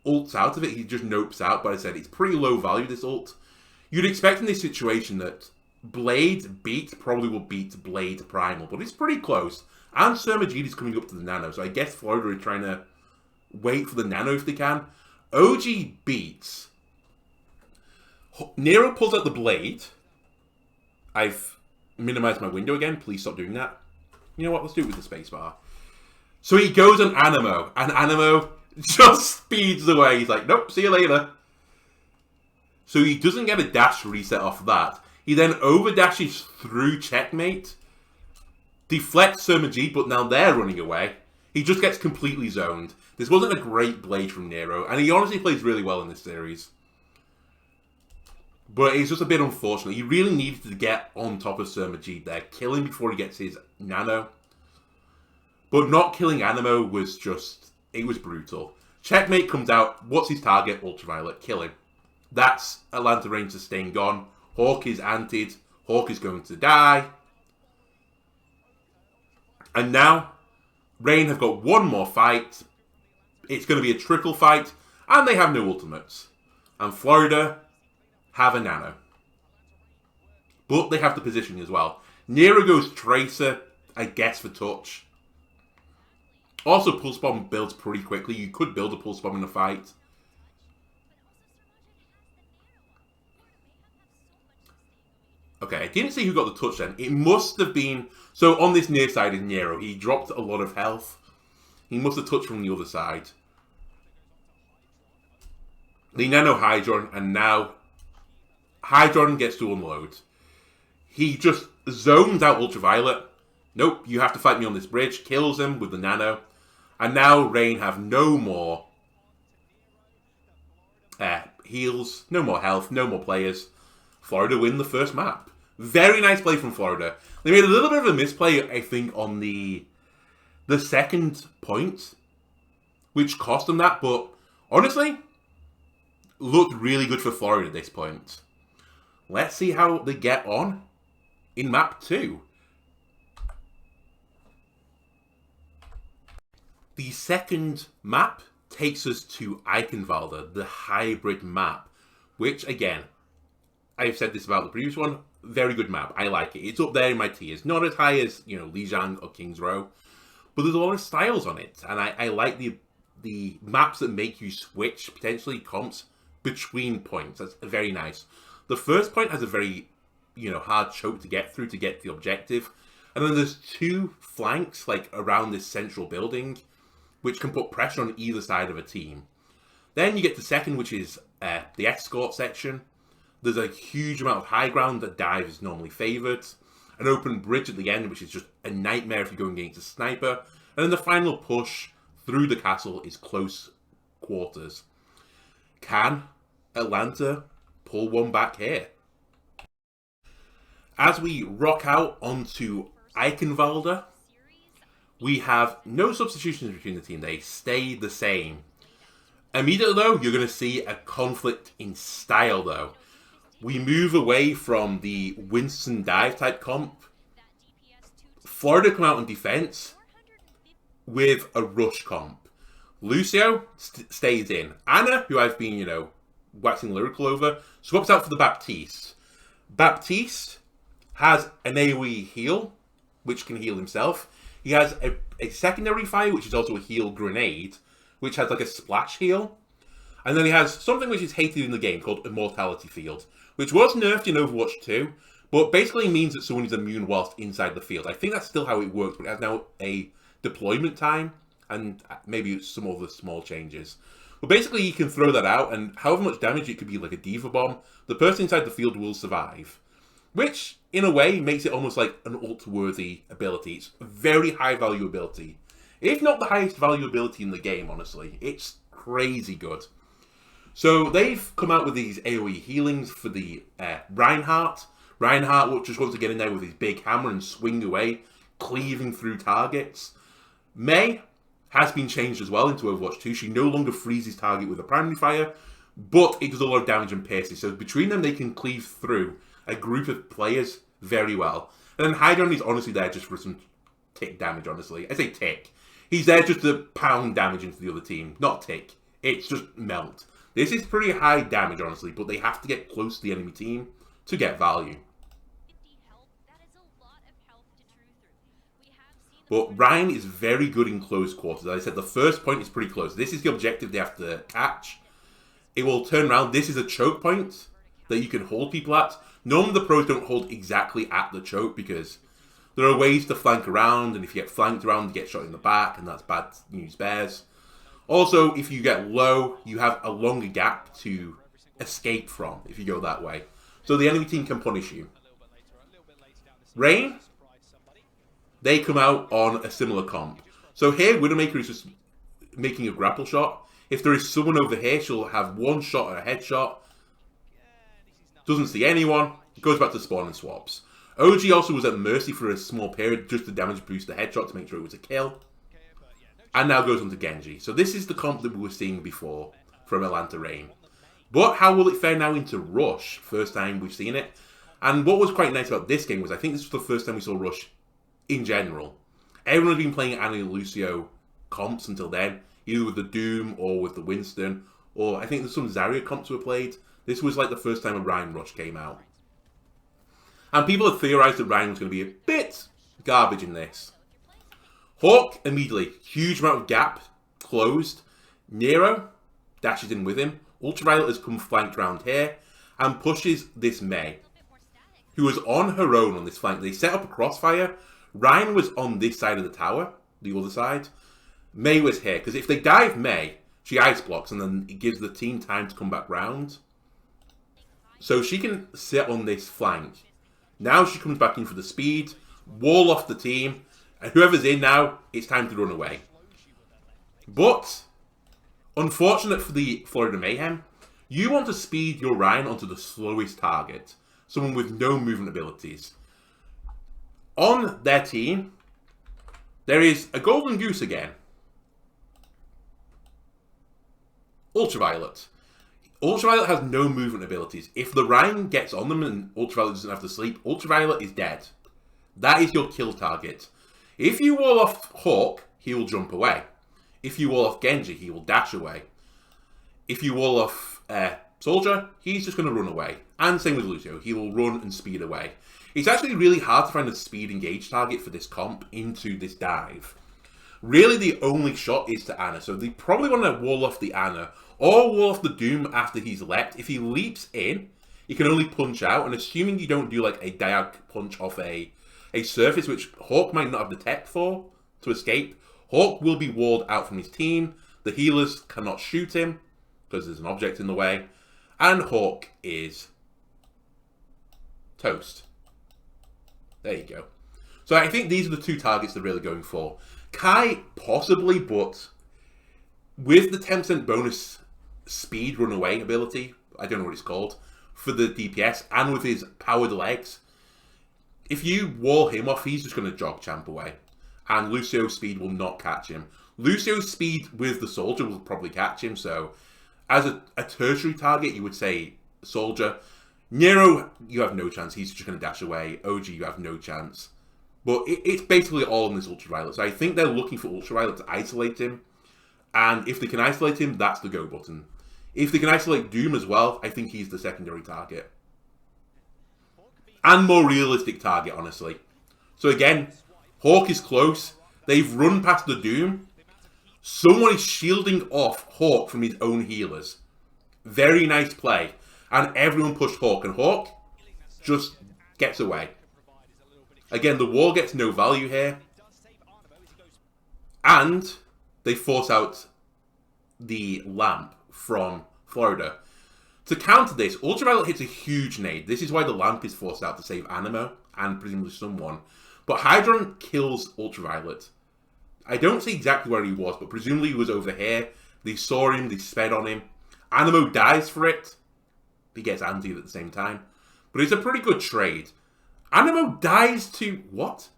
ults out of it. He just nopes out. But I said it's pretty low value, this ult. You'd expect in this situation that Blade beat probably will beat Blade Primal. But it's pretty close. And Surmajid is coming up to the Nano. So I guess Florida are trying to wait for the Nano if they can. OG beats. Nero pulls out the Blade. I've minimized my window again. Please stop doing that. You know what? Let's do it with the spacebar. So he goes on Animo. And Animo just speeds away. He's like, nope, see you later. So he doesn't get a dash reset off that. He then overdashes through Checkmate. Deflects Surmajid, but now they're running away. He just gets completely zoned. This wasn't a great blade from Nero. And he honestly plays really well in this series. But it's just a bit unfortunate. He really needed to get on top of Surmajid there. Kill him before he gets his Nano. But not killing Animo was just... It was brutal. Checkmate comes out. What's his target? Ultraviolet. Kill him. That's Atlanta Rain sustain gone. Hawk is anted. Hawk is going to die. And now, Rain have got one more fight. It's going to be a triple fight. And they have no ultimates. And Florida have a Nano. But they have the positioning as well. Nero goes Tracer, I guess, for touch. Also, Pulse Bomb builds pretty quickly. You could build a Pulse Bomb in a fight. Okay, I didn't see who got the touch then. It must have been... So, on this near side is Nero. He dropped a lot of health. He must have touched from the other side. The Nano Hydron, and now... Hydron gets to unload. He just zones out Ultraviolet. Nope, you have to fight me on this bridge. Kills him with the Nano. And now Rain have no more heals, no more health, no more players. Florida win the first map. Very nice play from Florida. They made a little bit of a misplay, I think, on the second point, which cost them that. But honestly, looked really good for Florida at this point. Let's see how they get on in map 2. The second map takes us to Eichenwalde, the hybrid map, which, again, I've said this about the previous one, very good map. I like it. It's up there in my tiers. Not as high as, Lijiang or King's Row, but there's a lot of styles on it, and I like the maps that make you switch, potentially, comps between points. That's very nice. The first point has a very, hard choke to get through to get the objective, and then there's 2 flanks, around this central building, which can put pressure on either side of a team. Then you get the second, which is the escort section. There's a huge amount of high ground that dive is normally favoured. An open bridge at the end, which is just a nightmare if you're going against a sniper. And then the final push through the castle is close quarters. Can Atlanta pull one back here? As we rock out onto Eichenwalde, we have no substitutions between the team. They stay the same. Immediately, though, you're going to see a conflict in style, though. we move away from the Winston dive type comp. Florida come out on defense with a rush comp. Lucio stays in. Anna, who I've been, waxing lyrical over, swaps out for the Baptiste. Baptiste has an AoE heal, which can heal himself. He has a secondary fire, which is also a heal grenade, which has like a splash heal. And then he has something which is hated in the game called Immortality Field, which was nerfed in Overwatch 2, but basically means that someone is immune whilst inside the field. I think that's still how it works, but it has now a deployment time, and maybe some other small changes. But basically you can throw that out, and however much damage it could be like a Diva Bomb, the person inside the field will survive. Which, in a way, makes it almost like an ult-worthy ability. It's a very high value ability. If not the highest value ability in the game, honestly. It's crazy good. So they've come out with these AoE healings for the Reinhardt. Reinhardt just wants to get in there with his big hammer and swing away, cleaving through targets. Mei has been changed as well into Overwatch 2. She no longer freezes target with a primary fire, but it does a lot of damage and pierces. So between them, they can cleave through a group of players very well. And then Hydron is honestly there just for some tick damage, honestly. I say tick. He's there just to pound damage into the other team. Not tick. It's just melt. This is pretty high damage, honestly, but they have to get close to the enemy team to get value. But Ryan is very good in close quarters. As I said, the first point is pretty close. This is the objective they have to catch. It will turn around. This is a choke point that you can hold people at. Normally the pros don't hold exactly at the choke because there are ways to flank around, and if you get flanked around, you get shot in the back, and that's bad news bears. Also, if you get low, you have a longer gap to escape from if you go that way. So the enemy team can punish you. Rain, they come out on a similar comp. So here, Widowmaker is just making a grapple shot. If there is someone over here, she'll have one shot or a headshot. Doesn't see anyone. Goes back to spawn and swaps. OG also was at Mercy for a small period just to damage boost the headshot to make sure it was a kill. And now goes on to Genji. So this is the comp that we were seeing before from Atlanta Reign. But how will it fare now into Rush? First time we've seen it. And what was quite nice about this game was I think this was the first time we saw Rush in general. Everyone had been playing Anna and Lucio comps until then, either with the Doom or with the Winston, or I think there's some Zarya comps were played. This was like the first time a Ryan Rush came out. And people had theorized that Ryan was going to be a bit garbage in this. Hawk, immediately, huge amount of gap closed. Nero dashes in with him. Ultraviolet has come flanked around here and pushes this Mei, who was on her own on this flank. They set up a crossfire. Ryan was on this side of the tower, the other side. Mei was here, because if they dive Mei, she ice blocks, and then it gives the team time to come back round. So she can sit on this flank. Now she comes back in for the speed, wall off the team, and whoever's in now, it's time to run away. But, unfortunate for the Florida Mayhem, you want to speed your Ryan onto the slowest target, someone with no movement abilities. On their team, there is a golden goose again. Ultraviolet. Ultraviolet has no movement abilities. If the Ryan gets on them and Ultraviolet doesn't have to sleep, Ultraviolet is dead. That is your kill target. If you wall off Hawk, he will jump away. If you wall off Genji, he will dash away. If you wall off Soldier, he's just going to run away. And same with Lucio, he will run and speed away. It's actually really hard to find a speed engage target for this comp into this dive. Really, the only shot is to Anna, so they probably want to wall off the Anna, or wall off the Doom after he's leapt. If he leaps in, he can only punch out, and assuming you don't do like a diag punch off a surface, which Hawk might not have the tech for to escape, Hawk will be walled out from his team. The healers cannot shoot him, because there's an object in the way, and Hawk is toast. There you go. So I think these are the two targets they're really going for. Kai, possibly, but with the 10% bonus speed run away ability, I don't know what it's called, for the DPS, and with his powered legs, if you wall him off, he's just going to jog champ away. And Lucio's speed will not catch him. Lucio's speed with the Soldier will probably catch him, so as a tertiary target, you would say Soldier. Nero, you have no chance. He's just going to dash away. OG, you have no chance. But it's basically all in this Ultraviolet. So I think they're looking for Ultraviolet to isolate him. And if they can isolate him, that's the go button. If they can isolate Doom as well, I think he's the secondary target. And more realistic target, honestly. So again, Hawk is close. They've run past the Doom. Someone is shielding off Hawk from his own healers. Very nice play. And everyone pushed Hawk, and Hawk just gets away. Again, the wall gets no value here. And they force out the lamp from Florida. To counter this, Ultraviolet hits a huge nade. This is why the lamp is forced out to save Animo and presumably someone. But Hydron kills Ultraviolet. I don't see exactly where he was, but presumably he was over here. They saw him, they sped on him. Animo dies for it. He gets antied at the same time. But it's a pretty good trade. Animo dies to... what?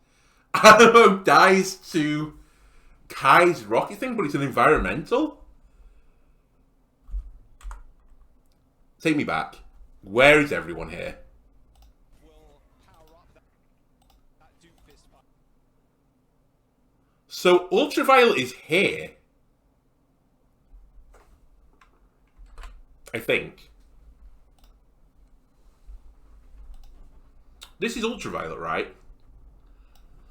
Animo dies to Kai's rocket thing, but it's an environmental? Take me back. Where is everyone here? So Ultraviolet is here. I think. This is Ultraviolet, right?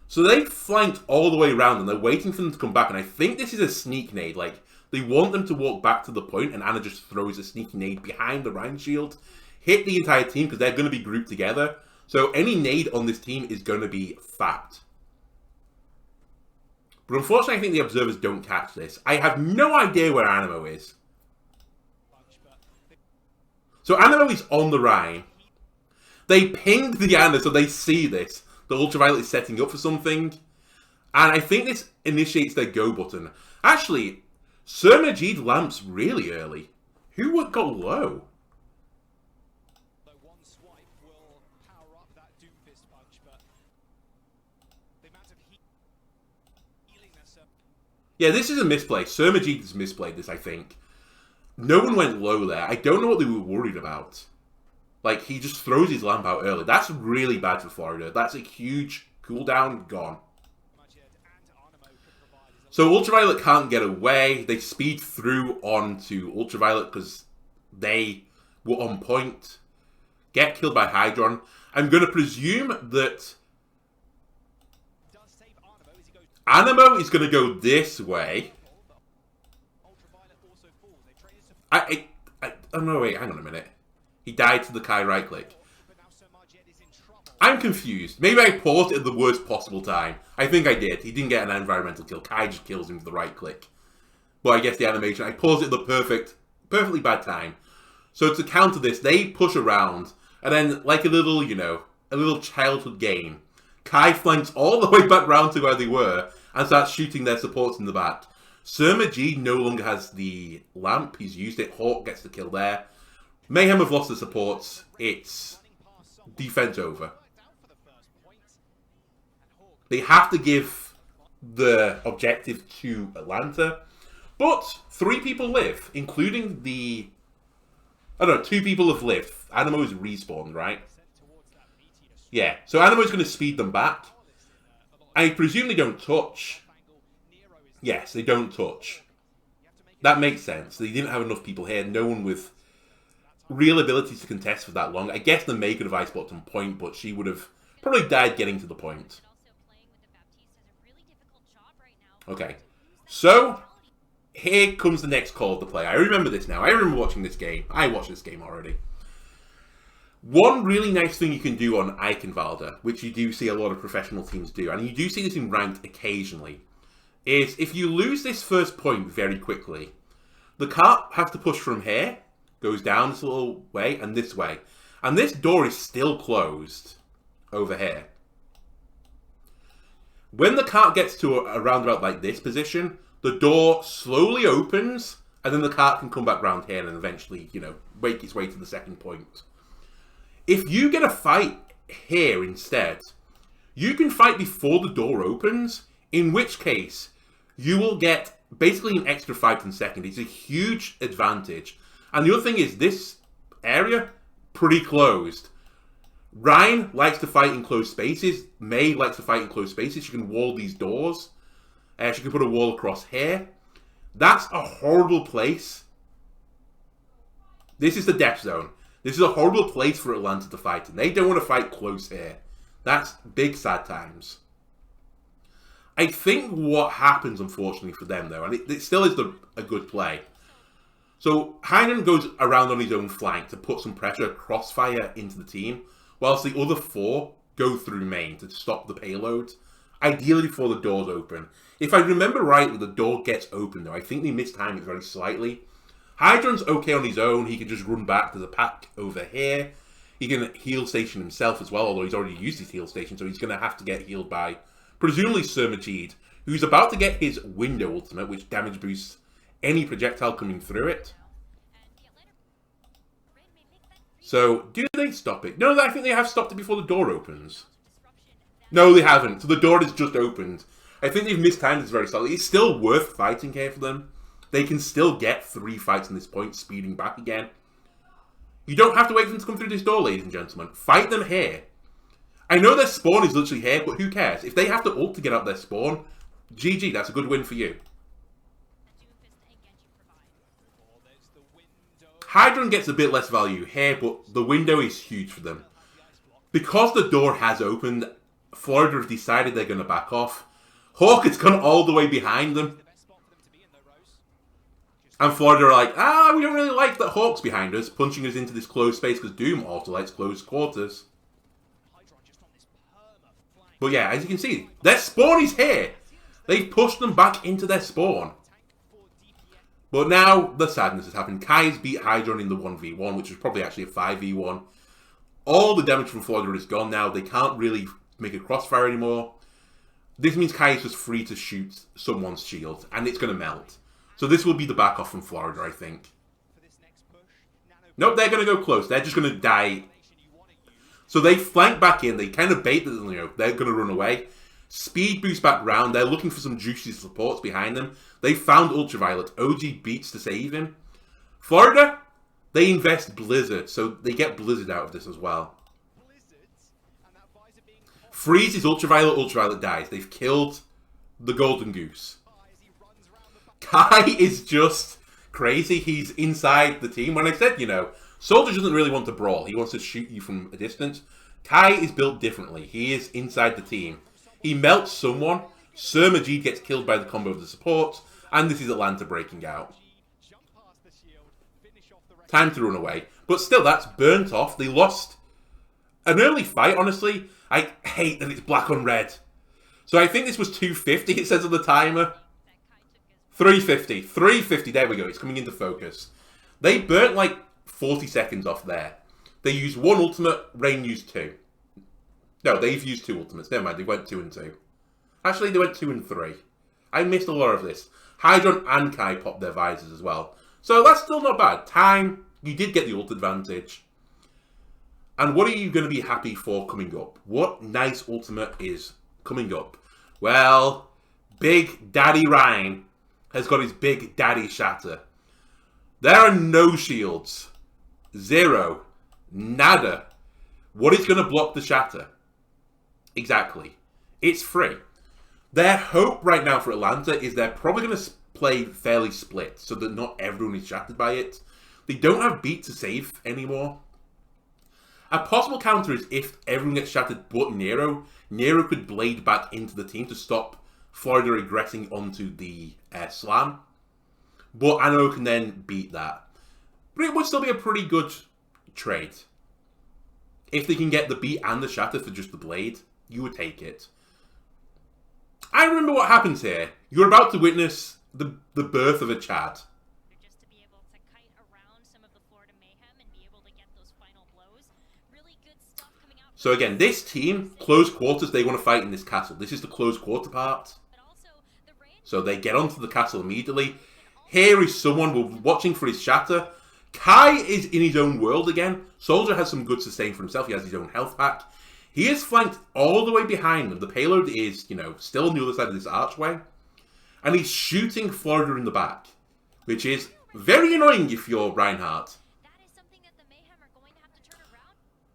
So they flanked all the way around and they're waiting for them to come back. And I think this is a sneak nade. Like, they want them to walk back to the point and Anna just throws a sneaky nade behind the Rhine shield. Hit the entire team because they're going to be grouped together. So any nade on this team is going to be fapped. But unfortunately, I think the observers don't catch this. I have no idea where Animo is. So Animo is on the Rhine. They pinged the Anna so they see this. The Ultraviolet is setting up for something. And I think this initiates their go button. Actually, Sir Majid lamps really early. Who got low? Yeah, this is a misplay. Sir Majid has misplayed this, I think. No one went low there. I don't know what they were worried about. Like, he just throws his lamp out early. That's really bad for Florida. That's a huge cooldown gone. So Ultraviolet can't get away. They speed through onto Ultraviolet because they were on point. Get killed by Hydron. I'm going to presume that Animo is going to go this way. Oh no, wait, hang on a minute. He died to the Kai right click. I'm confused. Maybe I paused it at the worst possible time. I think I did. He didn't get an environmental kill. Kai just kills him with the right click. But I guess the animation, I paused it at the perfectly bad time. So to counter this, they push around. And then, like a little, you know, a little childhood game, Kai flanks all the way back round to where they were and starts shooting their supports in the back. Sir Majid no longer has the lamp. He's used it. Hawk gets the kill there. Mayhem have lost the supports. It's defense over. They have to give the objective to Atlanta. But 3 people live, including the... I don't know, 2 people have lived. Animo is respawned, right? Yeah, so Animo's going to speed them back. I presume they don't touch. Yes, they don't touch. That makes sense. They didn't have enough people here. No one with real abilities to contest for that long. I guess the May could have ice blocked on point, but she would have probably died getting to the point. Okay, so here comes the next call of the play. I remember this now. I remember watching this game. I watched this game already. One really nice thing you can do on Eichenwalder, which you do see a lot of professional teams do, and you do see this in ranked occasionally, is if you lose this first point very quickly, the cart has to push from here, goes down this little way, and this way. And this door is still closed over here. When the cart gets to a roundabout like this position, the door slowly opens, and then the cart can come back round here and eventually, you know, make its way to the second point. If you get a fight here instead, you can fight before the door opens, in which case you will get basically an extra 5 to the second. It's a huge advantage. And the other thing is this area pretty closed. Ryan likes to fight in closed spaces. May likes to fight in closed spaces. She can wall these doors. She can put a wall across here. That's a horrible place. This is the death zone. This is a horrible place for Atlanta to fight in. They don't want to fight close here. That's big sad times. I think what happens, unfortunately, for them, though, and it still is a good play. So, Heinen goes around on his own flank to put some pressure, crossfire into the team, whilst the other 4 go through main to stop the payload, ideally before the doors open. If I remember rightly, the door gets open, though. I think they mistime it very slightly. Hydron's okay on his own. He can just run back to the pack over here. He can heal station himself as well, although he's already used his heal station, so he's going to have to get healed by, presumably, Sir Majid, who's about to get his window ultimate, which damage boosts any projectile coming through it. So, do they stop it? No, I think they have stopped it before the door opens. No, they haven't. So the door has just opened. I think they've mistimed this very slightly. It's still worth fighting here for them. They can still get 3 fights in this point, speeding back again. You don't have to wait for them to come through this door, ladies and gentlemen. Fight them here. I know their spawn is literally here, but who cares? If they have to ult to get out their spawn, GG, that's a good win for you. Hydron gets a bit less value here, but the window is huge for them. Because the door has opened, Florida have decided they're going to back off. Hawk has gone all the way behind them. And Florida are like, we don't really like that Hawk's behind us, punching us into this closed space because Doom also likes closed quarters. But yeah, as you can see, their spawn is here. They've pushed them back into their spawn. But now, the sadness has happened. Kai's beat Hydron in the 1v1, which was probably actually a 5v1. All the damage from Florida is gone now. They can't really make a crossfire anymore. This means Kai is just free to shoot someone's shield, and it's going to melt. So this will be the back off from Florida, I think. Nope, they're going to go close. They're just going to die. So they flank back in. They kind of bait them, they're going to run away. Speed boost back round. They're looking for some juicy supports behind them. They found Ultraviolet. OG beats to save him. Florida, they invest Blizzard, so they get Blizzard out of this as well. Freeze is Ultraviolet. Ultraviolet dies. They've killed the Golden Goose. Kai is just crazy. He's inside the team. When I said, Soldier doesn't really want to brawl. He wants to shoot you from a distance. Kai is built differently. He is inside the team. He melts someone. Sir Majid gets killed by the combo of the supports. And this is Atlanta breaking out. Time to run away. But still, that's burnt off. They lost an early fight, honestly. I hate that it's black on red. So I think this was 250, it says on the timer. 350. 350, there we go. It's coming into focus. They burnt like 40 seconds off there. They used 1 ultimate, Rain used 2. No, they've used 2 ultimates. Never mind, they went 2 and 2. Actually, they went 2 and 3. I missed a lot of this. Hydron and Kai popped their visors as well. So that's still not bad. Time, you did get the ult advantage. And what are you going to be happy for coming up? What nice ultimate is coming up? Well, Big Daddy Ryan has got his Big Daddy Shatter. There are no shields. 0. Nada. What is going to block the Shatter? Exactly. It's free. Their hope right now for Atlanta is they're probably going to play fairly split so that not everyone is shattered by it. They don't have beat to save anymore. A possible counter is if everyone gets shattered but Nero. Nero could blade back into the team to stop Florida regressing onto the slam. But Anno can then beat that. But it would still be a pretty good trade. If they can get the beat and the shatter for just the blade, you would take it. I remember what happens here. You're about to witness the birth of a Chad. Just to be able to kite around some of the Florida Mayhem and be able to get those final blows. Really good stuff coming out. So again, this team, close quarters, they want to fight in this castle. This is the close quarter part. So they get onto the castle immediately. Here is someone watching for his shatter. Kai is in his own world again. Soldier has some good sustain for himself. He has his own health pack. He is flanked all the way behind them. The payload is, still on the other side of this archway. And he's shooting Florida in the back. Which is very annoying if you're Reinhardt.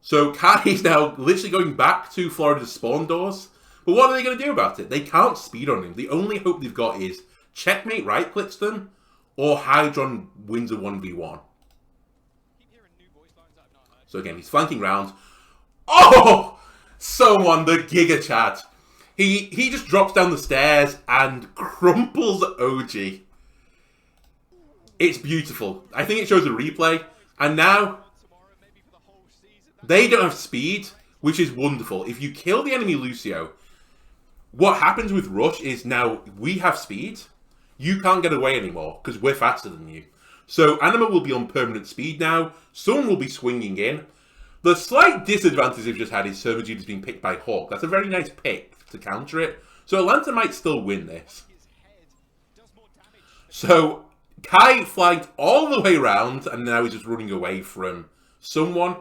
So Kai is now literally going back to Florida's spawn doors. But what are they going to do about it? They can't speed on him. The only hope they've got is Checkmate right-clicks them, or Hydron wins a 1v1. So again, he's flanking round. Oh! Someone, the Giga Chad. He just drops down the stairs and crumples OG. It's beautiful. I think it shows a replay. And now, they don't have speed, which is wonderful. If you kill the enemy Lucio, what happens with Rush is now we have speed. You can't get away anymore because we're faster than you. So Anima will be on permanent speed now. Someone will be swinging in. The slight disadvantage they've just had is Sermaged is being picked by Hawk. That's a very nice pick to counter it. So Atlanta might still win this. So Kai flanked all the way around and now he's just running away from someone.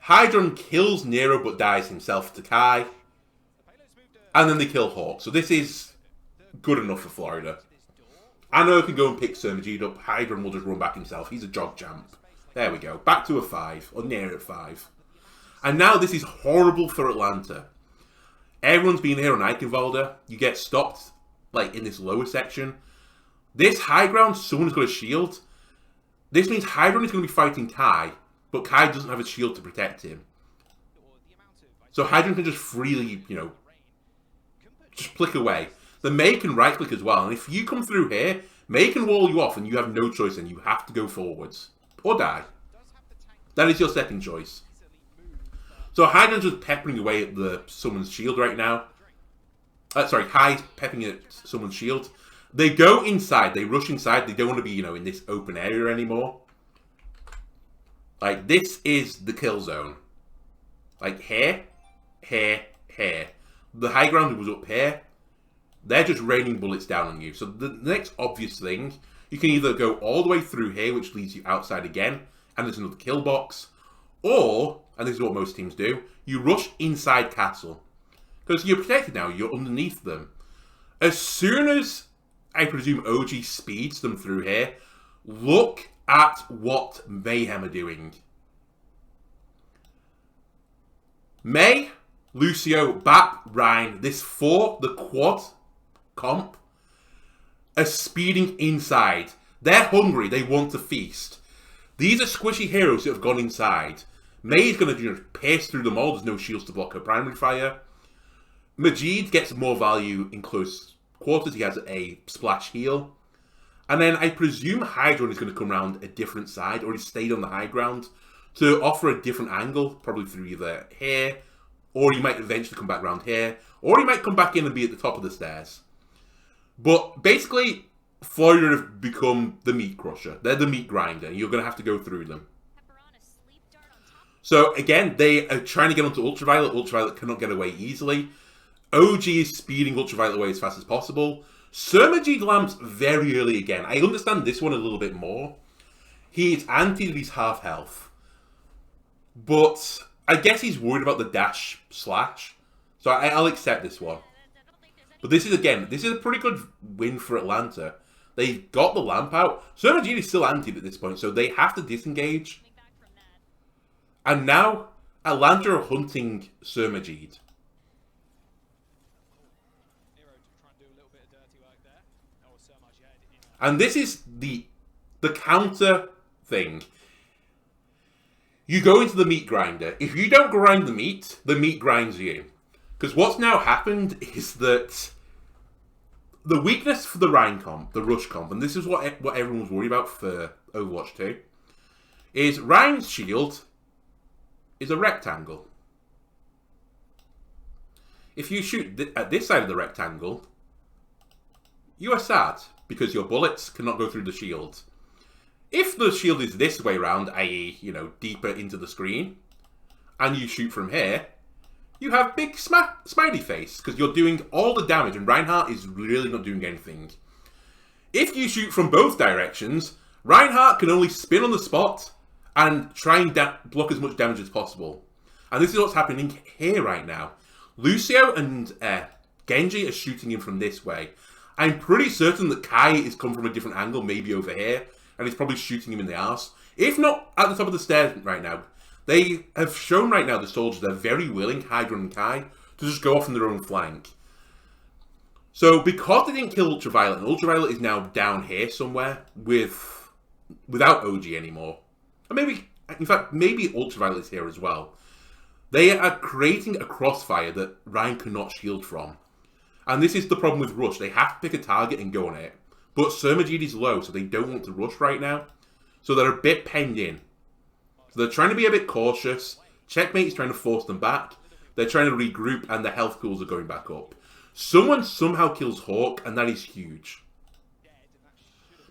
Hydron kills Nero but dies himself to Kai. And then they kill Hawk. So this is good enough for Florida. Anno can go and pick Sermaged up. Hydron will just run back himself. He's a jog champ. There we go. Back to a 5. Or near at 5. And now this is horrible for Atlanta. Everyone's been here on Eichenwalder. You get stopped like in this lower section. This high ground, someone's got a shield. This means Hydron is going to be fighting Kai. But Kai doesn't have a shield to protect him. So Hydron can just freely, you know, just flick away. The May can right click as well. And if you come through here, May can wall you off and you have no choice and you have to go forwards. Or die. That is your second choice. So Hydron's just peppering away at someone's shield right now. Sorry, Kai's peppering at someone's shield. They go inside. They rush inside. They don't want to be, you know, in this open area anymore. Like, this is the kill zone. Like, here, here, here. The high ground was up here. They're just raining bullets down on you. So the next obvious thing, you can either go all the way through here, which leads you outside again, and there's another kill box. Or, and this is what most teams do, you rush inside castle. Because you're protected now, you're underneath them. As soon as, I presume, OG speeds them through here, look at what Mayhem are doing. May, Lucio, Bap, Ryan, this 4, the quad comp, are speeding inside. They're hungry, they want to feast. These are squishy heroes that have gone inside. May is going to pierce through them all, there's no shields to block her primary fire. Majid gets more value in close quarters, he has a splash heal. And then I presume Hydron is going to come around a different side, or he stayed on the high ground, to offer a different angle, probably through either here, or he might eventually come back around here, or he might come back in and be at the top of the stairs. But basically, Florida have become the meat crusher. They're the meat grinder, and you're going to have to go through them. So again, they are trying to get onto Ultraviolet. Ultraviolet cannot get away easily. OG is speeding Ultraviolet away as fast as possible. Sermaged lamps very early again. I understand this one a little bit more. He is anti that he's half health. But I guess he's worried about the dash slash. So I'll accept this one. But this is, again, this is a pretty good win for Atlanta. They got the lamp out. Sermaged is still anti at this point, so they have to disengage. And now, Atlanta are hunting Sermaged. And this is the counter thing. You go into the meat grinder. If you don't grind the meat grinds you. Because what's now happened is that the weakness for the Rhine comp, the Rush comp, and this is what everyone was worried about for Overwatch 2, is Rhine's shield is a rectangle. If you shoot at this side of the rectangle, you are sad, because your bullets cannot go through the shield. If the shield is this way around, i.e., you know, deeper into the screen, and you shoot from here, you have big smiley face, because you're doing all the damage, and Reinhardt is really not doing anything. If you shoot from both directions, Reinhardt can only spin on the spot and try and block as much damage as possible. And this is what's happening here right now. Lucio and Genji are shooting him from this way. I'm pretty certain that Kai is come from a different angle, maybe over here, and he's probably shooting him in the arse. if not at the top of the stairs right now. They have shown right now, the soldiers, they're very willing, Hydra and Kai, to just go off on their own flank. So because they didn't kill Ultraviolet, and Ultraviolet is now down here somewhere without OG anymore. Or maybe, in fact, maybe Ultraviolet's here as well. They are creating a crossfire that Ryan cannot shield from. And this is the problem with Rush. They have to pick a target and go on it. But Surmajid is low, so they don't want to rush right now. So they're a bit penned in. So they're trying to be a bit cautious. Checkmate is trying to force them back. They're trying to regroup, and the health pools are going back up. Someone somehow kills Hawk, and that is huge.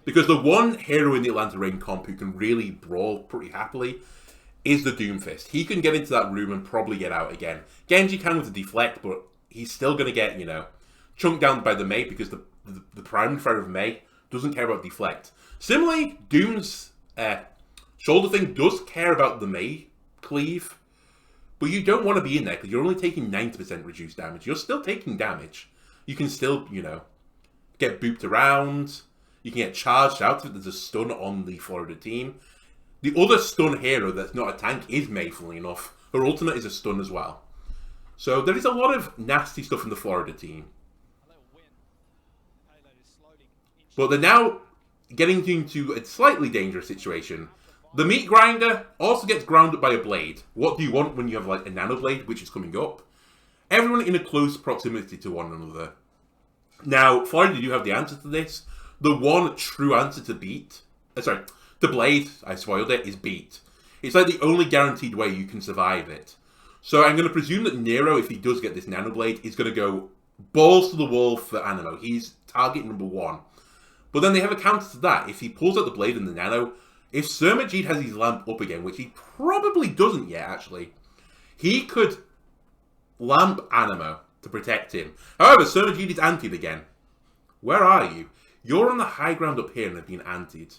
Because the one hero in the Atlanta Reign comp who can really brawl pretty happily is the Doomfist. He can get into that room and probably get out again. Genji can with the deflect, but he's still going to get, you know, chunked down by the Mei because the primary fire of Mei doesn't care about deflect. Similarly, Doom's shoulder thing does care about the Mei cleave, but you don't want to be in there because you're only taking 90% reduced damage. You're still taking damage. You can still, you know, get booped around. You can get charged out if there's a stun on the Florida team. The other stun hero that's not a tank is Mei, funnily enough. Her ultimate is a stun as well. So there is a lot of nasty stuff in the Florida team. But they're now getting into a slightly dangerous situation. The meat grinder also gets ground up by a blade. What do you want when you have like a nano blade, which is coming up? Everyone in a close proximity to one another. Now, Florida do have the answer to this. The one true answer to to blade, I spoiled it, is beat. It's like the only guaranteed way you can survive it. So I'm going to presume that Nero, if he does get this nano blade, is going to go balls to the wall for Animo. He's target number one. But then they have a counter to that. If he pulls out the blade and the nano, if Surmajid has his lamp up again, which he probably doesn't yet, actually, he could lamp Animo to protect him. However, Surmajid is antied again. Where are you? You're on the high ground up here and have been antied.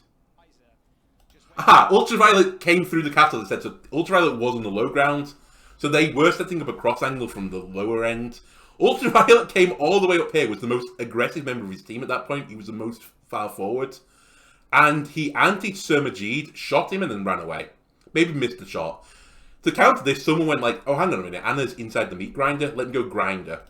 Aha! Ultraviolet came through the castle and said so. Ultraviolet was on the low ground, so they were setting up a cross angle from the lower end. Ultraviolet came all the way up here, was the most aggressive member of his team at that point. He was the most far forward. And he antied Surmajid, shot him, and then ran away. Maybe missed the shot. To counter this, someone went like, oh, hang on a minute, Anna's inside the meat grinder, let me go grind her.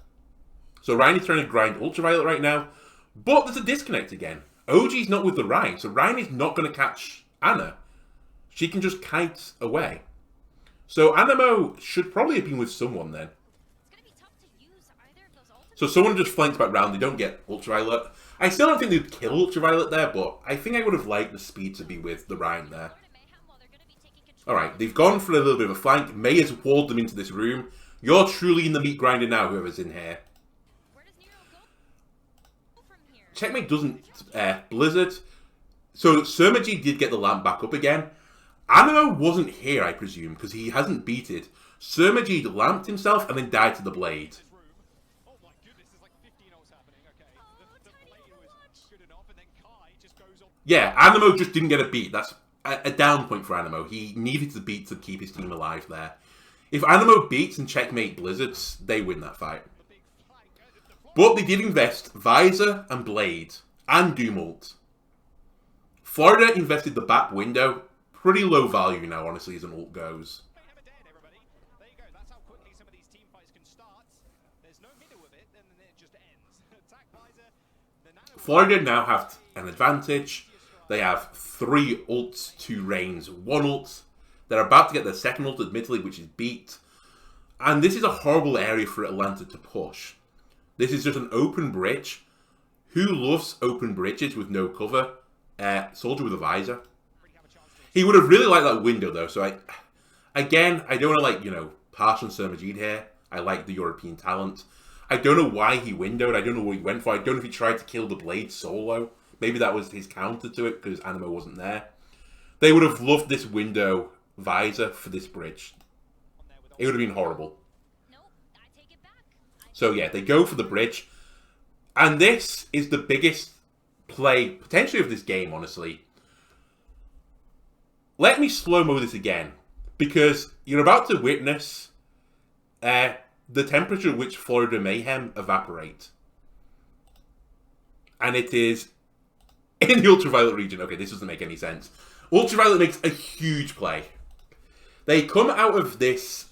So Ryan is trying to grind Ultraviolet right now, but there's a disconnect again. OG's not with the Ryan, so Ryan is not going to catch Anna. She can just kite away. So Animo should probably have been with someone then. So someone just flanks back round, they don't get Ultraviolet. I still don't think they'd kill Ultraviolet there, but I think I would have liked the speed to be with the Ryan there. Alright, they've gone for a little bit of a flank. Mei has walled them into this room. You're truly in the meat grinder now, whoever's in here. Checkmate doesn't Blizzard. So Surmajid did get the lamp back up again. Animo wasn't here, I presume, because he hasn't beated. Surmajid lamped himself and then died to the blade. Yeah, Animo just didn't get a beat. That's a down point for Animo. He needed to beat to keep his team alive there. If Animo beats and Checkmate Blizzards, they win that fight. But they did invest Visor and Blade and Doom ult. Florida invested the back window. Pretty low value now, honestly, as an ult goes. Florida now have an advantage. They have 3 ults, 2 reigns, 1 ult. They're about to get their second ult, admittedly, which is beat. And this is a horrible area for Atlanta to push. This is just an open bridge. Who loves open bridges with no cover? Soldier with a visor. He would have really liked that window, though. So, I don't want to, pass on Surmajid here. I like the European talent. I don't know why he windowed. I don't know what he went for. I don't know if he tried to kill the blade solo. Maybe that was his counter to it because Animo wasn't there. They would have loved this window visor for this bridge. It would have been horrible. So yeah, they go for the bridge. And this is the biggest play, potentially, of this game, honestly. Let me slow-mo this again. Because you're about to witness the temperature at which Florida Mayhem evaporate. And it is in the ultraviolet region. Okay, this doesn't make any sense. Ultraviolet makes a huge play. They come out of this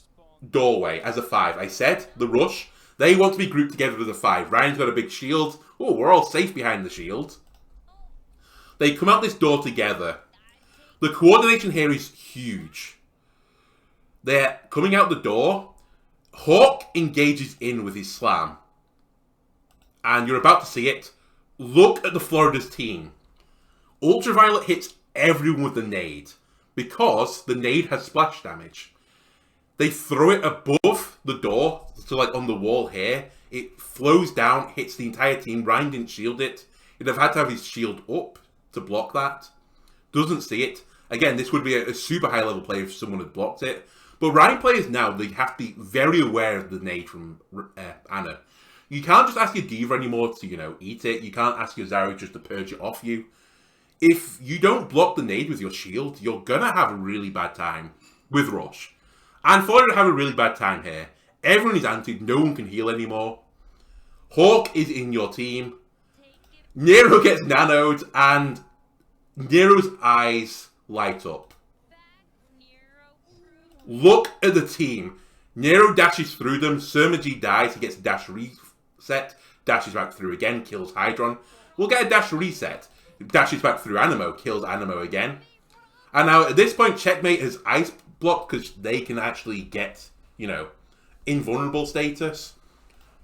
doorway as a 5. I said, the rush, they want to be grouped together as a 5. Ryan's got a big shield. Oh, we're all safe behind the shield. They come out this door together. The coordination here is huge. They're coming out the door. Hawk engages in with his slam. And you're about to see it. Look at the Florida's team. Ultraviolet hits everyone with the nade. Because the nade has splash damage. They throw it above the door. So like on the wall here. It flows down, hits the entire team. Ryan didn't shield it. He'd have had to have his shield up to block that. Doesn't see it. Again, this would be a super high level play if someone had blocked it. But Ryan players now, they have to be very aware of the nade from Anna. You can't just ask your Diva anymore to, you know, eat it. You can't ask your Zarya just to purge it off you. If you don't block the nade with your shield, you're going to have a really bad time with Rush. And Florida have a really bad time here. Everyone is antied. No one can heal anymore. Hawk is in your team. Nero gets nanoed, and Nero's eyes light up. Look at the team. Nero dashes through them. Surmaji dies. He gets a dash reset. Dashes back through again. Kills Hydron. We'll get a dash reset. Dashes back through Animo. Kills Animo again. And now at this point, Checkmate has ice blocked because they can actually get, you know, invulnerable status.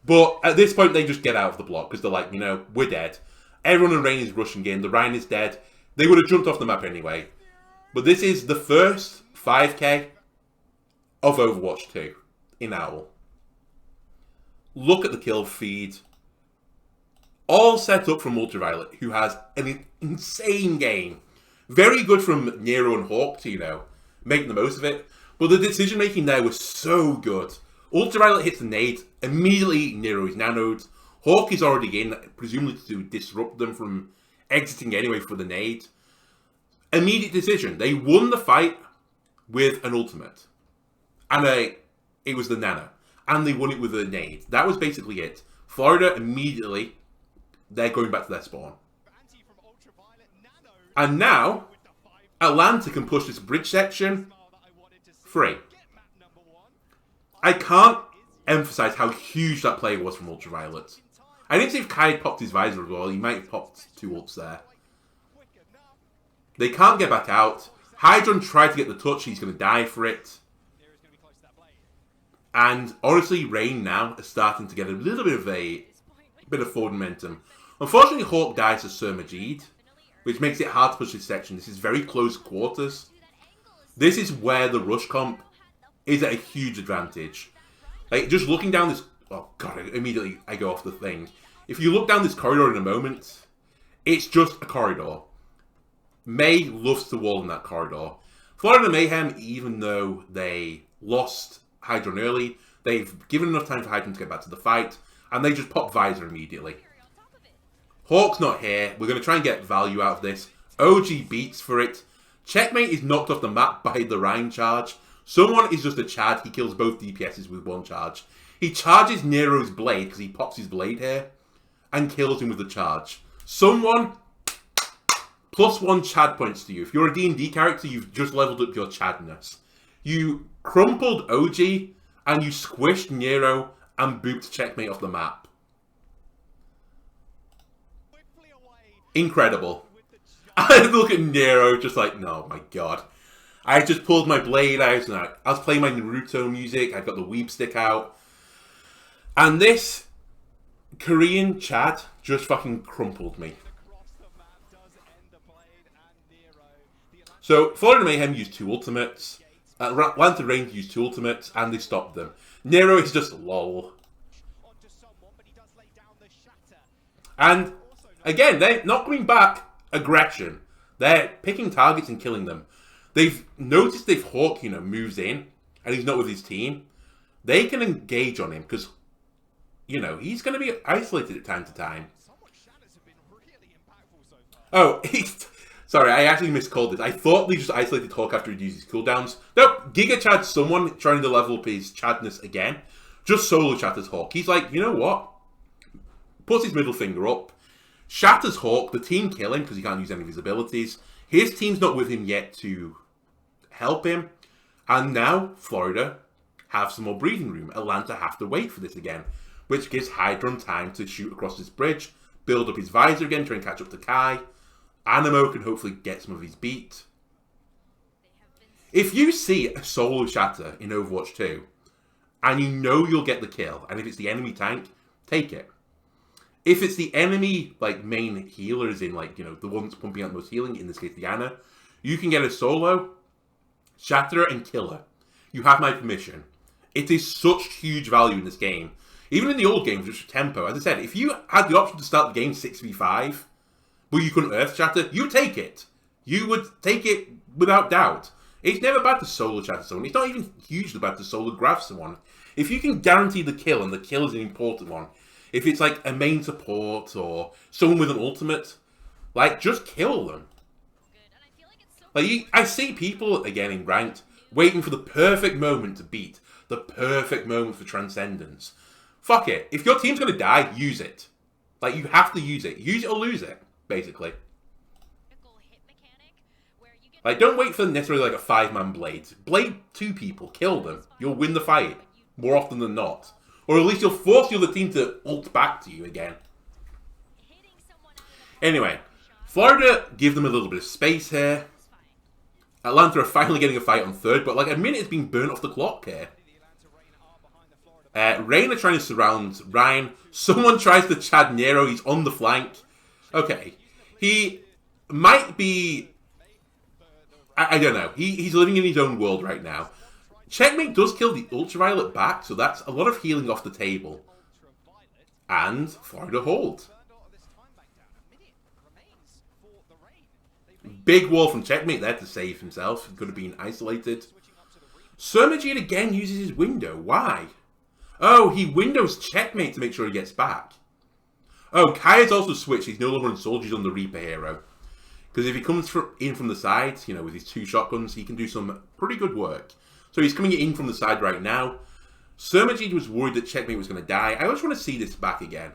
But at this point, they just get out of the block because they're like, you know, we're dead. Everyone in Rain is rushing in. The Ryan is dead. They would have jumped off the map anyway. But this is the first 5k of Overwatch 2 in Owl. Look at the kill feed. All set up from Ultraviolet, who has an insane game. Very good from Nero and Hawk to, you know, make the most of it. But the decision making there was so good. Ultraviolet hits the nade. Immediately, Nero is nanoed. Hawk is already in, presumably to disrupt them from exiting anyway for the nade. Immediate decision. They won the fight with an ultimate. And it was the nano. And they won it with a nade. That was basically it. Florida immediately, they're going back to their spawn. And now, Atlanta can push this bridge section free. I can't emphasize how huge that play was from Ultraviolet. I didn't see if Kai had popped his visor as well. He might have popped 2 ults there. They can't get back out. Hydron tried to get the touch. He's going to die for it. And honestly, Rain now is starting to get a little bit of forward momentum. Unfortunately, Hawk dies to Sir Majid, which makes it hard to push this section. This is very close quarters. This is where the rush comp is at a huge advantage. Like, just looking down this... Oh, God, immediately I go off the thing. If you look down this corridor in a moment, it's just a corridor. May loves to wall in that corridor. Florida Mayhem, even though they lost Hydron early, they've given enough time for Hydron to get back to the fight, and they just pop Visor immediately. Hawk's not here. We're going to try and get value out of this. OG beats for it. Checkmate is knocked off the map by the Rhine charge. Someone is just a Chad. He kills both DPSs with 1 charge. He charges Nero's blade, because he pops his blade here, and kills him with the charge. Someone, +1 Chad points to you. If you're a D&D character, you've just leveled up your Chadness. You crumpled OG, and you squished Nero, and booped Checkmate off the map. Incredible. I look at Nero just like, no, my God. I just pulled my blade out, and I was playing my Naruto music. I got the weeb stick out. And this Korean Chad just fucking crumpled me. So, Florida Mayhem used 2 ultimates. Atlanta Range used 2 ultimates, and they stopped them. Nero is just lol. And, again, they're not coming back aggression. They're picking targets and killing them. They've noticed if Hawk, you know, moves in, and he's not with his team, they can engage on him, because, you know, he's going to be isolated at time to time. Oh, sorry, I actually miscalled it. I thought they just isolated Hawk after he'd used his cooldowns. Nope, Giga Chad someone trying to level up his Chadness again. Just solo shatters Hawk. He's like, you know what? Puts his middle finger up. Shatters Hawk. The team kill him because he can't use any of his abilities. His team's not with him yet to help him. And now Florida have some more breathing room. Atlanta have to wait for this again, which gives Hydron time to shoot across this bridge, build up his visor again, try and catch up to Kai. Animo can hopefully get some of his beat. If you see a solo shatter in Overwatch 2, and you know you'll get the kill, and if it's the enemy tank, take it. If it's the enemy, like, main healers in, like, you know, the one that's pumping out the most healing, in this case, Diana, you can get a solo, shatter her, and kill her. You have my permission. It is such huge value in this game. Even in the old games, which was tempo, as I said, if you had the option to start the game 6v5, but you couldn't earth shatter, you would take it. You would take it without doubt. It's never bad to solo shatter someone. It's not even hugely bad to solo grab someone. If you can guarantee the kill, and the kill is an important one, if it's like a main support or someone with an ultimate, like, just kill them. Like, I see people, again, in ranked, waiting for the perfect moment to beat, the perfect moment for transcendence. Fuck it. If your team's going to die, use it. Like, you have to use it. Use it or lose it, basically. Like, don't wait for necessarily like a 5-man blade. Blade 2 people. Kill them. You'll win the fight. More often than not. Or at least you'll force the other team to ult back to you again. Anyway. Florida give them a little bit of space here. Atlanta are finally getting a fight on third, but like a minute is being burnt off the clock here. Rain are trying to surround Ryan. Someone tries to Chad Nero. He's on the flank. Okay. He might be... I don't know. He's living in his own world right now. Checkmate does kill the Ultraviolet back, so that's a lot of healing off the table. And Florida hold. Big wall from Checkmate there to save himself. He could have been isolated. Surmagine again uses his window. Why? Oh, he windows Checkmate to make sure he gets back. Oh, Kai has also switched. He's no longer on Soldiers on the Reaper hero. Because if he comes in from the side, you know, with his 2 shotguns, he can do some pretty good work. So he's coming in from the side right now. Surmagine was worried that Checkmate was going to die. I just want to see this back again.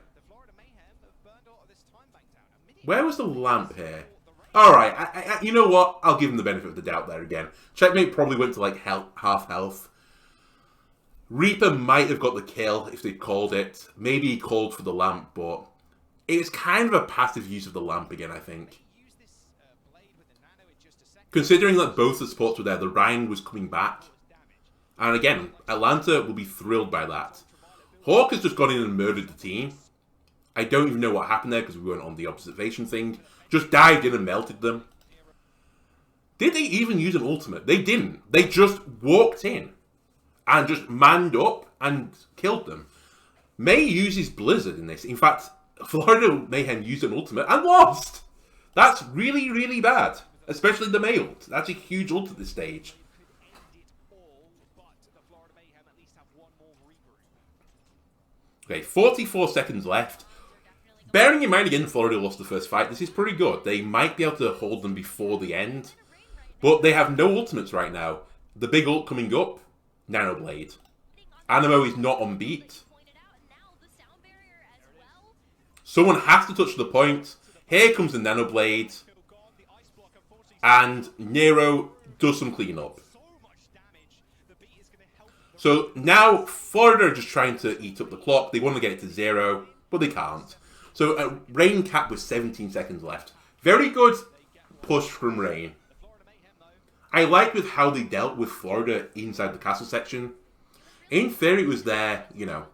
Where was the lamp here? Alright, you know what? I'll give him the benefit of the doubt there again. Checkmate probably went to like half health. Reaper might have got the kill if they called it. Maybe he called for the lamp, but it's kind of a passive use of the lamp again, I think. Considering that both the supports were there, the Ryan was coming back. And again, Atlanta will be thrilled by that. Hawk has just gone in and murdered the team. I don't even know what happened there because we weren't on the observation thing. Just dived in and melted them. Did they even use an ultimate? They didn't. They just walked in. And just manned up and killed them. May uses Blizzard in this. In fact, Florida Mayhem used an ultimate and lost. That's really, really bad. Especially the May ult. That's a huge ult at this stage. Okay, 44 seconds left. Bearing in mind again, Florida lost the first fight. This is pretty good. They might be able to hold them before the end. But they have no ultimates right now. The big ult coming up, Nanoblade. Animo is not on beat. Someone has to touch the point. Here comes the Nanoblade. And Nero does some cleanup. So now Florida are just trying to eat up the clock. They want to get it to 0, but they can't. So Rain cap with 17 seconds left. Very good push from Rain. I like with how they dealt with Florida inside the castle section. In theory, it was their, you know,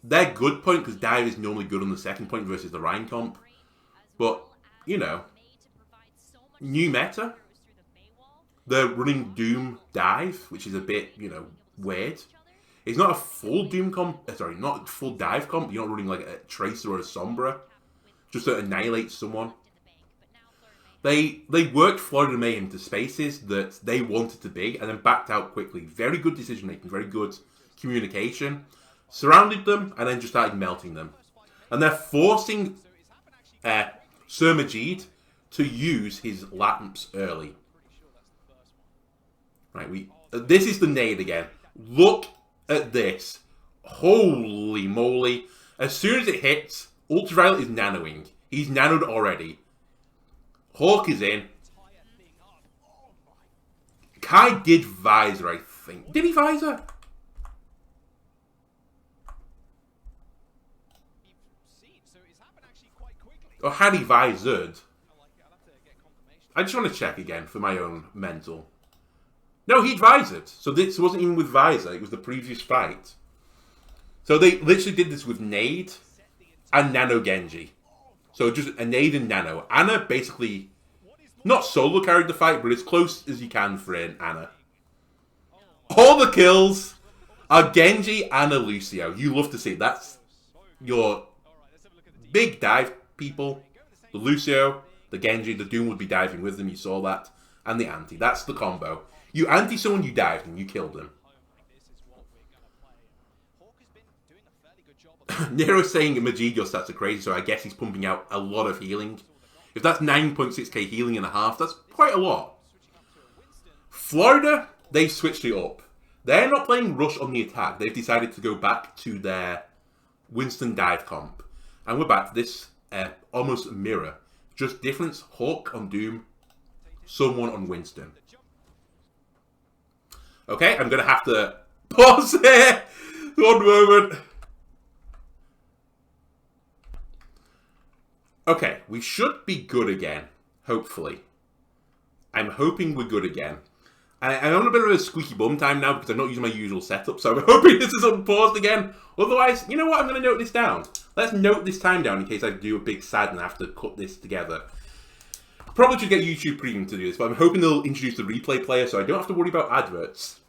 their good point, because Dive is normally good on the second point versus the Ryan comp. But, you know, new meta. They're running Doom Dive, which is a bit, you know, weird. It's not a full Doom comp, sorry, not full Dive comp. You're not running like a Tracer or a Sombra, just to annihilate someone. They worked Florida Mayhem to spaces that they wanted to be, and then backed out quickly. Very good decision making, very good communication. Surrounded them, and then just started melting them. And they're forcing Sir Majid to use his lamps early. Right, this is the nade again. Look at this. Holy moly. As soon as it hits, Ultraviolet is nanoing. He's nanoed already. Hawk is in. Kai did visor, I think. Did he visor? Or had he visored? I just want to check again for my own mental. No, he'd visored. So this wasn't even with visor. It was the previous fight. So they literally did this with Nade and Nano Genji. So just a Nade and Nano. Anna basically not solo carried the fight, but as close as you can for an Anna. All the kills are Genji and a Lucio. You love to see it. That's your big dive people. The Lucio, the Genji, the Doom would be diving with them. You saw that. And the anti. That's the combo. You anti someone, you dived them. You killed them. Nero's saying, Majid, your stats are crazy, so I guess he's pumping out a lot of healing. If that's 9.6k healing and a half, that's quite a lot. Florida, they switched it up. They're not playing Rush on the attack. They've decided to go back to their Winston dive comp. And we're back to this almost mirror. Just difference, Hawk on Doom, someone on Winston. Okay, I'm going to have to pause here. One moment. Okay, we should be good again, hopefully. I'm hoping we're good again. I'm on a bit of a squeaky bum time now because I'm not using my usual setup, so I'm hoping this is unpaused again. Otherwise, you know what? I'm going to note this down. Let's note this time down in case I do a big sad and I have to cut this together. Probably should get YouTube Premium to do this, but I'm hoping they'll introduce the replay player so I don't have to worry about adverts.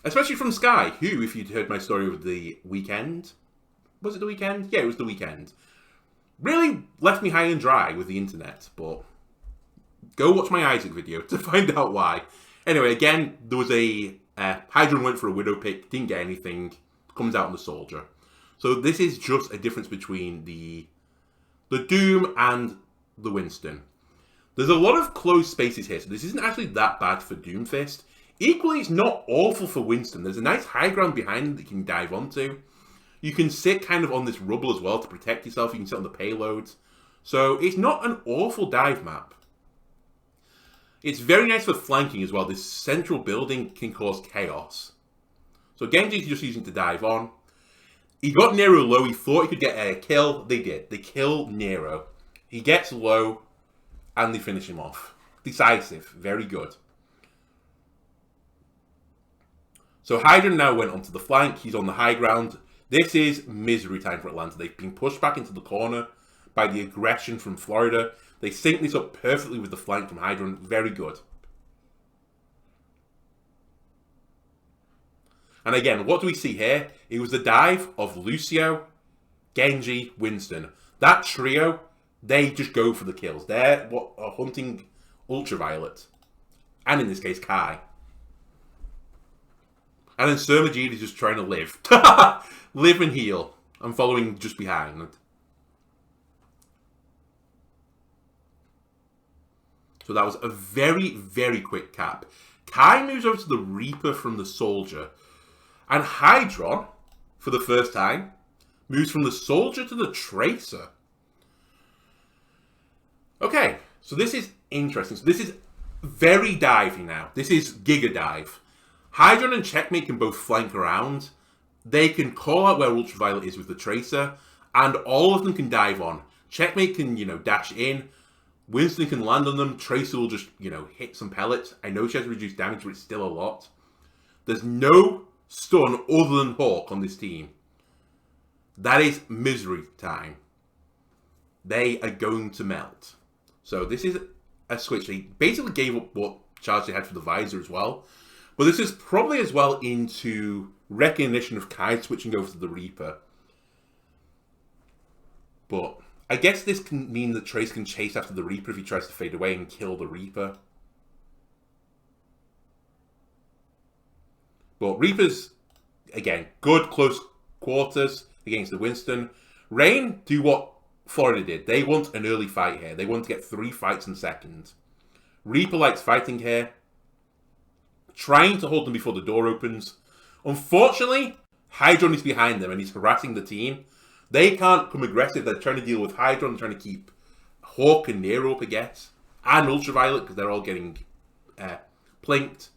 Especially from Sky, who, if you'd heard my story over the weekend... Was it the weekend? Yeah, it was the weekend. Really left me high and dry with the internet, but go watch my Isaac video to find out why. Anyway, again, there was a... Hydron went for a Widow pick, didn't get anything, comes out on the Soldier. So this is just a difference between the Doom and the Winston. There's a lot of closed spaces here, so this isn't actually that bad for Doomfist. Equally, it's not awful for Winston. There's a nice high ground behind him that you can dive onto. You can sit kind of on this rubble as well to protect yourself. You can sit on the payloads. So it's not an awful dive map. It's very nice for flanking as well. This central building can cause chaos. So Genji's just using to dive on. He got Nero low. He thought he could get a kill. They did. They kill Nero. He gets low and they finish him off. Decisive. Very good. So Hydra now went onto the flank. He's on the high ground. This is misery time for Atlanta. They've been pushed back into the corner by the aggression from Florida. They sync this up perfectly with the flank from Hydra. Very good. And again, what do we see here? It was the dive of Lucio, Genji, Winston. That trio, they just go for the kills. They're what are hunting Ultraviolet. And in this case, Kai. And then Sir Majid is just trying to live. Live and heal. I'm following just behind. So that was a very, very quick cap. Kai moves over to the Reaper from the Soldier. And Hydron, for the first time, moves from the Soldier to the Tracer. Okay, so this is interesting. So this is very divey now. This is Giga Dive. Hydron and Checkmate can both flank around. They can call out where Ultraviolet is with the Tracer, and all of them can dive on. Checkmate can, dash in. Winston can land on them. Tracer will just, hit some pellets. I know she has reduced damage, but it's still a lot. There's no stun other than Hawk on this team. That is misery time. They are going to melt. So this is a switch. They basically gave up what charge they had for the visor as well. But this is probably as well into recognition of Kai switching over to the Reaper. But I guess this can mean that Trace can chase after the Reaper if he tries to fade away and kill the Reaper. But Reaper's, again, good close quarters against the Winston. Rain do what Florida did. They want an early fight here. They want to get 3 fights in seconds. Reaper likes fighting here. Trying to hold them before the door opens. Unfortunately, Hydron is behind them and he's harassing the team. They can't come aggressive. They're trying to deal with Hydron, trying to keep Hawk and Nero up, I guess. And Ultraviolet, because they're all getting plinked.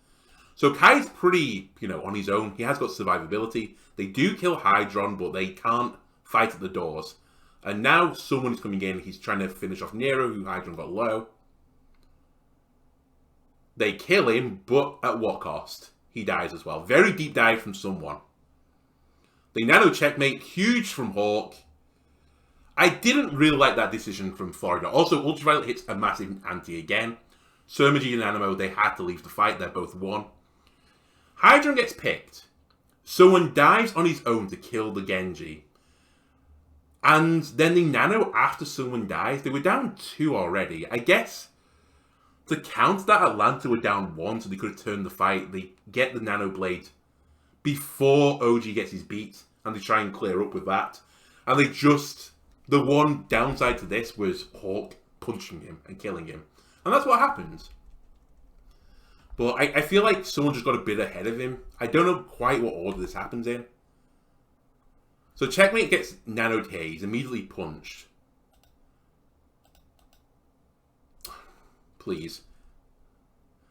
So Kai's pretty, on his own. He has got survivability. They do kill Hydron, but they can't fight at the doors. And now someone is coming in. He's trying to finish off Nero, who Hydron got low. They kill him, but at what cost? He dies as well. Very deep dive from someone. They nano checkmate. Huge from Hawk. I didn't really like that decision from Florida. Also, Ultraviolet hits a massive anti again. Surmagy and Animo, they had to leave the fight. They're both one. Hydron gets picked. Someone dives on his own to kill the Genji. And then they nano after someone dies. They were down 2 already. I guess to counter that, Atlanta were down 1, so they could have turned the fight. They get the nano blade before OG gets his beat, and they try and clear up with that. And they just... The one downside to this was Hawk punching him and killing him. And that's what happened. But I feel like someone just got a bit ahead of him. I don't know quite what order this happens in. So Checkmate gets nanoed here. He's immediately punched. Please.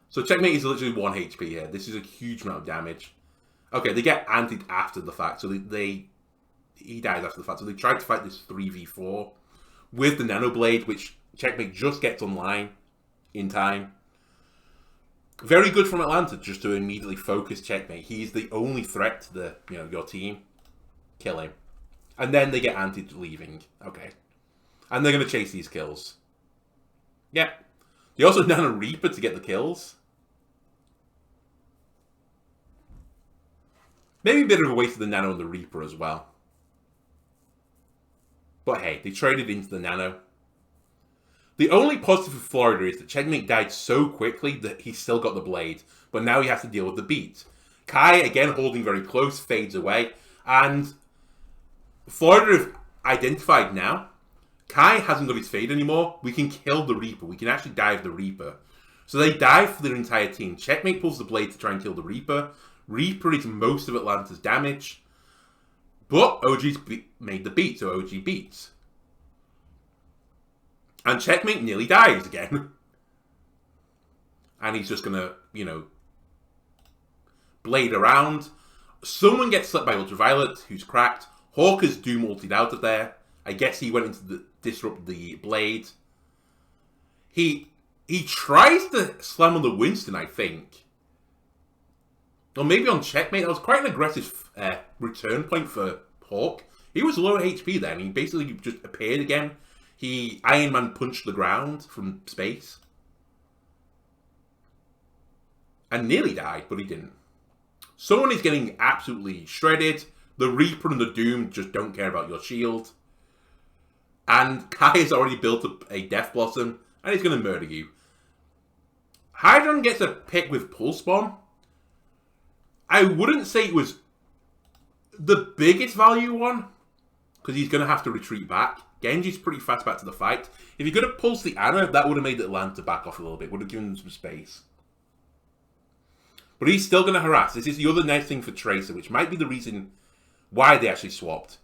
So Checkmate is literally 1 HP here. This is a huge amount of damage. Okay, they get antied after the fact. So he dies after the fact. So they tried to fight this 3v4 with the Nano Blade, which Checkmate just gets online in time. Very good from Atlanta just to immediately focus Checkmate. He's the only threat to the your team. Kill him. And then they get antied leaving. Okay. And they're going to chase these kills. Yeah. They also Nano Reaper to get the kills. Maybe a bit of a waste of the Nano and the Reaper as well. But hey, they traded into the Nano. The only positive for Florida is that Checkmate died so quickly that he still got the blade. But now he has to deal with the beat. Kai, again holding very close, fades away. And Florida have identified now. Kai hasn't got his fade anymore. We can kill the Reaper. We can actually dive the Reaper. So they dive for their entire team. Checkmate pulls the blade to try and kill the Reaper. Reaper is most of Atlanta's damage. But OG's made the beat, so OG beats. And Checkmate nearly dies again. And he's just going to, blade around. Someone gets slipped by Ultraviolet, who's cracked. Hawk is Doom ulted out of there. I guess he went into the disrupt the blade. He tries to slam on the Winston, I think. Or maybe on Checkmate. That was quite an aggressive return point for Hawk. He was low HP then. He basically just appeared again. He Iron Man punched the ground from space. And nearly died, but he didn't. Someone is getting absolutely shredded. The Reaper and the Doom just don't care about your shield. And Kai has already built up a Death Blossom, and he's going to murder you. Hydron gets a pick with Pulse Bomb. I wouldn't say it was the biggest value one, because he's going to have to retreat back. Genji's pretty fast back to the fight. If he could have pulsed the Ana, that would have made Atlanta back off a little bit. Would have given them some space. But he's still going to harass. This is the other nice thing for Tracer, which might be the reason why they actually swapped.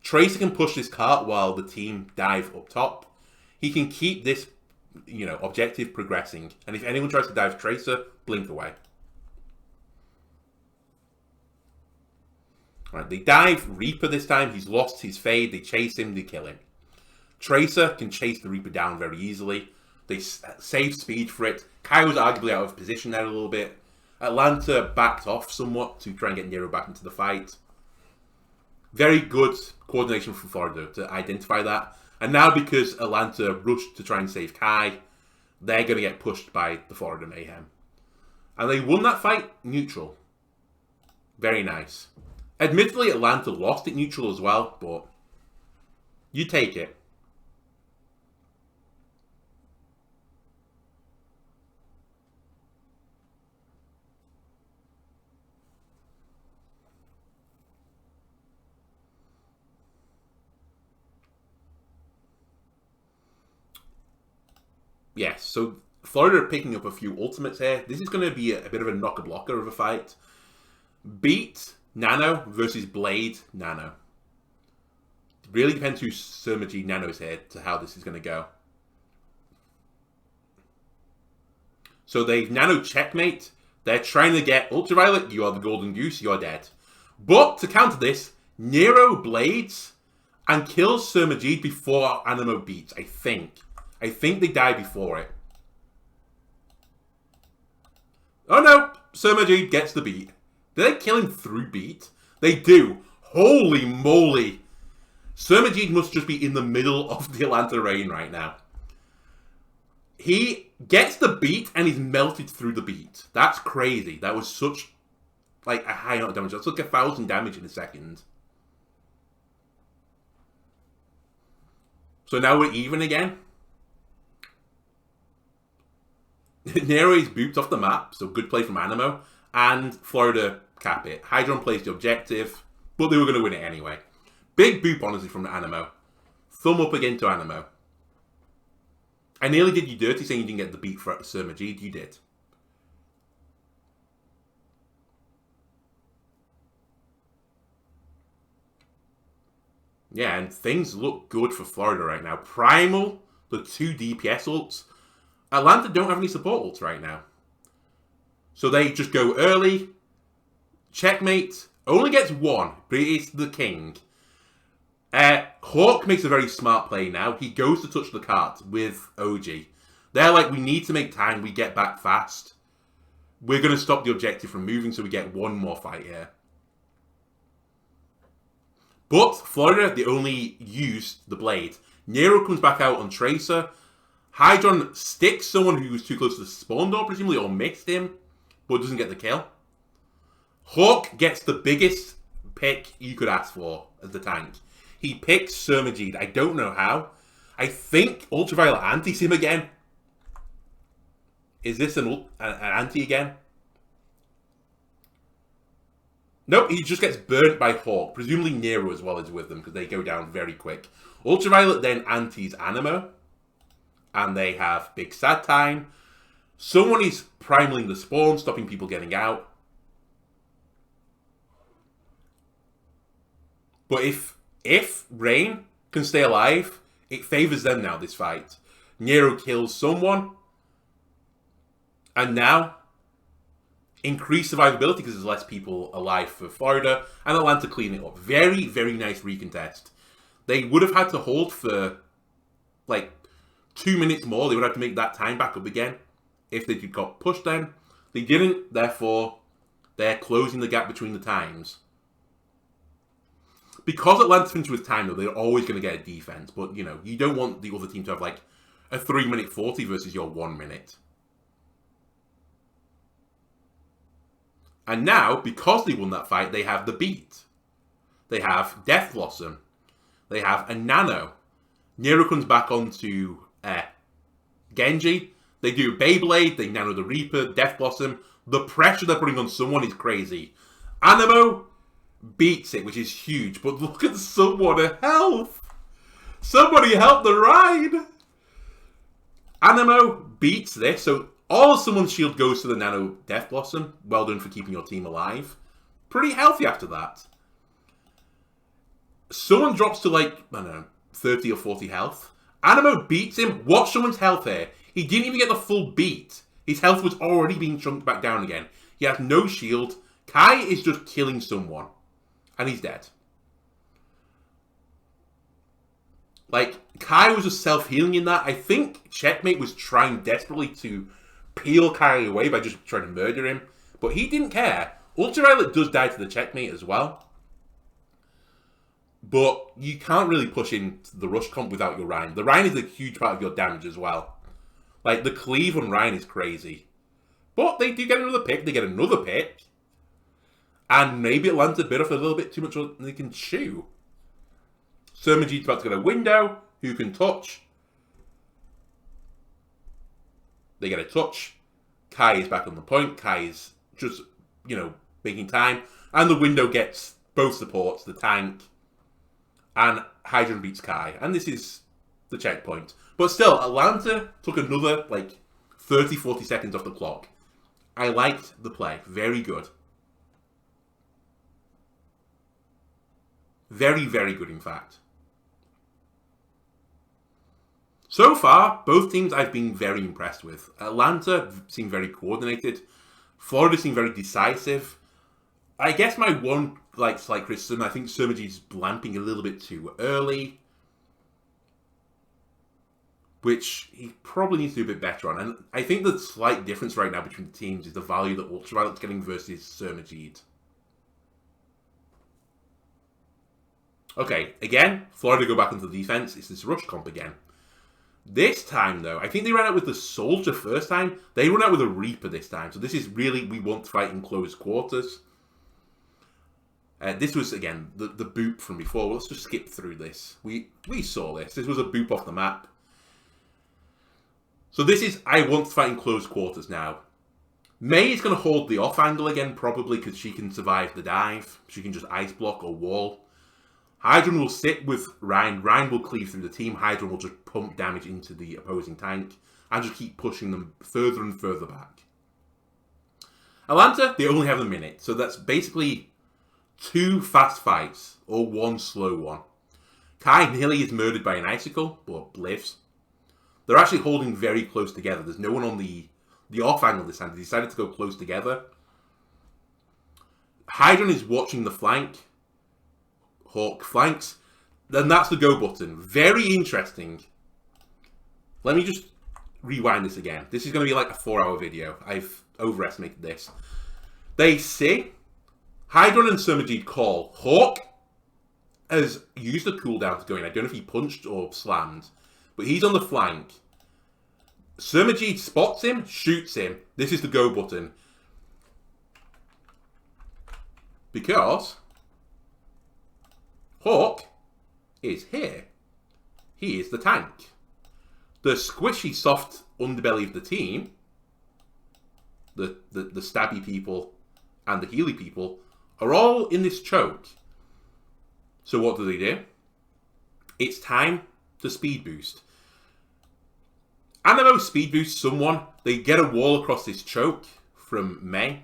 Tracer can push this cart while the team dive up top. He can keep this, objective progressing. And if anyone tries to dive Tracer, blink away. Alright, they dive Reaper this time. He's lost his fade. They chase him. They kill him. Tracer can chase the Reaper down very easily. They save speed for it. Kai was arguably out of position there a little bit. Atlanta backed off somewhat to try and get Nero back into the fight. Very good coordination from Florida to identify that. And now because Atlanta rushed to try and save Kai, they're going to get pushed by the Florida Mayhem. And they won that fight neutral. Very nice. Admittedly, Atlanta lost it neutral as well, but you take it. Yes, so Florida are picking up a few ultimates here. This is going to be a bit of a knocker-blocker of a fight. Beat Nano versus Blade Nano. It really depends who Surmagy Nano is here to how this is going to go. So they've nano checkmate. They're trying to get Ultraviolet, you are the golden goose, you're dead. But to counter this, Nero blades and kills Sir Majid before Animo beats, I think. I think they die before it. Oh no, Sir Majid gets the beat. Did they kill him through beat? They do. Holy moly. Sir Majid must just be in the middle of the Atlanta Rain right now. He gets the beat and he's melted through the beat. That's crazy. That was such like a high amount of damage. That's like 1,000 damage in a second. So now we're even again. Nero is booped off the map, so good play from Animo. And Florida cap it. Hydron plays the objective, but they were going to win it anyway. Big boop, honestly, from Animo. Thumb up again to Animo. I nearly did you dirty saying you didn't get the beat for Sir Majid. You did. Yeah, and things look good for Florida right now. Primal, the 2 DPS ults. Atlanta don't have any support ults right now. So they just go early. Checkmate. Only gets 1, but it's the king. Hawk makes a very smart play now. He goes to touch the cart with OG. They're like, we need to make time. We get back fast. We're going to stop the objective from moving so we get 1 more fight here. But Florida, they only used the blade. Nero comes back out on Tracer. Hydron sticks someone who was too close to the spawn door, presumably, or missed him, but doesn't get the kill. Hawk gets the biggest pick you could ask for as the tank. He picks Sir Majid. I don't know how. I think Ultraviolet antis him again. Is this an anti again? Nope, he just gets burnt by Hawk. Presumably Nero as well is with them because they go down very quick. Ultraviolet then antis Animo. And they have big sad time. Someone is primaling the spawn, stopping people getting out. But if Rain can stay alive, it favors them now, this fight. Nero kills someone. And now, increased survivability because there's less people alive for Florida. And Atlanta clean it up. Very, very nice recontest. They would have had to hold for, like, 2 minutes more. They would have to make that time back up again if they got pushed then. They didn't, therefore, they're closing the gap between the times. Because Atlanta finished with time, though, they're always going to get a defense. But, you know, you don't want the other team to have, like, a 3-minute 40 versus your 1 minute. And now, because they won that fight, they have the beat. They have Death Blossom. They have a Nano. Nero comes back onto Genji. They do Beyblade. They Nano the Reaper. Death Blossom. The pressure they're putting on someone is crazy. Animo beats it, which is huge. But look at someone health. Somebody help the ride. Animo beats this. So all of someone's shield goes to the Nano Death Blossom. Well done for keeping your team alive. Pretty healthy after that. Someone drops to like, I don't know, 30 or 40 health. Animo beats him. Watch someone's health here. He didn't even get the full beat. His health was already being chunked back down again. He has no shield. Kai is just killing someone. And he's dead. Like, Kai was just self-healing in that. I think Checkmate was trying desperately to peel Kai away by just trying to murder him. But he didn't care. Ultraviolet does die to the Checkmate as well. But you can't really push into the rush comp without your Rhine. The Rhine is a huge part of your damage as well. Like, the cleave on Rhine is crazy. But they do get another pick. They get another pick. And maybe Atlanta bit off a little bit too much than they can chew. Sir Majid's about to get a window. Who can touch? They get a touch. Kai is back on the point. Kai is just, you know, making time. And the window gets both supports, the tank. And Hydron beats Kai. And this is the checkpoint. But still, Atlanta took another, like, 30, 40 seconds off the clock. I liked the play. Very good. Very, very good, in fact. So far, both teams I've been very impressed with. Atlanta seem very coordinated. Florida seem very decisive. I guess my one slight criticism, I think Surmaji's blamping a little bit too early, which he probably needs to do a bit better on. And I think the slight difference right now between the teams is the value that Ultraviolet's getting versus Surmajid. Okay, again, Florida go back into the defense. It's this rush comp again. This time, though, I think they ran out with the Soldier first time. They run out with a Reaper this time. So this is really, we want to fight in close quarters. This was, again, the boop from before. Let's just skip through this. We saw this. This was a boop off the map. So this is, I want to fight in close quarters now. May is going to hold the off angle again, probably, because she can survive the dive. She can just ice block or wall. Hydron will sit with Ryan. Ryan will cleave through the team. Hydron will just pump damage into the opposing tank and just keep pushing them further and further back. Atlanta, they only have a minute. So that's basically 2 fast fights or 1 slow one. Kai nearly is murdered by an icicle, but lives. They're actually holding very close together. There's no one on the off angle this time. They decided to go close together. Hydron is watching the flank. Hawk flanks. Then that's the go button. Very interesting. Let me just rewind this again. This is going to be like a 4-hour video. I've overestimated this. They say Hydron and Surmajid call. Hawk has used a cooldown to go in. I don't know if he punched or slammed. But he's on the flank. Surmajid spots him, shoots him. This is the go button. Because Hawk is here. He is the tank. The squishy, soft underbelly of the team, the stabby people and the healy people, are all in this choke. So what do? It's time to speed boost. Animo speed boost someone. They get a wall across this choke from May.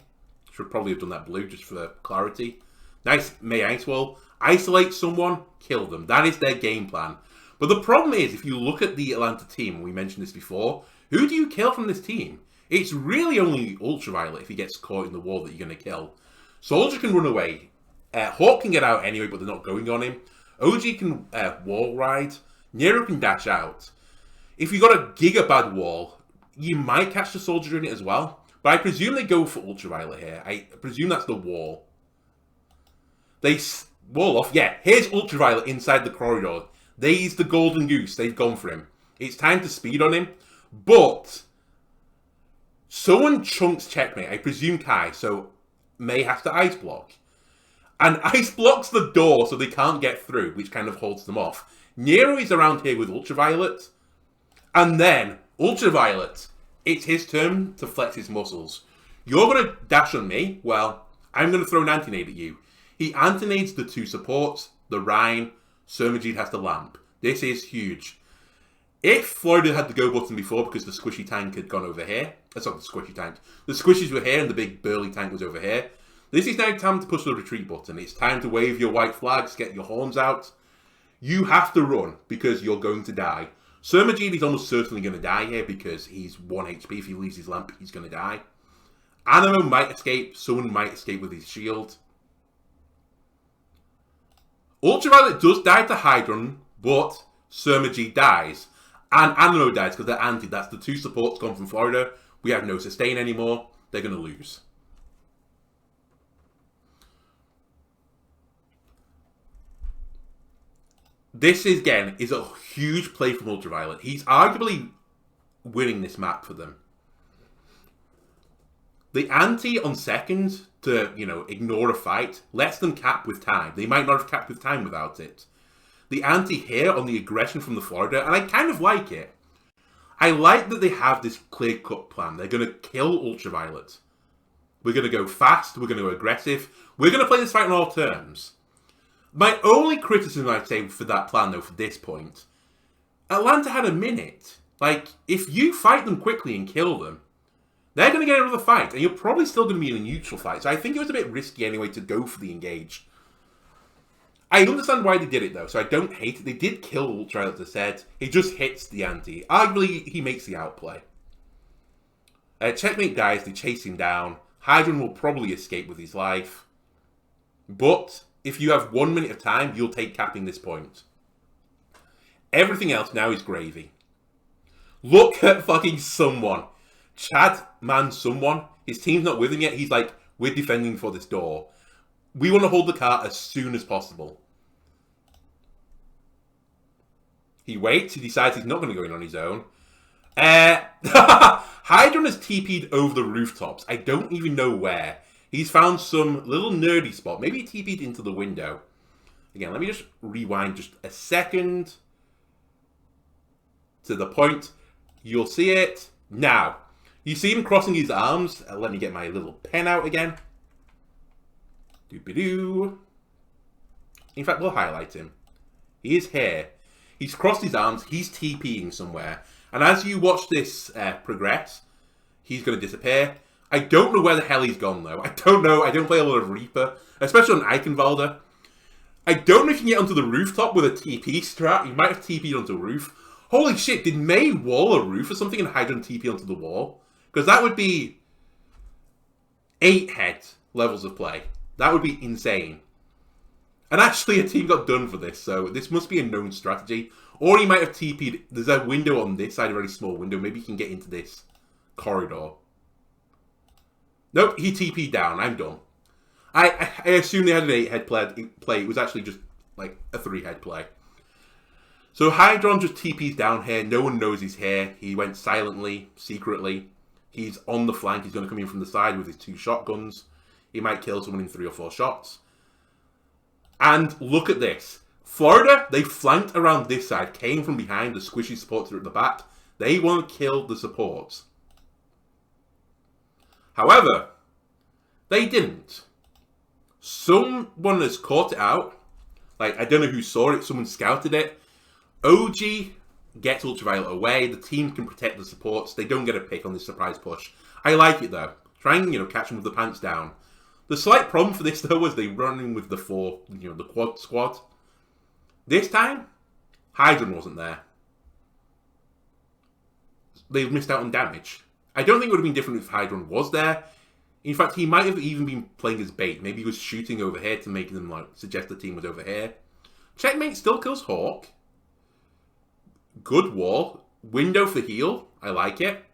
Should probably have done that blue just for clarity. Nice May ice wall. Isolate someone, kill them. That is their game plan. But the problem is, if you look at the Atlanta team, we mentioned this before, who do you kill from this team? It's really only Ultraviolet if he gets caught in the wall that you're going to kill. Soldier can run away. Hawk can get out anyway, but they're not going on him. OG can wall ride. Nero can dash out. If you got a giga bad wall, you might catch the Soldier in it as well. But I presume they go for Ultraviolet here. I presume that's the wall. They wall off. Yeah, here's Ultraviolet inside the corridor. There's the golden goose. They've gone for him. It's time to speed on him. But someone chunks checkmate. I presume Kai. So May has to ice block. And ice blocks the door so they can't get through, which kind of holds them off. Nero is around here with Ultraviolet. And then, Ultraviolet, it's his turn to flex his muscles. You're going to dash on me? Well, I'm going to throw an anti-nade at you. He anti-nades the 2 supports, the Rhine, Surmajid has the lamp. This is huge. If Florida had the go button before because the squishy tank had gone over here, that's not the squishy tank, the squishies were here and the big burly tank was over here, this is now time to push the retreat button. It's time to wave your white flags, get your horns out. You have to run because you're going to die. Surmajid is almost certainly going to die here because he's 1 HP. If he leaves his lamp, he's going to die. Animo might escape. Someone might escape with his shield. Ultraviolet does die to Hydron, but Surmajid dies. And Animo dies because they're anti. That's the 2 supports gone from Florida. We have no sustain anymore. They're going to lose. This, again, is a huge play from Ultraviolet. He's arguably winning this map for them. The anti on second to, ignore a fight lets them cap with time. They might not have capped with time without it. The anti here on the aggression from the Florida, and I kind of like it. I like that they have this clear-cut plan. They're going to kill Ultraviolet. We're going to go fast. We're going to go aggressive. We're going to play this fight on all terms. My only criticism, I'd say, for that plan, though, for this point, Atlanta had a minute. Like, if you fight them quickly and kill them, they're going to get another fight, and you're probably still going to be in a neutral fight. So I think it was a bit risky anyway to go for the engage. I understand why they did it though, so I don't hate it. They did kill Ultraviolet, as I said. He just hits the ante. Arguably, he makes the outplay. Checkmate dies, they chase him down. Hydron will probably escape with his life. But if you have 1 minute of time, you'll take capping this point. Everything else now is gravy. Look at fucking someone. Chad, man, someone. His team's not with him yet. He's like, we're defending for this door. We want to hold the cart as soon as possible. He waits. He decides he's not going to go in on his own. Hydron has TP'd over the rooftops. I don't even know where. He's found some little nerdy spot. Maybe he TP'd into the window. Again, let me just rewind just a second. To the point. You'll see it now. You see him crossing his arms. Let me get my little pen out again. Doop-a-doo. In fact, we'll highlight him. He is here. He's crossed his arms. He's TPing somewhere. And as you watch this progress, he's going to disappear. I don't know where the hell he's gone, though. I don't know. I don't play a lot of Reaper, especially on Eichenwalder. I don't know if you can get onto the rooftop with a TP strat. You might have TP'd onto a roof. Holy shit, did May wall a roof or something and Hydron TP onto the wall? Because that would be 8 head levels of play. That would be insane. And actually, a team got done for this, so this must be a known strategy. Or he might have TP'd. There's a window on this side, a very small window. Maybe you can get into this corridor. Nope, he TP'd down. I'm done. I assume they had an 8-head play. It was actually just like a 3-head play. So Hydron just TP's down here. No one knows he's here. He went silently, secretly. He's on the flank. He's going to come in from the side with his 2 shotguns. He might kill someone in 3 or 4 shots. And look at this. Florida, they flanked around this side, came from behind. The squishy supports are at the back. They want to kill the supports. However, they didn't. Someone has caught it out. Like, I don't know who saw it. Someone scouted it. OG gets Ultraviolet away. The team can protect the supports. They don't get a pick on this surprise push. I like it, though. Try and, catch them with the pants down. The slight problem for this, though, was they run in with the 4, the quad squad. This time, Hydron wasn't there. They missed out on damage. I don't think it would have been different if Hydron was there. In fact, he might have even been playing as bait. Maybe he was shooting over here to make them suggest the team was over here. Checkmate still kills Hawk. Good wall. Window for heal. I like it.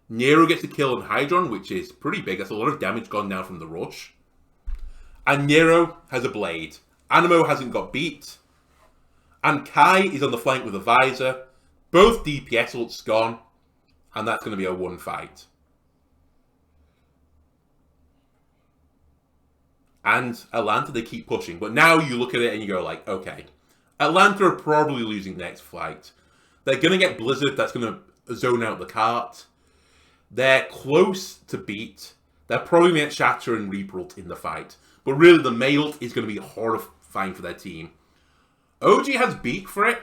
Nero gets a kill on Hydron, which is pretty big. That's a lot of damage gone now from the rush. And Nero has a blade. Animo hasn't got beat. And Kai is on the flank with a visor. Both DPS ults gone. And that's going to be a 1 fight. And Atlanta, they keep pushing. But now you look at it and you go like, okay. Atlanta are probably losing the next fight. They're going to get Blizzard. That's going to zone out the cart. They're close to beat. They're probably going to get Shatter and Reaper ult in the fight. But really, the May ult is going to be horrifying for their team. OG has beat for it.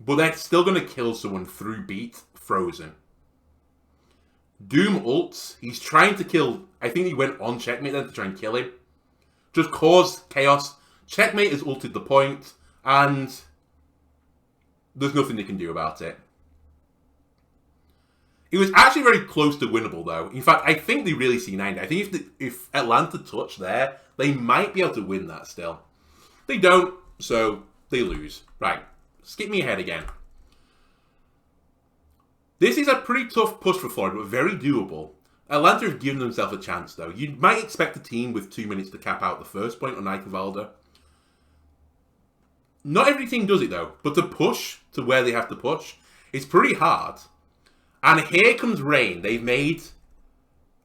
But they're still going to kill someone through beat Frozen. Doom ults. He's trying to kill... I think he went on Checkmate then to try and kill him. Just cause chaos. Checkmate has ulted the point. And there's nothing they can do about it. It was actually very close to winnable, though. In fact, I think they really C9'd. I think if Atlanta touch there, they might be able to win that still. They don't, so they lose. Right, skip me ahead again. This is a pretty tough push for Florida, but very doable. Atlanta have given themselves a chance, though. You might expect a team with 2 minutes to cap out the first point on Eichenwalder. Not every team does it, though. But to push to where they have to push is pretty hard. And here comes Rain. They've made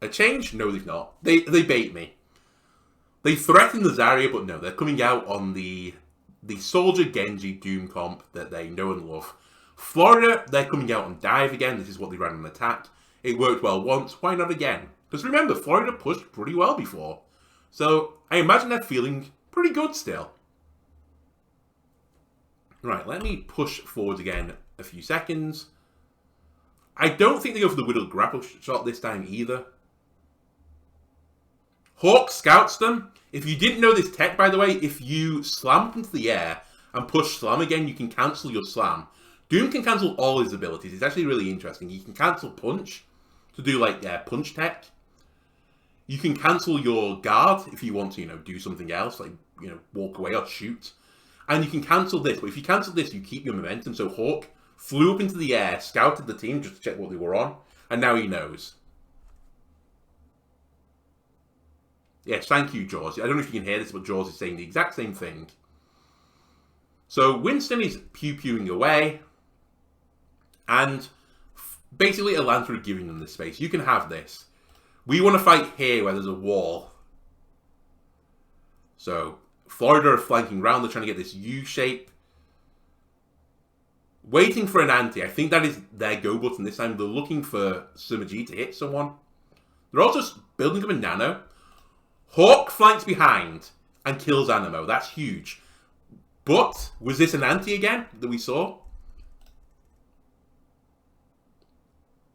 a change? No, they've not. They bait me. They threaten the Zarya, but no. They're coming out on the Soldier Genji Doom comp that they know and love. Florida, they're coming out on Dive again. This is what they ran on Attack. It worked well once. Why not again? Because remember, Florida pushed pretty well before. So I imagine they're feeling pretty good still. Right, let me push forward again a few seconds. I don't think they go for the Whittled Grapple shot this time either. Hawk scouts them. If you didn't know this tech, by the way, if you slam up into the air and push slam again, you can cancel your slam. Doom can cancel all his abilities. It's actually really interesting. You can cancel punch to do like punch tech. You can cancel your guard if you want to, do something else, like, walk away or shoot. And you can cancel this, but if you cancel this, you keep your momentum. So Hawk flew up into the air, scouted the team just to check what they were on, and now he knows. Yes, thank you, Jaws. I don't know if you can hear this, but Jaws is saying the exact same thing. So Winston is pew-pewing away, and basically Atlanta are giving them this space. You can have this. We want to fight here where there's a wall. So Florida are flanking around. They're trying to get this U shape. Waiting for an anti. I think that is their go button this time. They're looking for Summergy to hit someone. They're also building up a nano. Hawk flanks behind and kills Animo. That's huge. But was this an anti again that we saw?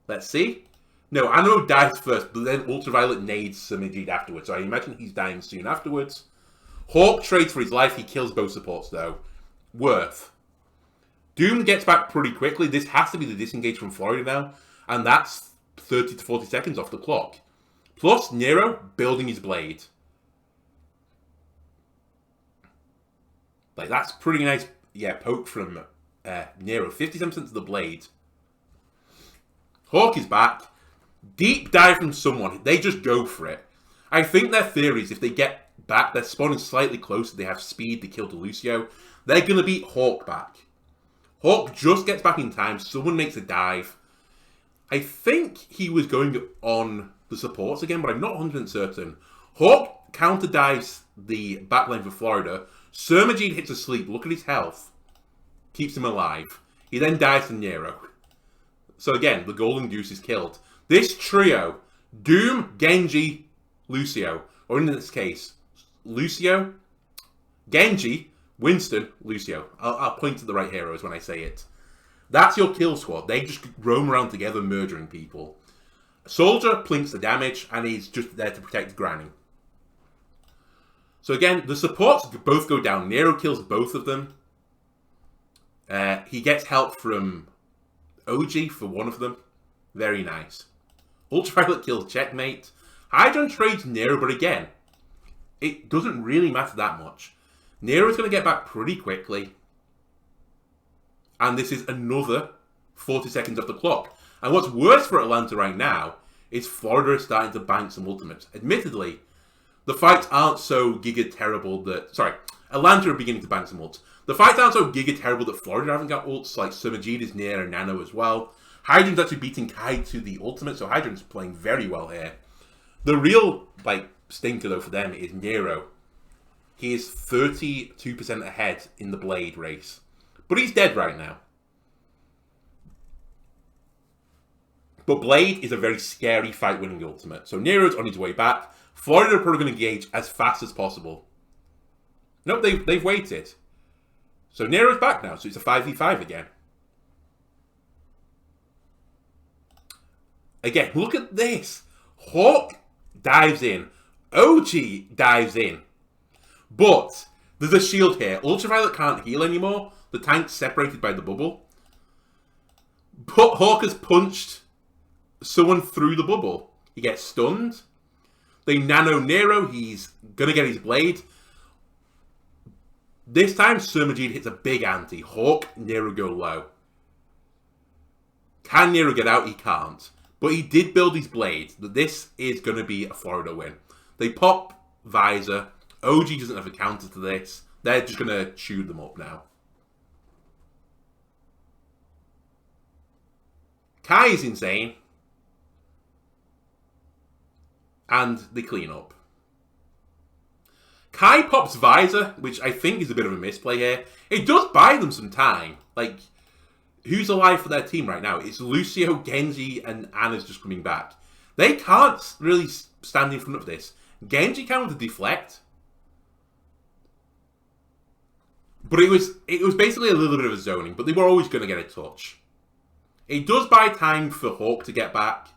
Let's see. No, Animo dies first, but then Ultraviolet nades Summergy afterwards. So I imagine he's dying soon afterwards. Hawk trades for his life. He kills both supports though. Worth. Doom gets back pretty quickly. This has to be the disengage from Florida now. And that's 30 to 40 seconds off the clock. Plus, Nero building his blade. Like, that's pretty nice, poke from Nero. 57% to the blade. Hawk is back. Deep dive from someone. They just go for it. I think their theory is if they get back, they're spawning slightly closer, they have speed, they kill Lucio. They're going to beat Hawk back. Hawk just gets back in time. Someone makes a dive. I think he was going on the supports again, but I'm not 100% certain. Hawk counter dives the backline for Florida. Surmagine hits a sleep. Look at his health. Keeps him alive. He then dives to Nero. So again, the Golden Goose is killed. This trio, Doom, Genji, Lucio, or in this case, Lucio, Genji, Winston, Lucio. I'll point to the right heroes when I say it. That's your kill squad. They just roam around together murdering people. Soldier plinks the damage and he's just there to protect Granny. So again, the supports both go down. Nero kills both of them. He gets help from OG for one of them. Very nice. Ultraviolet kills Checkmate. Hydron trades Nero, but again, it doesn't really matter that much. Nero's going to get back pretty quickly. And this is another 40 seconds off the clock. And what's worse for Atlanta right now is Florida is starting to bank some ultimates. Admittedly, the fights aren't so giga terrible that... Sorry, Atlanta are beginning to bank some ults. The fights aren't so giga terrible that Florida haven't got ults, like Summergy is near and Nano as well. Hydron's actually beating Kai to the ultimate, so Hydron's playing very well here. The real, stinker, though, for them is Nero. He is 32% ahead in the Blade race. But he's dead right now. But Blade is a very scary fight-winning ultimate. So Nero's on his way back. Florida are probably going to engage as fast as possible. Nope, they've waited. So Nero's back now, so it's a 5v5 again. Again, look at this. Hawk dives in. OG dives in. But there's a shield here. Ultraviolet can't heal anymore. The tank's separated by the bubble. But Hawk has punched someone through the bubble. He gets stunned. They nano Nero. He's going to get his blade. This time, Surmagine hits a big anti. Hawk, Nero go low. Can Nero get out? He can't. But he did build his blade. This is going to be a Florida win. They pop Visor. OG doesn't have a counter to this. They're just going to chew them up now. Kai is insane. And they clean up. Kai pops Visor, which I think is a bit of a misplay here. It does buy them some time. Who's alive for their team right now? It's Lucio, Genji, and Anna's just coming back. They can't really stand in front of this. Genji can with the deflect. But it was basically a little bit of a zoning, but they were always going to get a touch. It does buy time for Hawk to get back.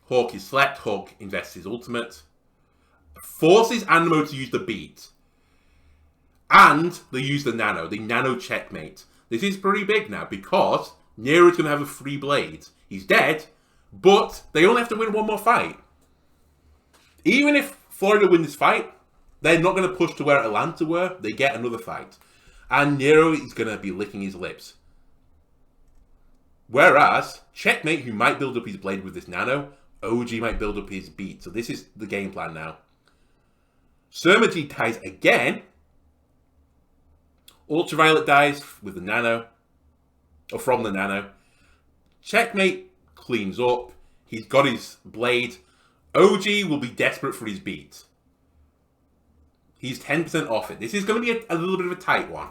Hawk is slept. Hawk invests his ultimate. Forces Animo to use the beat. And they use the nano. The nano checkmate. This is pretty big now because Nero's going to have a free blade. He's dead, but they only have to win one more fight. Even if Florida win this fight, they're not going to push to where Atlanta were. They get another fight. And Nero is going to be licking his lips. Whereas, Checkmate, who might build up his blade with this nano, OG might build up his beat. So this is the game plan now. Surmagy dies again. Ultraviolet dies with the nano. Or from the nano. Checkmate cleans up. He's got his blade. OG will be desperate for his beat. He's 10% off it. This is going to be a little bit of a tight one.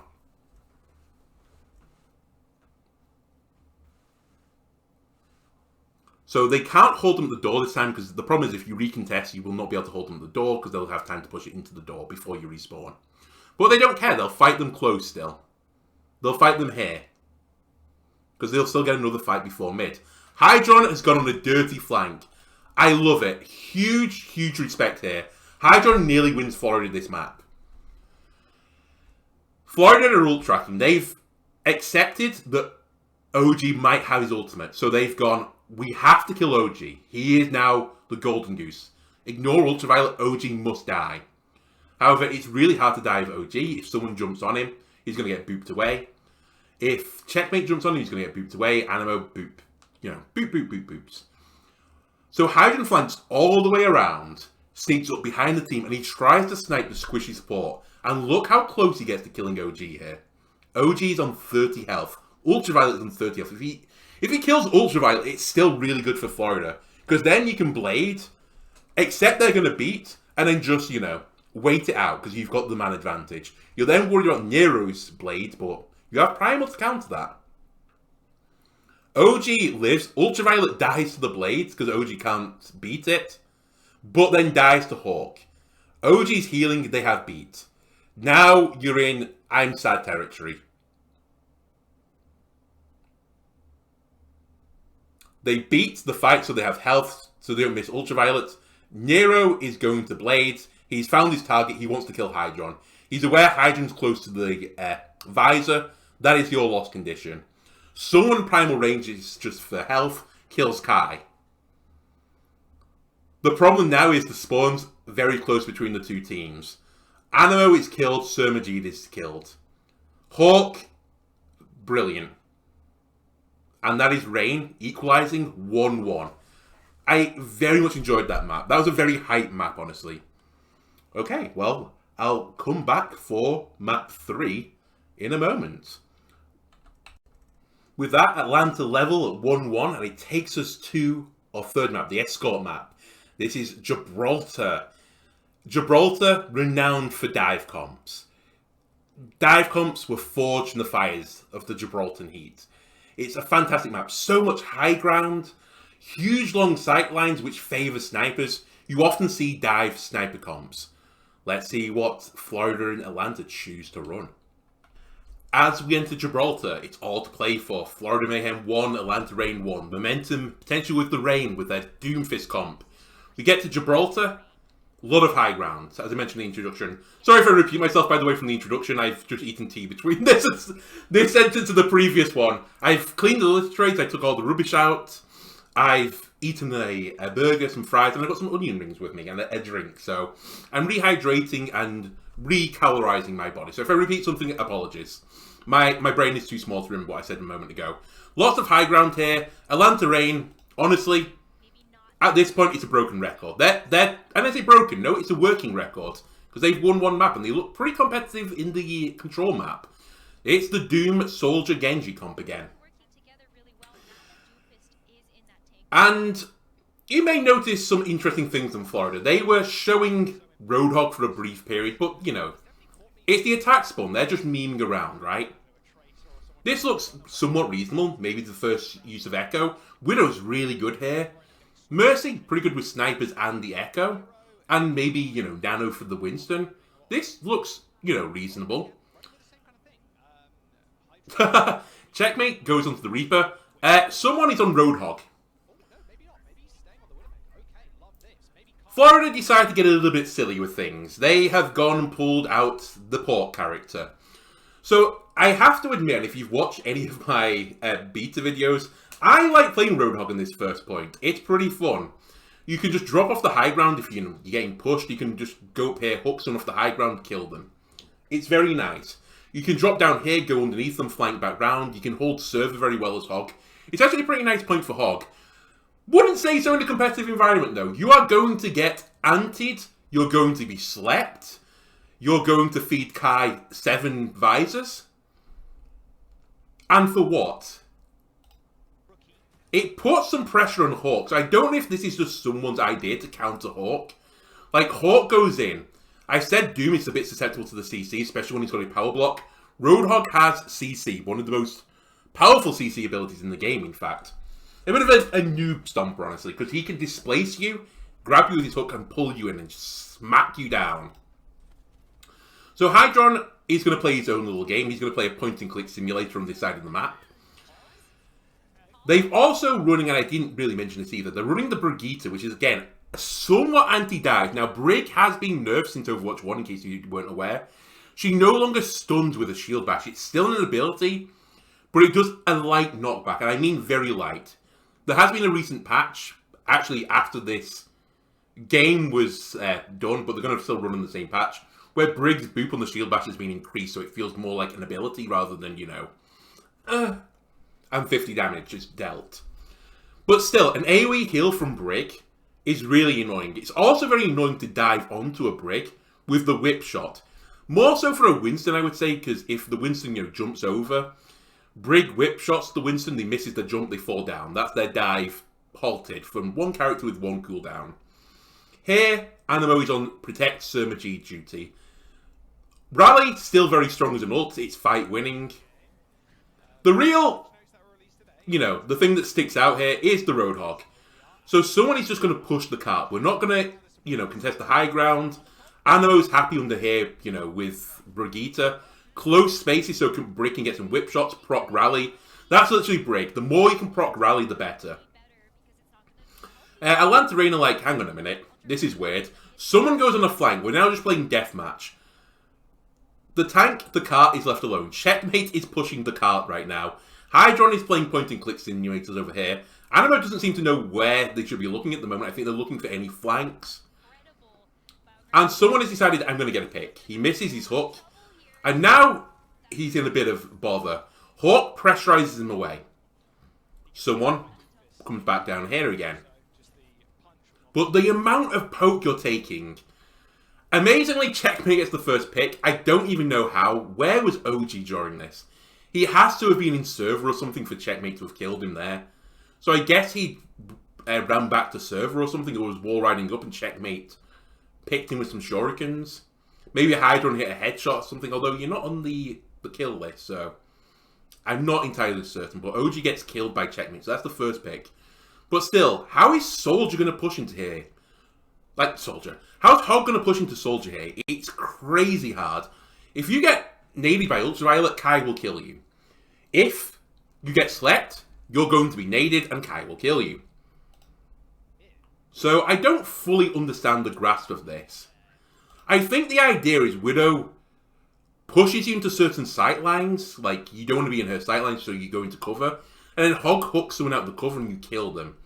So they can't hold them at the door this time because the problem is if you recontest, you will not be able to hold them at the door because they'll have time to push it into the door before you respawn. But they don't care. They'll fight them close still. They'll fight them here. Because they'll still get another fight before mid. Hydron has gone on a dirty flank. I love it. Huge, huge respect here. Hydron nearly wins Florida this map. Florida are ult tracking. They've accepted that OG might have his ultimate. So they've gone, we have to kill OG. He is now the golden goose. Ignore ultraviolet, OG must die. However, it's really hard to die with OG. If someone jumps on him, he's going to get booped away. If Checkmate jumps on him, he's going to get booped away. Animo, boop. You know, boop, boop, boop, boops. So Hydron flanks all the way around, sneaks up behind the team, and he tries to snipe the squishy support. And look how close he gets to killing OG here. OG is on 30 health. Ultraviolet is on 30 health. If he kills Ultraviolet, it's still really good for Florida. Because then you can blade, accept they're going to beat, and then just, you know, wait it out because you've got the man advantage. You're then worried about Nero's blade, but you have Primal to counter that. OG lives. Ultraviolet dies to the blade because OG can't beat it, but then dies to Hawk. OG's healing, they have beat. Now you're in I'm sad territory. They beat the fight so they have health, so they don't miss Ultraviolet. Nero is going to blades. He's found his target. He wants to kill Hydron. He's aware Hydron's close to the visor. That is your lost condition. Someone primal ranges just for health, kills Kai. The problem now is the spawn's very close between the two teams. Animo is killed, Surmagid is killed. Hawk, brilliant. And that is Rain, equalizing 1-1. I very much enjoyed that map. That was a very hype map, honestly. Okay, well, I'll come back for map 3 in a moment. With that, Atlanta level at 1-1, and it takes us to our third map, the escort map. This is Gibraltar. Gibraltar, renowned for dive comps. Dive comps were forged in the fires of the Gibraltar heat. It's a fantastic map. So much high ground, huge long sight lines which favour snipers. You often see dive sniper comps. Let's see what Florida and Atlanta choose to run. As we enter Gibraltar, it's all to play for. Florida Mayhem 1, Atlanta Rain 1. Momentum, potential with the Rain with their Doomfist comp. We get to Gibraltar, a lot of high ground, as I mentioned in the introduction. Sorry if I repeat myself, by the way, from the introduction. I've just eaten tea between this sentence and the previous one. I've cleaned the litter trays, I took all the rubbish out. I've eaten a burger, some fries, and I've got some onion rings with me and a drink. So I'm rehydrating and recalorizing my body. So if I repeat something, apologies. My brain is too small to remember what I said a moment ago. Lots of high ground here. Atlanta Rain, honestly, at this point, it's a broken record. And I say broken, no, it's a working record. Because they've won one map and they look pretty competitive in the control map. It's the Doom Soldier Genji comp again. And you may notice some interesting things in Florida. They were showing Roadhog for a brief period, but, you know, it's the attack spawn. They're just memeing around, right? This looks somewhat reasonable. Maybe the first use of Echo. Widow's really good here. Mercy, pretty good with snipers and the Echo. And maybe, you know, Nano for the Winston. This looks, you know, reasonable. Checkmate goes onto the Reaper. Someone is on Roadhog. Florida decided to get a little bit silly with things. They have gone and pulled out the port character. So, I have to admit, if you've watched any of my beta videos, I like playing Roadhog in this first point. It's pretty fun. You can just drop off the high ground if you're getting pushed. You can just go up here, hook someone off the high ground, kill them. It's very nice. You can drop down here, go underneath them, flank back round. You can hold server very well as Hog. It's actually a pretty nice point for Hog. Wouldn't say so in a competitive environment though. You are going to get antied. You're going to be slept. You're going to feed Kai 7 visors. And for what? It puts some pressure on Hawk. So I don't know if this is just someone's idea to counter Hawk. Like, Hawk goes in. I said Doom is a bit susceptible to the CC, especially when he's got a power block. Roadhog has CC, one of the most powerful CC abilities in the game, in fact. A bit of a noob stomper, honestly, because he can displace you, grab you with his hook, and pull you in and smack you down. So Hydron is going to play his own little game. He's going to play a point-and-click simulator on this side of the map. They've also running, and I didn't really mention this either, they're running the Brigitte, which is, again, somewhat anti-dive. Now, Brig has been nerfed since Overwatch 1, in case you weren't aware. She no longer stuns with a shield bash. It's still an ability, but it does a light knockback, and I mean very light. There has been a recent patch, actually after this game was done, but they're going to still run on the same patch, where Brig's boop on the shield bash has been increased, so it feels more like an ability rather than, you know, and 50 damage is dealt. But still, an AoE heal from Brig is really annoying. It's also very annoying to dive onto a Brig with the whip shot. More so for a Winston, I would say, because if the Winston, you know, jumps over, Brig whip shots the Winston, they misses the jump, they fall down. That's their dive halted from one character with one cooldown. Here, Animo is on Protect Surmagy duty. Rally, still very strong as an ult, it's fight winning. The real, you know, the thing that sticks out here is the Roadhog. So someone is just going to push the cart. We're not going to, you know, contest the high ground. Animo's happy under here, you know, with Brigitte. Close spaces so Brig can get some whip shots, proc rally. That's literally Brig. The more you can proc rally, the better. Atlanta Reina like, hang on a minute. This is weird. Someone goes on a flank. We're now just playing deathmatch. The tank, the cart is left alone. Checkmate is pushing the cart right now. Hydron is playing point-and-click simulators over here. Animo doesn't seem to know where they should be looking at the moment. I think they're looking for any flanks. And someone has decided, I'm going to get a pick. He misses his hook. And now he's in a bit of bother. Hawk pressurizes him away. Someone comes back down here again. But the amount of poke you're taking... Amazingly, Checkmate gets the first pick. I don't even know how. Where was OG during this? He has to have been in server or something for Checkmate to have killed him there. So I guess he ran back to server or something, or was wall riding up and Checkmate picked him with some shurikens. Maybe a Hydron hit a headshot or something, although you're not on the kill list, so I'm not entirely certain. But OG gets killed by Checkmate, so that's the first pick. But still, how is Soldier going to push into here? Like, Soldier. How's Hog going to push into Soldier here? It's crazy hard. If you get naded by Ultraviolet, Kai will kill you. If you get slept, you're going to be naded and Kai will kill you. So I don't fully understand the grasp of this. I think the idea is Widow pushes you into certain sight lines, like you don't want to be in her sight lines, so you go into cover, and then Hog hooks someone out of the cover and you kill them.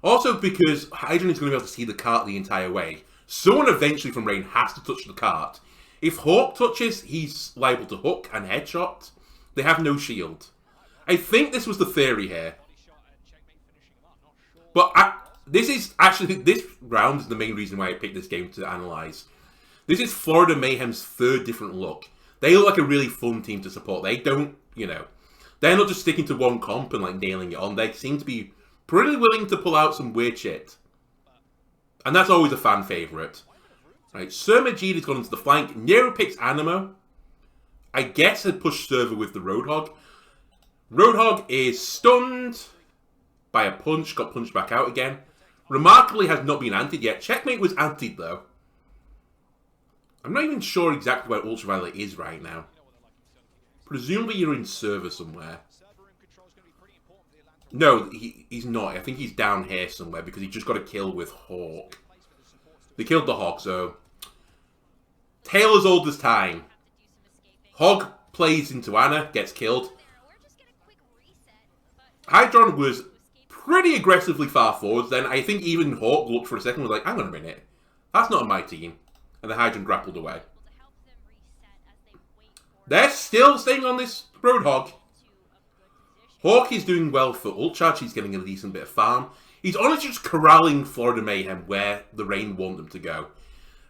Also because Hydron is going to be able to see the cart the entire way. Someone eventually from Rain has to touch the cart. If Hawk touches, he's liable to hook and headshot. They have no shield. I think this was the theory here. But this round is the main reason why I picked this game to analyse. This is Florida Mayhem's third different look. They look like a really fun team to support. They don't, you know, they're not just sticking to one comp and like nailing it on. They seem to be pretty willing to pull out some weird shit. And that's always a fan favourite. Right, Surmajid has gone into the flank. Nero picks Animo. I guess had pushed server with the Roadhog. Roadhog is stunned by a punch, got punched back out again. Remarkably has not been antied yet. Checkmate was antied though. I'm not even sure exactly where Ultraviolet is right now. Presumably you're in server somewhere. No, he's not. I think he's down here somewhere because he just got a kill with Hawk. They killed the Hog, so... Tale as old as time. Hog plays into Ana, gets killed. Hydron was pretty aggressively far forwards then. I think even Hawk looked for a second and was like, hang on a minute. That's not on my team. And the Hydron grappled away. They're still staying on this Roadhog. Hawk is doing well for ult charge. He's getting a decent bit of farm. He's honestly just corralling Florida Mayhem where the Rain want them to go.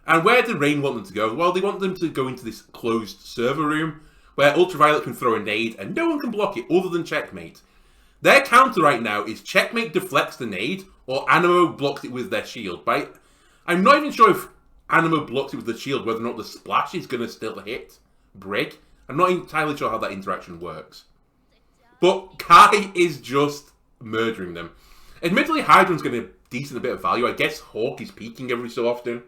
And where did Rain want them to go? Well, they want them to go into this closed server room where Ultraviolet can throw a nade and no one can block it other than Checkmate. Their counter right now is Checkmate deflects the nade or Animo blocks it with their shield. But I'm not even sure if Animo blocks it with the shield, whether or not the splash is going to still hit Brig. I'm not entirely sure how that interaction works. But Kai is just murdering them. Admittedly, Hydron's getting a decent bit of value. I guess Hawk is peaking every so often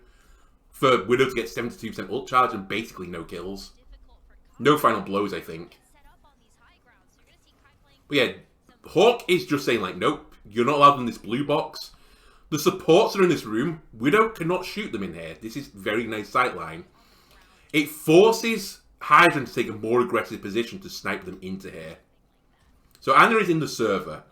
for Widow to get 72% ult charge and basically no kills. No final blows, I think. But yeah, Hawk is just saying like, nope, you're not allowed in this blue box. The supports are in this room. Widow cannot shoot them in here. This is very nice sightline. It forces Hydron to take a more aggressive position to snipe them into here. So Ana is in the server.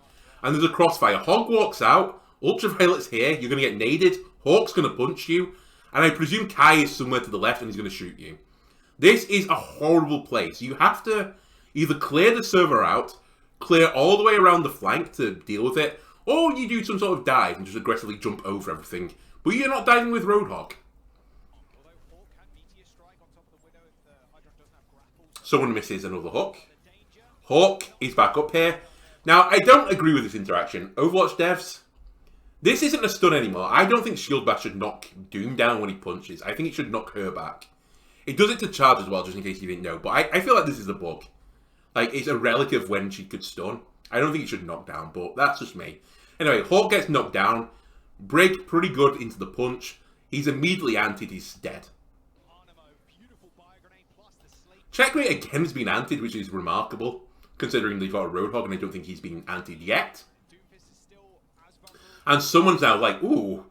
And there's a crossfire. Hog walks out. Ultraviolet's here. You're going to get naded. Hawk's going to punch you. And I presume Kai is somewhere to the left and he's going to shoot you. This is a horrible place. You have to either clear the server out, clear all the way around the flank to deal with it, or you do some sort of dive and just aggressively jump over everything. But you're not diving with Roadhog. Someone misses another hook. Hawk is back up here. Now, I don't agree with this interaction. Overwatch devs, this isn't a stun anymore. I don't think Shield Bash should knock Doom down when he punches. I think it should knock her back. It does it to charge as well, just in case you didn't know. But I feel like this is a bug. Like, it's a relic of when she could stun. I don't think it should knock down, but that's just me. Anyway, Hawk gets knocked down. Brig, pretty good into the punch. He's immediately antied, he's dead. Checkmate again has been antied, which is remarkable, considering they've got a Roadhog, and I don't think he's been antied yet. And someone's now like, ooh,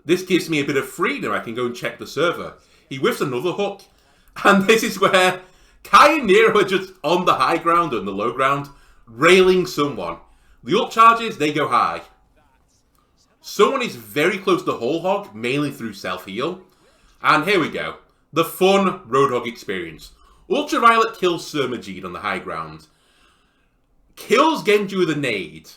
this gives me a bit of freedom. I can go and check the server. He whiffs another hook. And this is where Kai and Nero are just on the high ground and the low ground, railing someone. The ult charges, they go high. Someone is very close to Whole Hog, mainly through self-heal. And here we go. The fun Roadhog experience. Ultraviolet kills Sir Majid on the high ground. Kills Genji with a nade.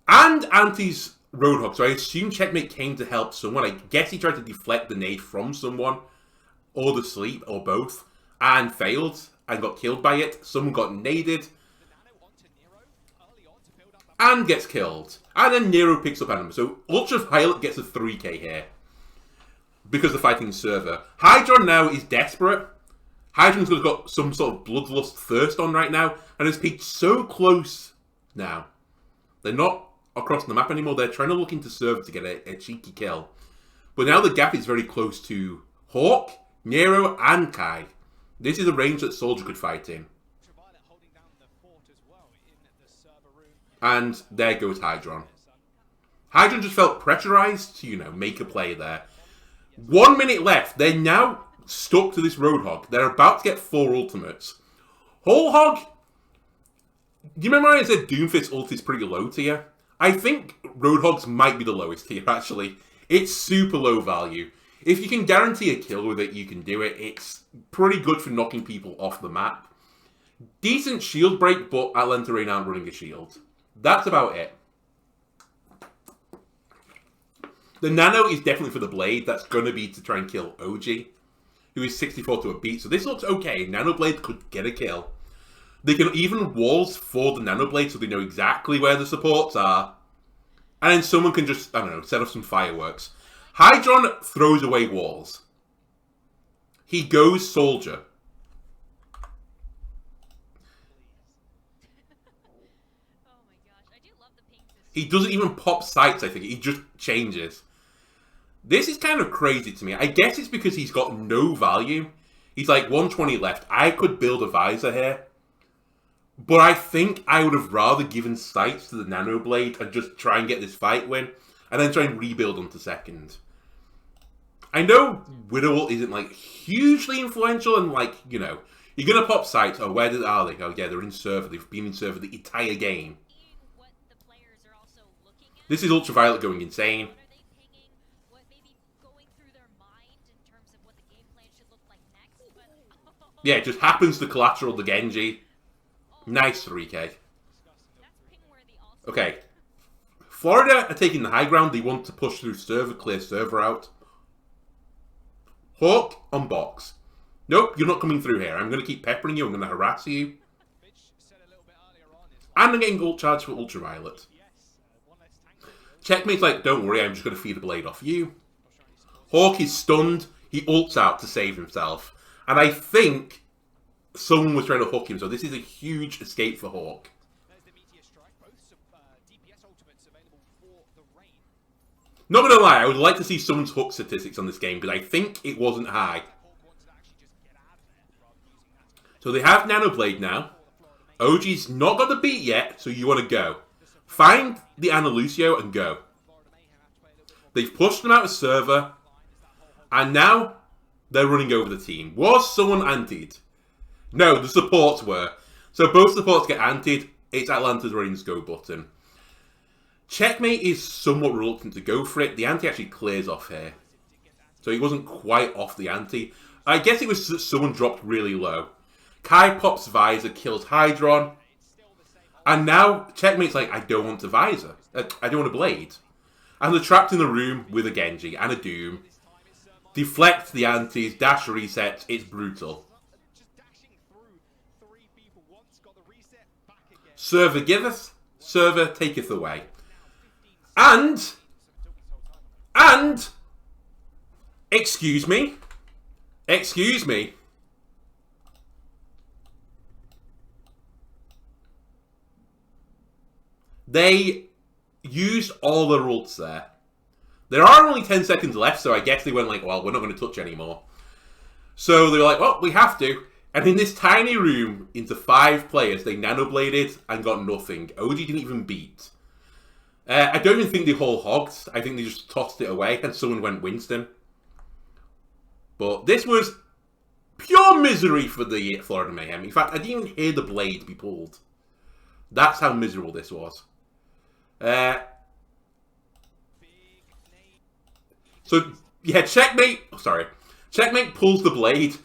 And antis Roadhog. So I assume Checkmate came to help someone. I guess he tried to deflect the nade from someone. Or the sleep, or both. And failed. And got killed by it. Someone got naded. And gets killed. And then Nero picks up Anima. So Ultraviolet gets a 3k here. Because they're fighting the server. Hydron now is desperate. Hydron's got some sort of bloodlust thirst on right now. And has peeked so close now. They're not across the map anymore. They're trying to look into server to get a cheeky kill. But now the gap is very close to Hawk, Nero, and Kai. This is a range that Soldier could fight in. And there goes Hydron. Hydron just felt pressurized to, you know, make a play there. 1 minute left. They're now stuck to this Roadhog. They're about to get 4 ultimates. Whole Hog, do you remember when I said Doomfist ult is pretty low tier? I think Roadhogs might be the lowest tier, actually. It's super low value. If you can guarantee a kill with it, you can do it. It's pretty good for knocking people off the map. Decent shield break, but Atlanta Rain aren't running a shield. That's about it. The Nano is definitely for the Blade. That's going to be to try and kill OG, who is 64 to a beat. So this looks okay. Nano Blade could get a kill. They can even walls for the Nano Blade so they know exactly where the supports are. And then someone can just, I don't know, set off some fireworks. Hydron throws away walls. He goes Soldier. He doesn't even pop sights, I think. He just changes. This is kind of crazy to me. I guess it's because he's got no value. He's like 120 left. I could build a visor here. But I think I would have rather given sights to the Nano Blade and just try and get this fight win. And then try and rebuild onto second. I know Widow ult isn't like hugely influential and like, you know, you're gonna pop sites. Oh, where are they? Oh yeah, they're in server. They've been in server the entire game. What the players are also looking at. This is Ultraviolet going insane. What are they pinging? What maybe going through their mind in terms of what the game plan should look like next? But Yeah, it just happens to collateral the Genji. Nice 3k. that's ping worthy also. Okay. Florida are taking the high ground. They want to push through server, clear server out. Hawk on box. Nope, you're not coming through here. I'm going to keep peppering you. I'm going to harass you. And I'm getting ult charge for Ultraviolet. Checkmate's like, don't worry, I'm just going to feed a blade off you. Hawk is stunned. He ults out to save himself. And I think someone was trying to hook him, so this is a huge escape for Hawk. Not going to lie, I would like to see someone's hook statistics on this game, because I think it wasn't high. So they have Nanoblade now. OG's not got the beat yet, so you want to go. Find the Ana Lucio and go. They've pushed them out of server. And now they're running over the team. Was someone antied? No, the supports were. So both supports get antied. It's Atlanta's Reigns go button. Checkmate is somewhat reluctant to go for it. The anti actually clears off here. So he wasn't quite off the anti. I guess it was that someone dropped really low. Kai pops Visor, kills Hydron. And now Checkmate's like, I don't want a Visor. I don't want a Blade. And they're trapped in the room with a Genji and a Doom. Deflect the antis, dash resets. It's brutal. Server giveth, server taketh away. And, excuse me, they used all their ults there. There are only 10 seconds left, so I guess they went like, well, we're not going to touch anymore. So they were like, well, we have to. And in this tiny room, into 5 players, they nanobladed and got nothing. OG didn't even beat. I don't even think they whole hogged. I think they just tossed it away and someone went Winston. But this was pure misery for the Florida Mayhem. In fact, I didn't even hear the blade be pulled. That's how miserable this was. So, yeah, Checkmate... Oh, sorry. Checkmate pulls the blade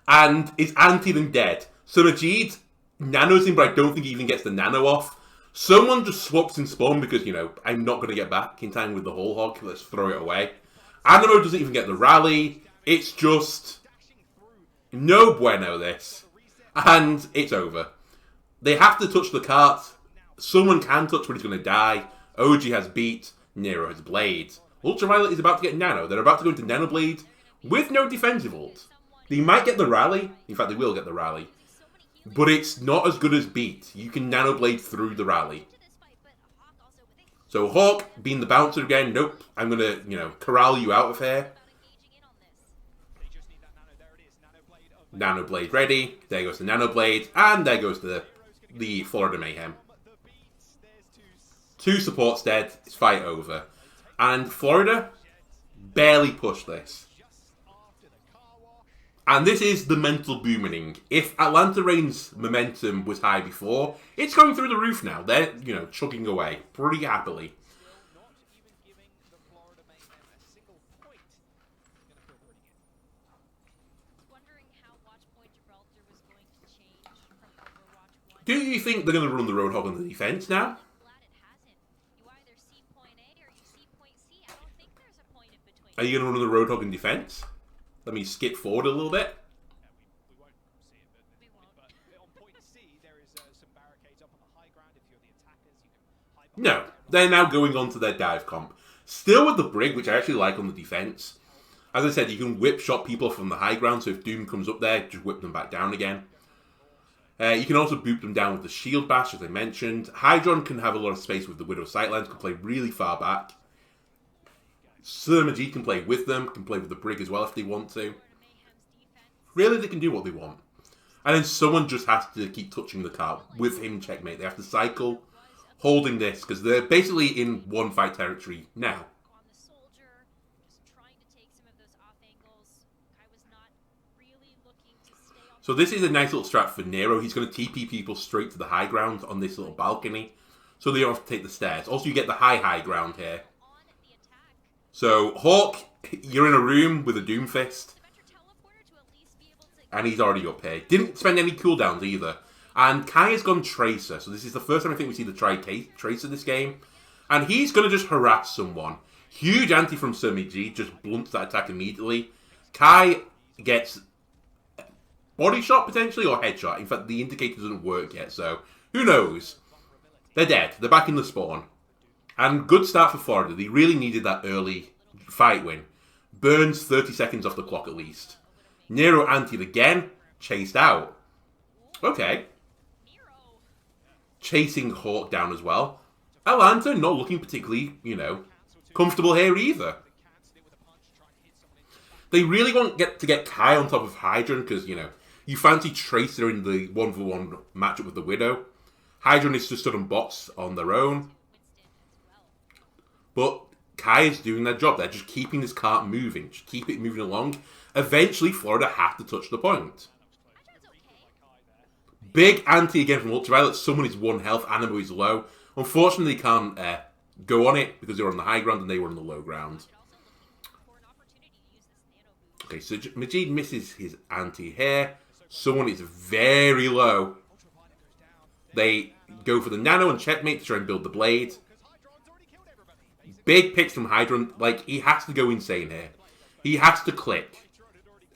and is antied and dead. So Majid nanos him, but I don't think he even gets the nano off. Someone just swaps in spawn because, you know, I'm not going to get back in time with the whole hog. Let's throw it away. Animo doesn't even get the rally. It's just... no bueno, this. And it's over. They have to touch the cart. Someone can touch when he's going to die. OG has beat. Nero has blade. Ultraviolet is about to get nano. They're about to go into nano blade with no defensive ult. They might get the rally. In fact, they will get the rally. But it's not as good as beat. You can nano blade through the rally. So Hawk, being the bouncer again, nope. I'm going to, you know, corral you out of here. Nano blade ready. There goes the nano blade. And there goes the Florida Mayhem. 2 supports dead. It's fight over. And Florida barely pushed this. And this is the mental boomerang. If Atlanta Reign's momentum was high before, it's going through the roof now. They're, you know, chugging away pretty happily. Do you think they're going to run the Roadhog on the defense now? Are you going to run the Roadhog in defense? Let me skip forward a little bit. No, they're now going on to their dive comp. Still with the Brig, which I actually like on the defense. As I said, you can whip shot people from the high ground, so if Doom comes up there, just whip them back down again. You can also boot them down with the Shield Bash, as I mentioned. Hydron can have a lot of space with the Widow Sightlines, can play really far back. Surmagy can play with them, can play with the Brig as well if they want to. Really, they can do what they want. And then someone just has to keep touching the card with him checkmate. They have to cycle, holding this, because they're basically in one fight territory now. So this is a nice little strat for Nero. He's going to TP people straight to the high ground on this little balcony, so they don't have to take the stairs. Also, you get the high ground here. So, Hawk, you're in a room with a Doomfist, and he's already up here. Didn't spend any cooldowns either. And Kai has gone Tracer, so this is the first time I think we see the Tracer this game. And he's going to just harass someone. Huge anti from Sumiji, just blunts that attack immediately. Kai gets body shot potentially, or headshot. In fact, the indicator doesn't work yet, so who knows? They're dead. They're back in the spawn. And good start for Florida. They really needed that early fight win. Burns 30 seconds off the clock at least. Nero antied again. Chased out. Okay. Chasing Hawk down as well. Atlanta not looking particularly, comfortable here either. They really want to get Kai on top of Hydron because, you fancy Tracer in the 1v1 matchup with the Widow. Hydron is just stood on bots on their own. But Kai is doing their job. They're just keeping this cart moving. Just keep it moving along. Eventually, Florida have to touch the point. Big anti again from Ultraviolet. Someone is 1 health. Animo is low. Unfortunately, they can't go on it because they were on the high ground and they were on the low ground. Okay, so Majid misses his anti here. Someone is very low. They go for the nano and checkmate to try and build the blade. Big picks from Hydron. Like, he has to go insane here. He has to click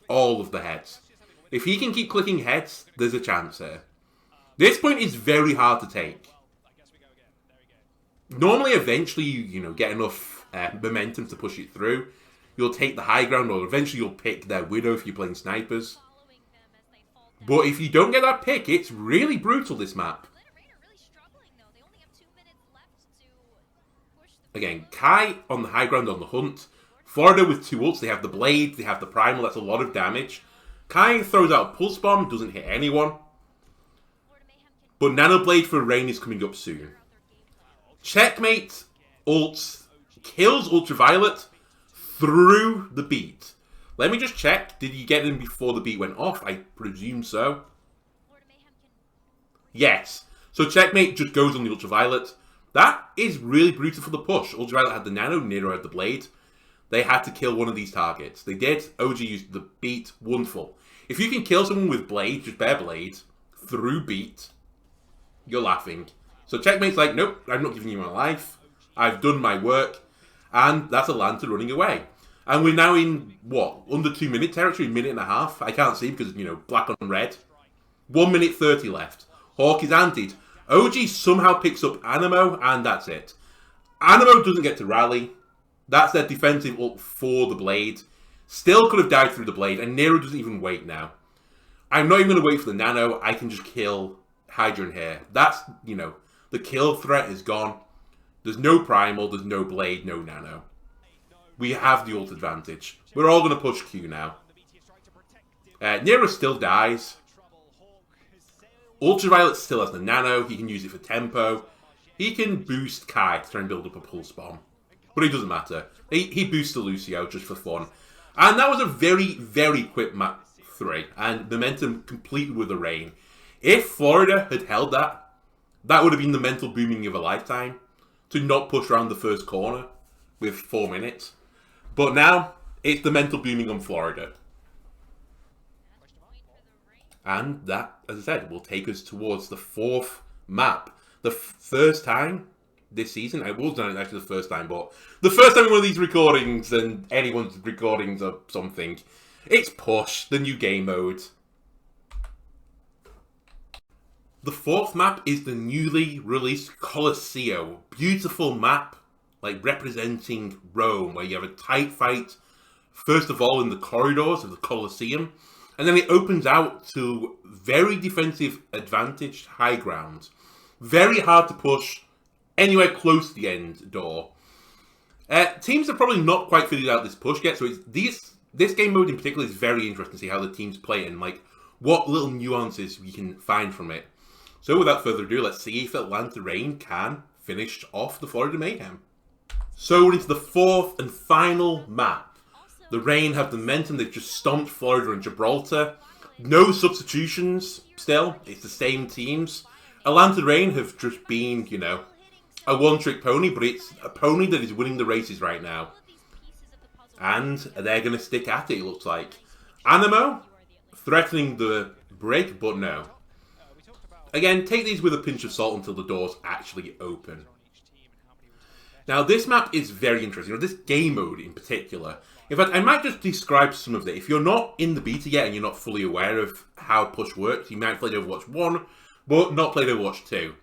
all of the heads. If he can keep clicking heads, there's a chance here. This point is very hard to take. Normally, eventually, you get enough momentum to push it through. You'll take the high ground, or eventually you'll pick their Widow if you're playing snipers. But if you don't get that pick, it's really brutal, this map. Again, Kai on the high ground on the hunt. Florida with 2 ults. They have the blade, they have the primal. That's a lot of damage. Kai throws out a pulse bomb, doesn't hit anyone. But Nano Blade for Rain is coming up soon. Checkmate ults kills Ultraviolet through the beat. Let me just check. Did you get him before the beat went off? I presume so. Yes. So Checkmate just goes on the Ultraviolet. That is really brutal for the push. Ultraviolet had the nano, Nero had the blade. They had to kill one of these targets. They did. OG used the beat. Wonderful. If you can kill someone with blade, just bare blade, through beat, you're laughing. So Checkmate's like, nope, I'm not giving you my life. I've done my work. And that's Atlanta running away. And we're now in, under 2 minute territory, 1.5 minutes. I can't see because, black on red. 1 minute 30 left. Hawk is antied. OG somehow picks up Animo, and that's it. Animo doesn't get to rally. That's their defensive ult for the blade. Still could have died through the blade, and Nero doesn't even wait now. I'm not even going to wait for the nano. I can just kill Hydron here. That's, the kill threat is gone. There's no primal, there's no blade, no nano. We have the ult advantage. We're all going to push Q now. Nero still dies. Ultraviolet still has the nano. He can use it for tempo. He can boost Kai to try and build up a pulse bomb. But it doesn't matter. He boosts the Lucio just for fun. And that was a very, very quick map 3. And momentum completed with the rain. If Florida had held that, that would have been the mental booming of a lifetime. To not push around the first corner with 4 minutes. But now, it's the mental booming on Florida. And that, as I said, will take us towards the 4th map. The first time this season, I was done it actually the first time, but the first time in one of these recordings, and anyone's recordings or something, it's Push, the new game mode. The 4th map is the newly released Colosseo. Beautiful map, like representing Rome, where you have a tight fight, first of all in the corridors of the Colosseum, and then it opens out to very defensive advantaged high ground. Very hard to push anywhere close to the end door. Teams have probably not quite figured out this push yet, so this game mode in particular is very interesting to see how the teams play it and like what little nuances we can find from it. So without further ado, let's see if Atlanta Reign can finish off the Florida Mayhem. So we're into the 4th and final map. The Reign have the momentum, they've just stomped Florida and Gibraltar. No substitutions still. It's the same teams. Atlanta Reign have just been, you know, a one-trick pony, but it's a pony that is winning the races right now. And they're going to stick at it, it looks like. Animo, threatening the break, but no. Again, take these with a pinch of salt until the doors actually open. Now, this map is very interesting. You know, this game mode in particular. In fact, I might just describe some of it. If you're not in the beta yet and you're not fully aware of how push works, you might have played Overwatch 1, but not played Overwatch 2.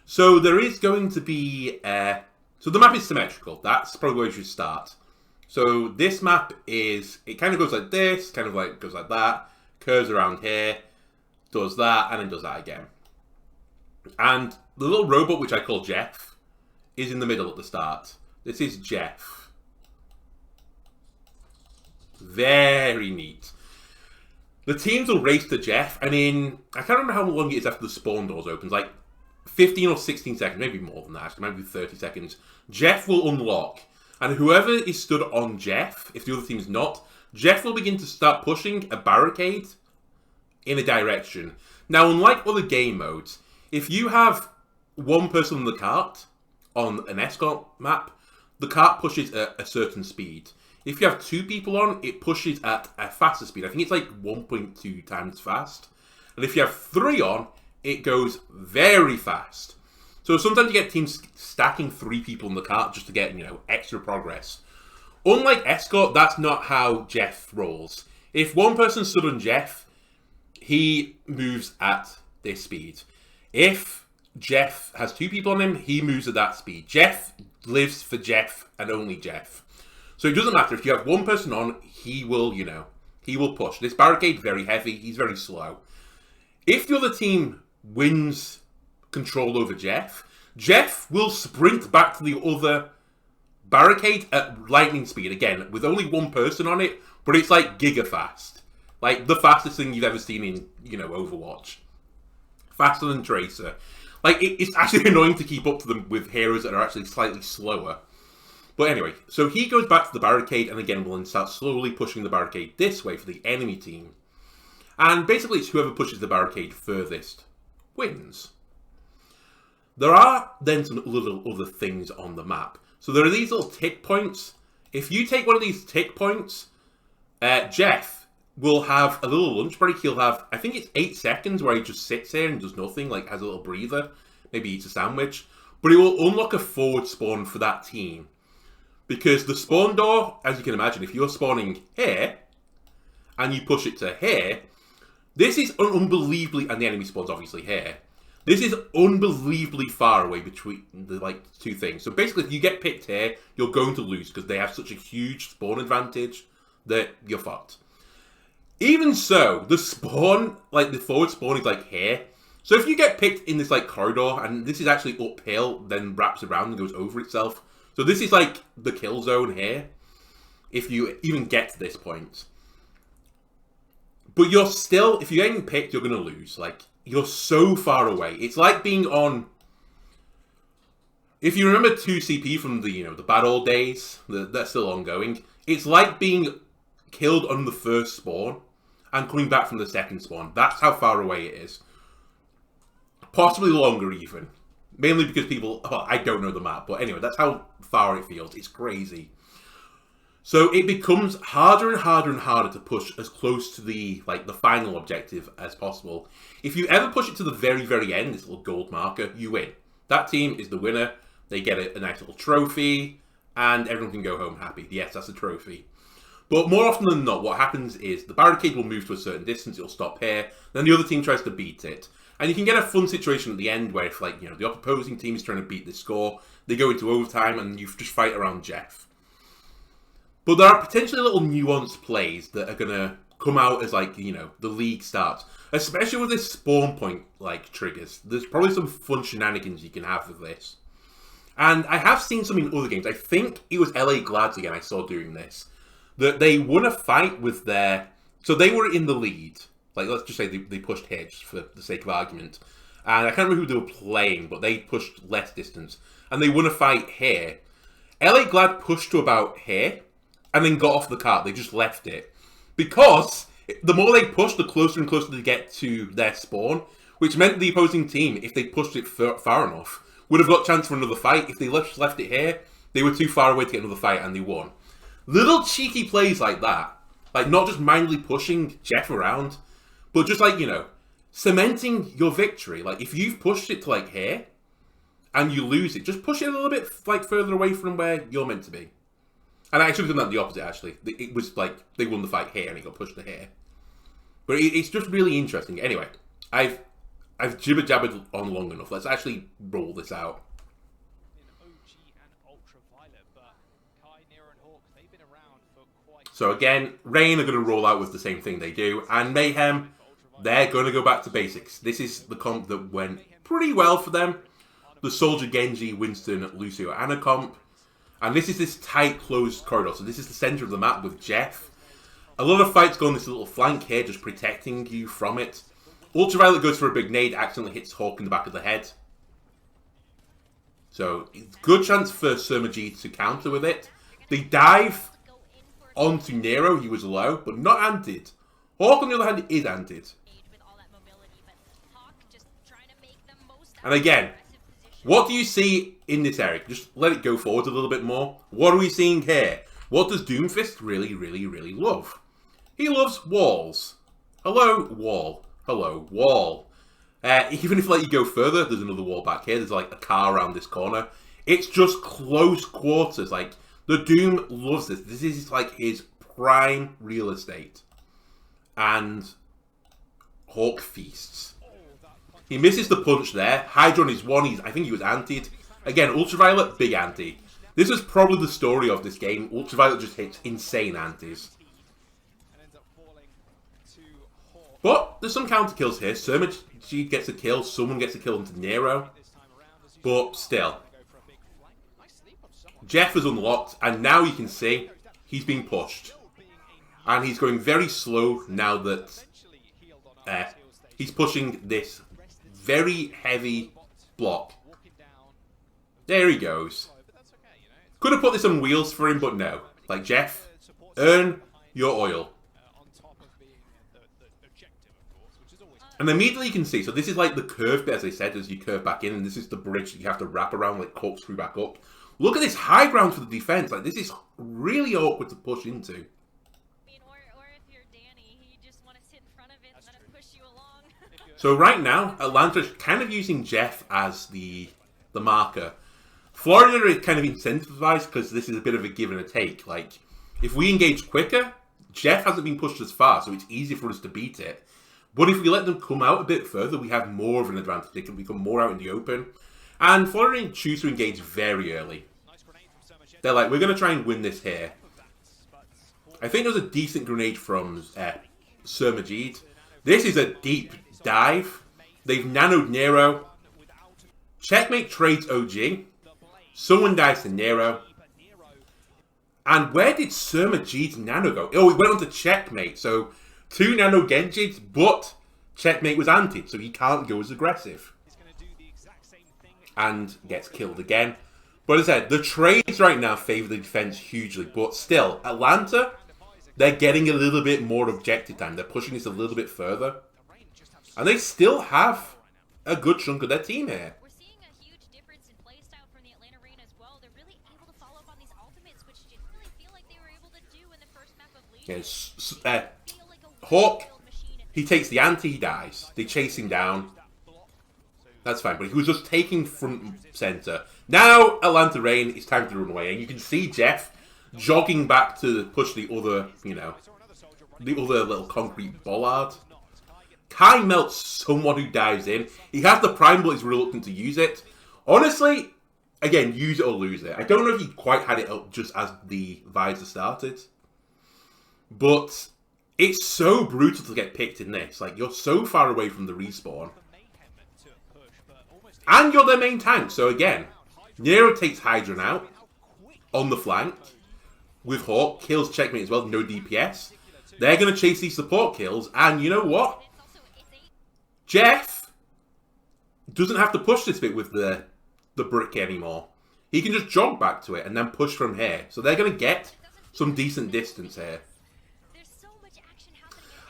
So there is going to be... so the map is symmetrical. That's probably where you should start. So this map is... It kind of goes like this, kind of like goes like that, curves around here, does that, and then does that again. And the little robot, which I call Jeff, is in the middle at the start. This is Jeff. Very neat. The teams will race to Jeff, and I can't remember how long it is after the spawn doors opens, like 15 or 16 seconds, maybe more than that, maybe 30 seconds. Jeff will unlock, and whoever is stood on Jeff, if the other team is not, Jeff will begin to start pushing a barricade in a direction. Now, unlike other game modes, if you have one person on the cart on an escort map, the cart pushes at a certain speed. If you have two people on, it pushes at a faster speed. I think it's like 1.2 times fast. And if you have three on, it goes very fast. So sometimes you get teams stacking 3 people in the cart just to get, you know, extra progress. Unlike escort, that's not how Jeff rolls. If one person stood on Jeff, he moves at this speed. If Jeff has 2 people on him, he moves at that speed. Jeff lives for Jeff and only Jeff. So it doesn't matter. If you have one person on, he will, you know, he will push. This barricade, very heavy. He's very slow. If the other team wins control over Jeff, Jeff will sprint back to the other barricade at lightning speed. Again, with only one person on it, but it's like giga fast. Like the fastest thing you've ever seen in, you know, Overwatch. Faster than Tracer. Like, it's actually annoying to keep up to them with heroes that are actually slightly slower. But anyway, so he goes back to the barricade, and again, we'll start slowly pushing the barricade this way for the enemy team. And basically, it's whoever pushes the barricade furthest wins. There are then some little other things on the map. So there are these little tick points. If you take one of these tick points, Jeff will have a little lunch break. He'll have, I think it's 8 seconds where he just sits here and does nothing, like has a little breather, maybe eats a sandwich. But he will unlock a forward spawn for that team. Because the spawn door, as you can imagine, if you're spawning here, and you push it to here, this is unbelievably, and the enemy spawns obviously here, this is unbelievably far away between the like 2 things. So basically, if you get picked here, you're going to lose because they have such a huge spawn advantage that you're fucked. Even so, the spawn, like the forward spawn is like here. So if you get picked in this like corridor, and this is actually uphill, then wraps around and goes over itself. So this is like the kill zone here, if you even get to this point. But you're still, if you're getting picked, you're going to lose. Like, you're so far away. It's like being on, if you remember 2CP from the, you know, the bad old days, that's still ongoing. It's like being killed on the first spawn and coming back from the second spawn. That's how far away it is. Possibly longer even. Mainly because people, oh, I don't know the map, but anyway, that's how far it feels. It's crazy. So it becomes harder and harder and harder to push as close to the, like, the final objective as possible. If you ever push it to the very, very end, this little gold marker, you win. That team is the winner. They get a nice little trophy, and everyone can go home happy. Yes, that's a trophy. But more often than not, what happens is the barricade will move to a certain distance, it'll stop here, then the other team tries to beat it. And you can get a fun situation at the end where if, like, you know, the opposing team is trying to beat the score, they go into overtime and you just fight around Jeff. But there are potentially little nuanced plays that are going to come out as, like, you know, the league starts. Especially with this spawn point, like, triggers. There's probably some fun shenanigans you can have with this. And I have seen some in other games. I think it was LA Glads again I saw doing this. That they won a fight with their... So they were in the lead. Like, let's just say they pushed here, just for the sake of argument. And I can't remember who they were playing, but they pushed less distance. And they won a fight here. LA Glad pushed to about here, and then got off the cart. They just left it. Because The more they push, the closer and closer they get to their spawn, which meant the opposing team, if they pushed it far enough, would have got a chance for another fight. If they left it here, they were too far away to get another fight, and they won. Little cheeky plays like that, like not just mindlessly pushing Jeff around, but just like, you know, cementing your victory. Like if you've pushed it to like here, and you lose it, just push it a little bit like further away from where you're meant to be. And I should have done that the opposite, actually. It was like they won the fight here and it got pushed to here. But it's just really interesting. Anyway, I've jibber-jabbered on long enough. Let's actually roll this out. So again, Rain are going to roll out with the same thing they do. And Mayhem, they're going to go back to basics. This is the comp that went pretty well for them. The Soldier, Genji, Winston, Lucio, Ana comp. And this is this tight, closed corridor. So this is the center of the map with Jeff. A lot of fights go on this little flank here, just protecting you from it. Ultraviolet goes for a big nade, accidentally hits Hawk in the back of the head. So, good chance for Surma to counter with it. They dive onto Nero, he was low, but not anted. Hawk, on the other hand, is anted. And again, what do you see in this area? Just let it go forward a little bit more. What are we seeing here? What does Doomfist really, really, really love? He loves walls. Hello, wall. Hello, wall. Even if like you go further, there's another wall back here. There's like a car around this corner. It's just close quarters. Like, the Doom loves this. This is like his prime real estate. And Hawk feasts. He misses the punch there. Hydra on his one, I think he was antied. Again, Ultraviolet, big anti. This is probably the story of this game. Ultraviolet just hits insane antis. But there's some counter kills here. Surma gets a kill, someone gets a kill into Nero. But still. Jeff is unlocked, and now you can see he's being pushed. And he's going very slow now that he's pushing this very heavy block. There he goes. Could have put this on wheels for him, but no. Like, Jeff, earn your oil. And immediately you can see, so this is like the curve bit, as I said, as you curve back in, and this is the bridge that you have to wrap around, like corkscrew back up. Look at this high ground for the defense. Like, this is really awkward to push into. Or if you're Danny, you just want to sit in front of it and let it push you along. So right now, Atlanta's kind of using Jeff as the marker. Florida is kind of incentivized because this is a bit of a give and a take. Like, if we engage quicker, Jeff hasn't been pushed as far, so it's easy for us to beat it. But if we let them come out a bit further, we have more of an advantage. They can become more out in the open. And Florida choose to engage very early. They're like, we're going to try and win this here. I think there was a decent grenade from Surma. This is a deep dive. They've nanoed Nero. Checkmate trades OG. Someone dies to Nero. And where did Surma's nano go? Oh, it went on to Checkmate. So, 2 nano Genjis, but Checkmate was anti, so he can't go as aggressive. And gets killed again. But as I said, the trades right now favour the defense hugely. But still, Atlanta, they're getting a little bit more objective time. They're pushing this a little bit further. And they still have a good chunk of their team here. We're seeing a huge difference in playstyle from the Atlanta Reign as well. They're really able to follow up on these ultimates, which didn't really feel like they were able to do in the first map of Legion. Yes, Hawk, he takes the anti, he dies. They chase him down. That's fine, but he was just taking front center. Now, Atlanta Reign, it's time to run away. And you can see Jeff jogging back to push the other, you know, the other little concrete bollard. Kai melts someone who dives in. He has the prime, but he's reluctant to use it. Honestly, again, use it or lose it. I don't know if he quite had it up just as the visor started. But it's so brutal to get picked in this. Like, you're so far away from the respawn. And you're their main tank. So again, Nero takes Hydra out on the flank with Hawk. Kills Checkmate as well, no DPS. They're going to chase these support kills. And you know what? Jeff doesn't have to push this bit with the brick anymore. He can just jog back to it and then push from here. So they're going to get some decent distance here.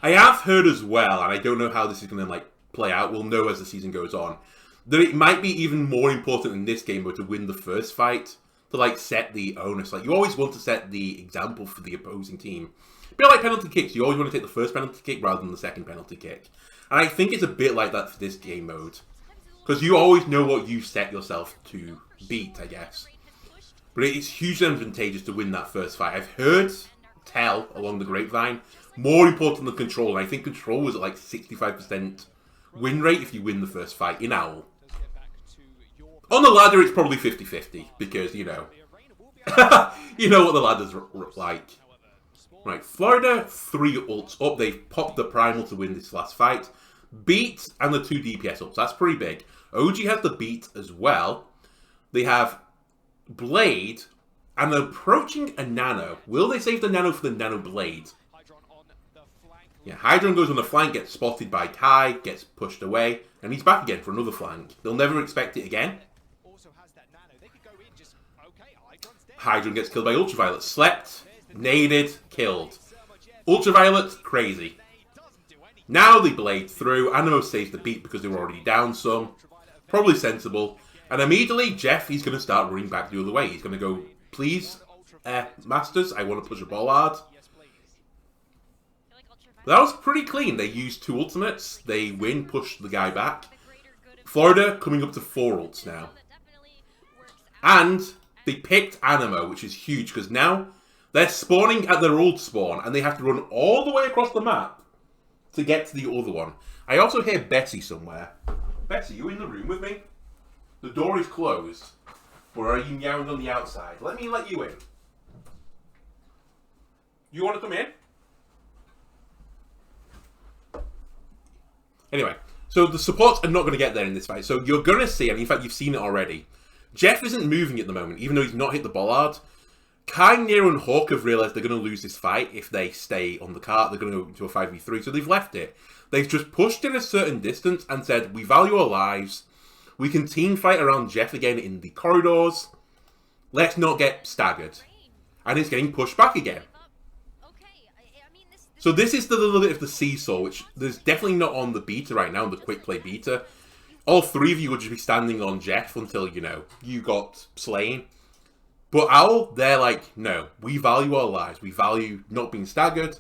I have heard as well, and I don't know how this is going to like play out. We'll know as the season goes on. That it might be even more important in this game mode to win the first fight, to like set the onus. Like you always want to set the example for the opposing team. A bit like penalty kicks, you always want to take the first penalty kick rather than the second penalty kick. And I think it's a bit like that for this game mode. Because you always know what you set yourself to beat, I guess. But it's hugely advantageous to win that first fight. I've heard tell along the grapevine, more important than control. And I think control was at like 65% win rate if you win the first fight in Owl. On the ladder, it's probably 50-50 because, you know, you know what the ladder's like. Right, Florida, 3 ults up. They've popped the primal to win this last fight. Beat and the 2 DPS ups. That's pretty big. OG has the beat as well. They have Blade and they're approaching a Nano. Will they save the Nano for the Nano Blade? Yeah, Hydron goes on the flank, gets spotted by Kai, gets pushed away, and he's back again for another flank. They'll never expect it again. Hydron gets killed by Ultraviolet. Slept, naded, killed. Ultraviolet, crazy. Now they blade through. Animo saves the beat because they were already down some. Probably sensible. And immediately, Jeff, he's going to start running back the other way. He's going to go, please, Masters, I want to push a ball hard. That was pretty clean. They used 2 ultimates. They win, push the guy back. Florida coming up to 4 ults now. And they picked Animo, which is huge, because now they're spawning at their old spawn, and they have to run all the way across the map to get to the other one. I also hear Bessie somewhere. Bessie, you in the room with me? The door is closed. Or are you meowing on the outside? Let me let you in. You want to come in? Anyway, so the supports are not going to get there in this fight. So you're going to see, and in fact you've seen it already, Jeff isn't moving at the moment, even though he's not hit the bollard. Kai, Nero, and Hawk have realised they're going to lose this fight if they stay on the cart. They're going to go to a 5v3, so they've left it. They've just pushed in a certain distance and said, we value our lives. We can team fight around Jeff again in the corridors. Let's not get staggered. And it's getting pushed back again. So this is the little bit of the seesaw, which there's definitely not on the beta right now, the quick play beta. All 3 of you would just be standing on Jeff until, you know, you got slain. But Owl, they're like, no, we value our lives. We value not being staggered.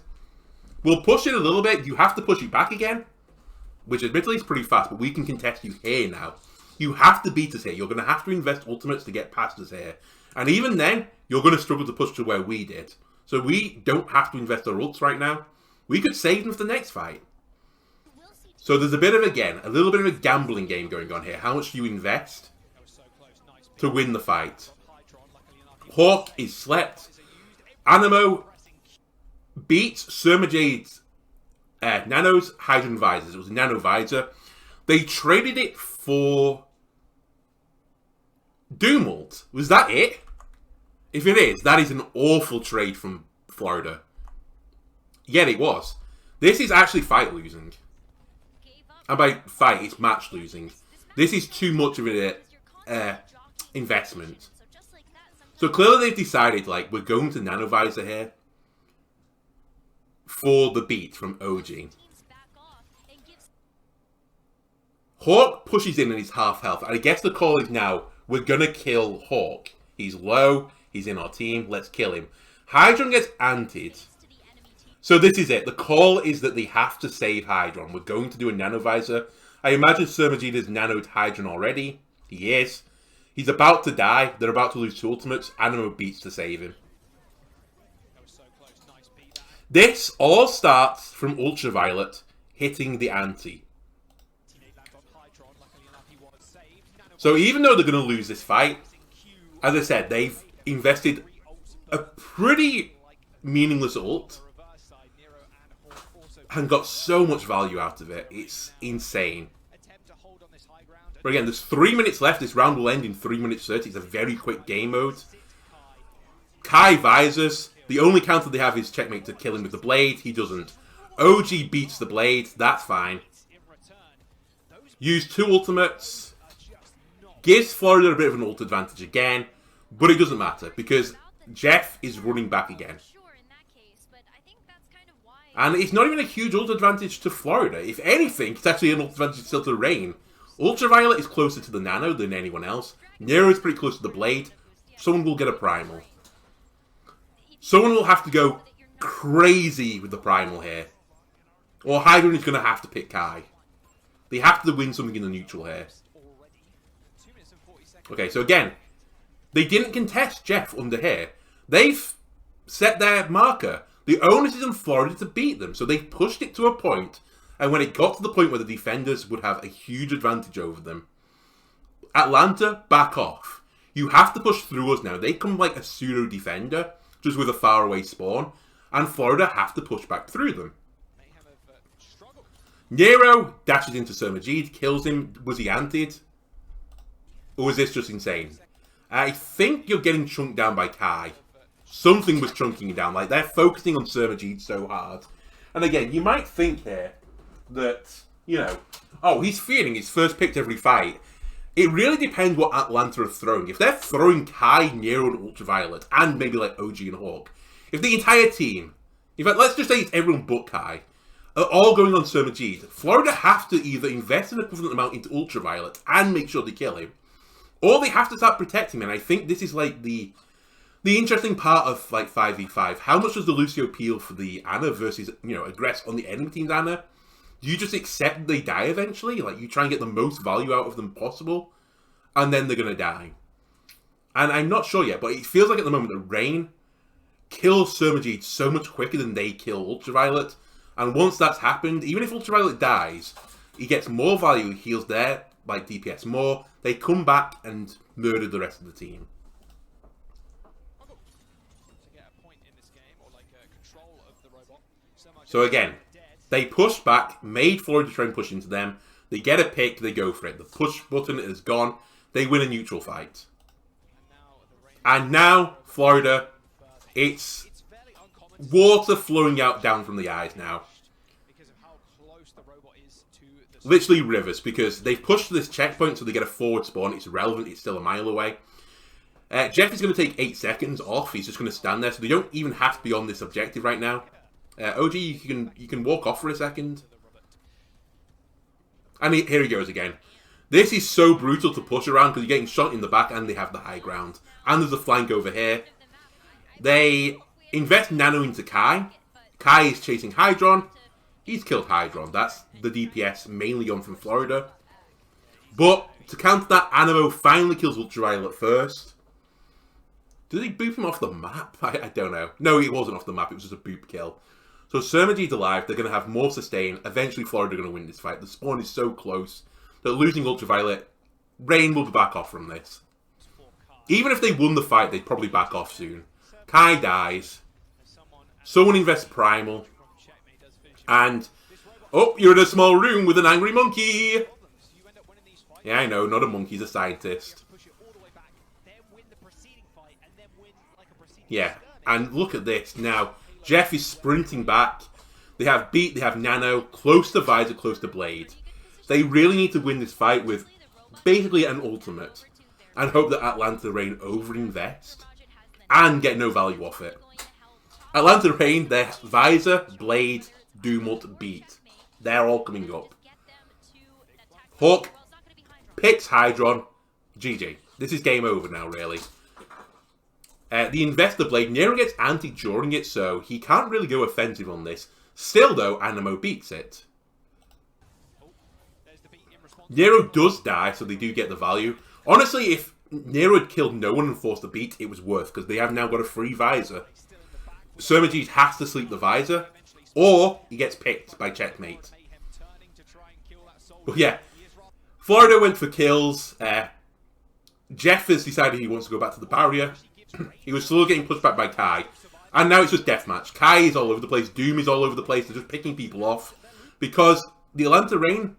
We'll push it a little bit. You have to push it back again, which admittedly is pretty fast, but we can contest you here now. You have to beat us here. You're going to have to invest ultimates to get past us here. And even then, you're going to struggle to push to where we did. So we don't have to invest our ults right now. We could save them for the next fight. So there's a bit of, again, a little bit of a gambling game going on here. How much do you invest to win the fight? Hawk is slept. Animo beats Surmajade's Nano's Hydron Visors. It was a Nano Visor. They traded it for Doomult. Was that it? If it is, that is an awful trade from Florida. Yet it was. This is actually fight losing. And by fight, it's match losing. This is too much of an investment. So clearly they've decided, like, we're going to Nano Visor here for the beat from OG. Hawk pushes in and he's half health. And I guess the call is now, we're going to kill Hawk. He's low. He's in our team. Let's kill him. Hydron gets anted. So this is it. The call is that they have to save Hydron. We're going to do a Nano Visor. I imagine Surmajid has nanoed Hydron already. He is. He's about to die. They're about to lose 2 ultimates. Animo beats to save him. This all starts from Ultraviolet hitting the ante. So even though they're going to lose this fight, as I said, they've invested a pretty meaningless ult and got so much value out of it. It's insane. But again, there's 3 minutes left. This round will end in 3 minutes 30. It's a very quick game mode. Kai visors. The only counter they have is checkmate to kill him with the blade. He doesn't. OG beats the blade. That's fine. Use 2 ultimates. Gives Florida a bit of an ult advantage again. But it doesn't matter because Jeff is running back again. And it's not even a huge ult advantage to Florida. If anything, it's actually an ult advantage still to Rain. Ultraviolet is closer to the Nano than anyone else. Nero is pretty close to the Blade. Someone will get a Primal. Someone will have to go crazy with the Primal here. Or Hydron is going to have to pick Kai. They have to win something in the neutral here. Okay, so again, they didn't contest Jeff under here. They've set their marker. The onus is on Florida to beat them, so they pushed it to a point, and when it got to the point where the defenders would have a huge advantage over them, Atlanta, back off. You have to push through us now. They come like a pseudo-defender, just with a faraway spawn, and Florida have to push back through them. Nero dashes into Sir Majid, kills him. Was he anted? Or was this just insane? I think you're getting chunked down by Kai. Something was chunking you down. Like, they're focusing on Sir Majid so hard. And again, you might think here that, you know, oh, he's feeling his first pick to every fight. It really depends what Atlanta are throwing. If they're throwing Kai, Nero, and Ultraviolet, and maybe like OG and Hawk, if the entire team, in fact, let's just say it's everyone but Kai, are all going on Sir Majid, Florida have to either invest an equivalent amount into Ultraviolet and make sure they kill him, or they have to start protecting him. And I think this is like the interesting part of like 5v5. How much does the Lucio peel for the Ana versus, you know, aggress on the enemy team's Ana? Do you just accept they die eventually? Like, you try and get the most value out of them possible, and then they're going to die. And I'm not sure yet, but it feels like at the moment that Rain kills Sir Majid so much quicker than they kill Ultraviolet. And once that's happened, even if Ultraviolet dies, he gets more value, he heals their like DPS more. They come back and murder the rest of the team. So again, they push back, made Florida try and push into them. They get a pick, they go for it. The push button is gone. They win a neutral fight. And now, Florida, it's water flowing out down from the eyes now. Literally rivers, because they've pushed to this checkpoint so they get a forward spawn. It's relevant, it's still a mile away. Jeff is going to take 8 seconds off. He's just going to stand there, so they don't even have to be on this objective right now. OG, you can walk off for a second. And here he goes again. This is so brutal to push around because you're getting shot in the back and they have the high ground. And there's a flank over here. They invest Nano into Kai. Kai is chasing Hydron. He's killed Hydron. That's the DPS mainly on from Florida. But to counter that, Animo finally kills Ultraviolet first. Did he boop him off the map? I don't know. No, it wasn't off the map. It was just a boop kill. So Sir Majid's alive. They're going to have more sustain. Eventually, Florida are going to win this fight. The spawn is so close that losing Ultraviolet, Rain will be back off from this. Even if they won the fight, they'd probably back off soon. Kai dies. Someone invests Primal. And, oh, you're in a small room with an angry monkey. Yeah, I know, not a monkey, he's a scientist. Yeah, and look at this. Now, Jeff is sprinting back. They have Beat, they have Nano, close to Visor, close to Blade. They really need to win this fight with basically an ultimate. And hope that Atlanta Rain overinvest. And get no value off it. Atlanta Rain, their Visor, Blade, Doomult, Beat. They're all coming up. Hawk picks Hydron. GG. This is game over now, really. The Investor Blade, Nero gets anti during it, so he can't really go offensive on this. Still, though, Animo beats it. Nero does die, so they do get the value. Honestly, if Nero had killed no one and forced the beat, it was worth, because they have now got a free Visor. Sir Majid has to sleep the Visor, or he gets picked by Checkmate. But yeah, Florida went for kills. Jeff has decided he wants to go back to the barrier. He was still getting pushed back by Kai. And now it's just deathmatch. Kai is all over the place. Doom is all over the place. They're just picking people off. Because the Atlanta Rain,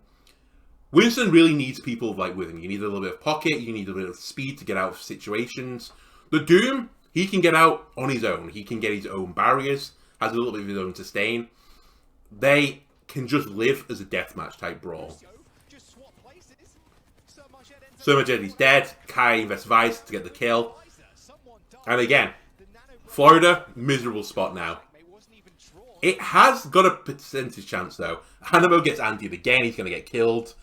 Winston really needs people like with him. You need a little bit of pocket. You need a bit of speed to get out of situations. The Doom, he can get out on his own. He can get his own barriers. Has a little bit of his own sustain. They can just live as a deathmatch type brawl. Sir Majid is dead. Kai invests Vice to get the kill. And again, Florida, miserable spot now. It has got a percentage chance, though. Hanamo gets antied again. He's going to get killed.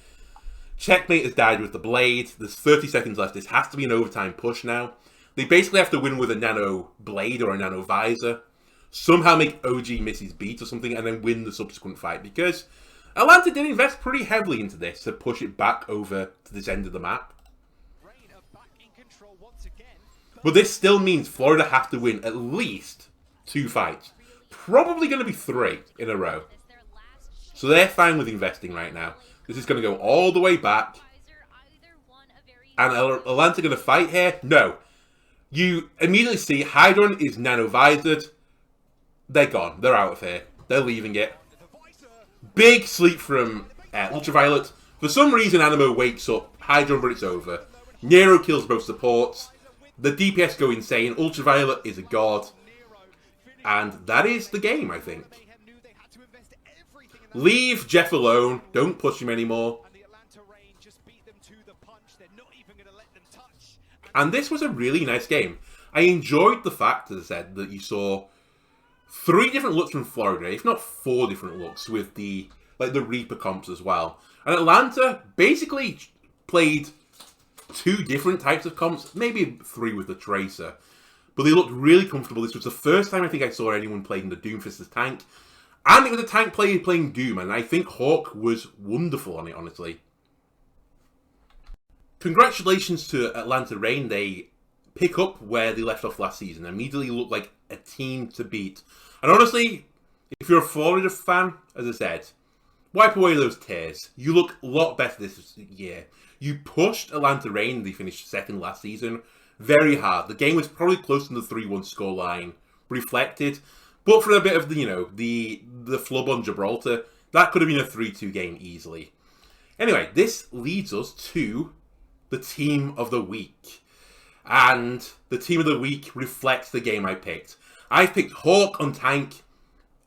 Checkmate has died with the blade. There's 30 seconds left. This has to be an overtime push now. They basically have to win with a nano blade or a nano visor. Somehow make OG miss his beat or something, and then win the subsequent fight. Because Atlanta did invest pretty heavily into this to push it back over to this end of the map. But this still means Florida have to win at least 2 fights. Probably going to be 3 in a row. So they're fine with investing right now. This is going to go all the way back. And Atlanta going to fight here? No. You immediately see Hydron is nano-visored. They're gone. They're out of here. They're leaving it. Big sleep from Ultraviolet. For some reason, Animo wakes up. Hydron, but it's over. Nero kills both supports. The DPS go insane. Ultraviolet is a god. And that is the game, I think. Leave Jeff alone. Don't push him anymore. And this was a really nice game. I enjoyed the fact, as I said, that you saw 3 different looks from Florida, if not 4 different looks, with the Reaper comps as well. And Atlanta basically played 2 different types of comps, maybe 3 with the Tracer. But they looked really comfortable. This was the first time I think I saw anyone playing the Doomfist as tank. And it was a tank player playing Doom, and I think Hawk was wonderful on it, honestly. Congratulations to Atlanta Reign. They pick up where they left off last season. Immediately look like a team to beat. And honestly, if you're a Florida fan, as I said, wipe away those tears. You look a lot better this year. You pushed Atlanta Reign. They finished 2nd last season. Very hard. The game was probably close to the 3-1 scoreline reflected. But for a bit of the flub on Gibraltar, that could have been a 3-2 game easily. Anyway, this leads us to the Team of the Week. And the Team of the Week reflects the game I picked. I picked Hawk on tank.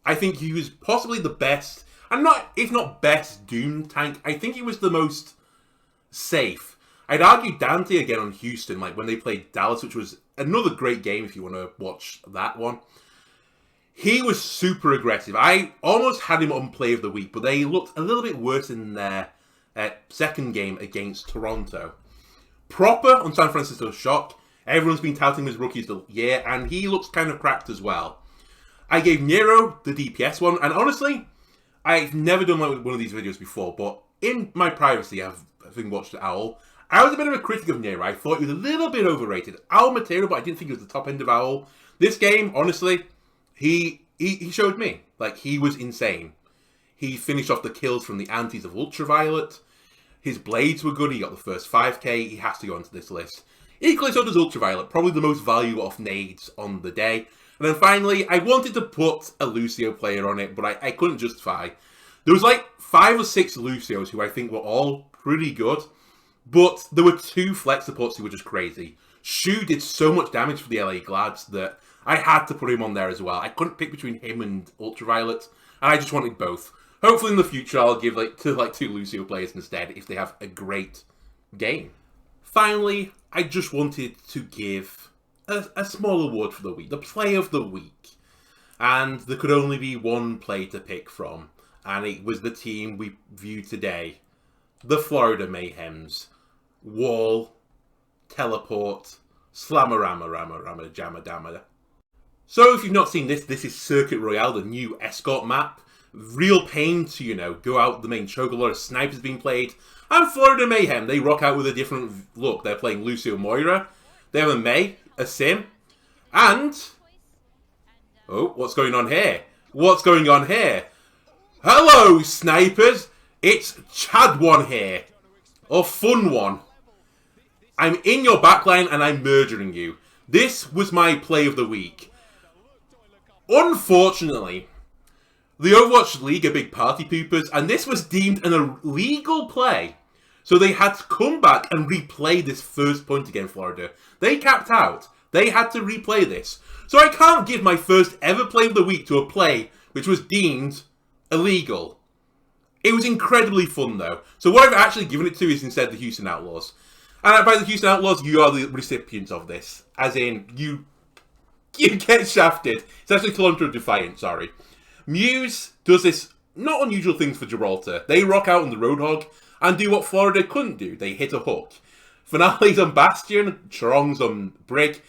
I think he was possibly the best, and if not best, Doom tank. I think he was the most safe. I'd argue Dante again on Houston, like when they played Dallas, which was another great game if you want to watch that one. He was super aggressive. I almost had him on Play of the Week, but they looked a little bit worse in their second game against Toronto. Proper on San Francisco Shock. Everyone's been touting his rookies the year, and he looks kind of cracked as well. I gave Nero the DPS one, and honestly, I've never done one of these videos before, but in my privacy, I've watched Owl. I was a bit of a critic of Nero. I thought he was a little bit overrated. Owl material, but I didn't think he was the top end of Owl. This game, honestly, he showed me. Like, he was insane. He finished off the kills from the antis of Ultraviolet. His blades were good. He got the first 5k. He has to go onto this list. Equally so does Ultraviolet. Probably the most value off nades on the day. And then finally, I wanted to put a Lucio player on it, but I couldn't justify. There was like 5 or 6 Lucios who I think were all pretty good. But there were 2 flex supports who were just crazy. Shu did so much damage for the LA Glads that I had to put him on there as well. I couldn't pick between him and Ultraviolet, and I just wanted both. Hopefully in the future I'll give two Lucio players instead if they have a great game. Finally, I just wanted to give a small award for the week, the Play of the Week. And there could only be one play to pick from, and it was the team we viewed today. The Florida Mayhems. Wall, Teleport, Slammarama, Rama, Jamma, Damma. So if you've not seen this, this is Circuit Royale, the new escort map. Real pain to, go out the main choke. A lot of snipers being played. And Florida Mayhem, they rock out with a different look. They're playing Lucio Moira. They have a May, a Sim, and... Oh, what's going on here? What's going on here? Hello, snipers! It's Chad One here. Or Fun One. I'm in your backline and I'm murdering you. This was my play of the week. Unfortunately, the Overwatch League are big party poopers, and this was deemed an illegal play. So they had to come back and replay this first point against Florida. They capped out. They had to replay this. So I can't give my first ever play of the week to a play which was deemed illegal. It was incredibly fun though. So what I've actually given it to is instead the Houston Outlaws. And by the Houston Outlaws, you are the recipients of this. As in, you get shafted. It's actually Toronto Defiant, sorry. Muse does this not unusual things for Gibraltar. They rock out on the Roadhog and do what Florida couldn't do. They hit a hook. Finale's on Bastion, Charong's on Brig.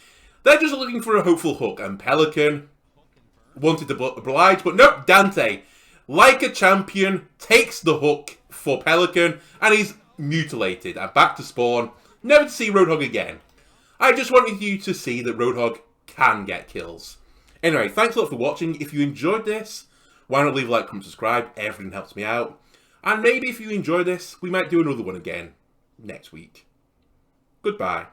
They're just looking for a hopeful hook, and Pelican wanted to oblige, but nope, Dante, like a champion, takes the hook for Pelican, and he's mutilated, and back to spawn, never to see Roadhog again. I just wanted you to see that Roadhog can get kills. Anyway, thanks a lot for watching. If you enjoyed this, why not leave a like, comment, subscribe, everything helps me out. And maybe if you enjoy this, we might do another one again next week. Goodbye.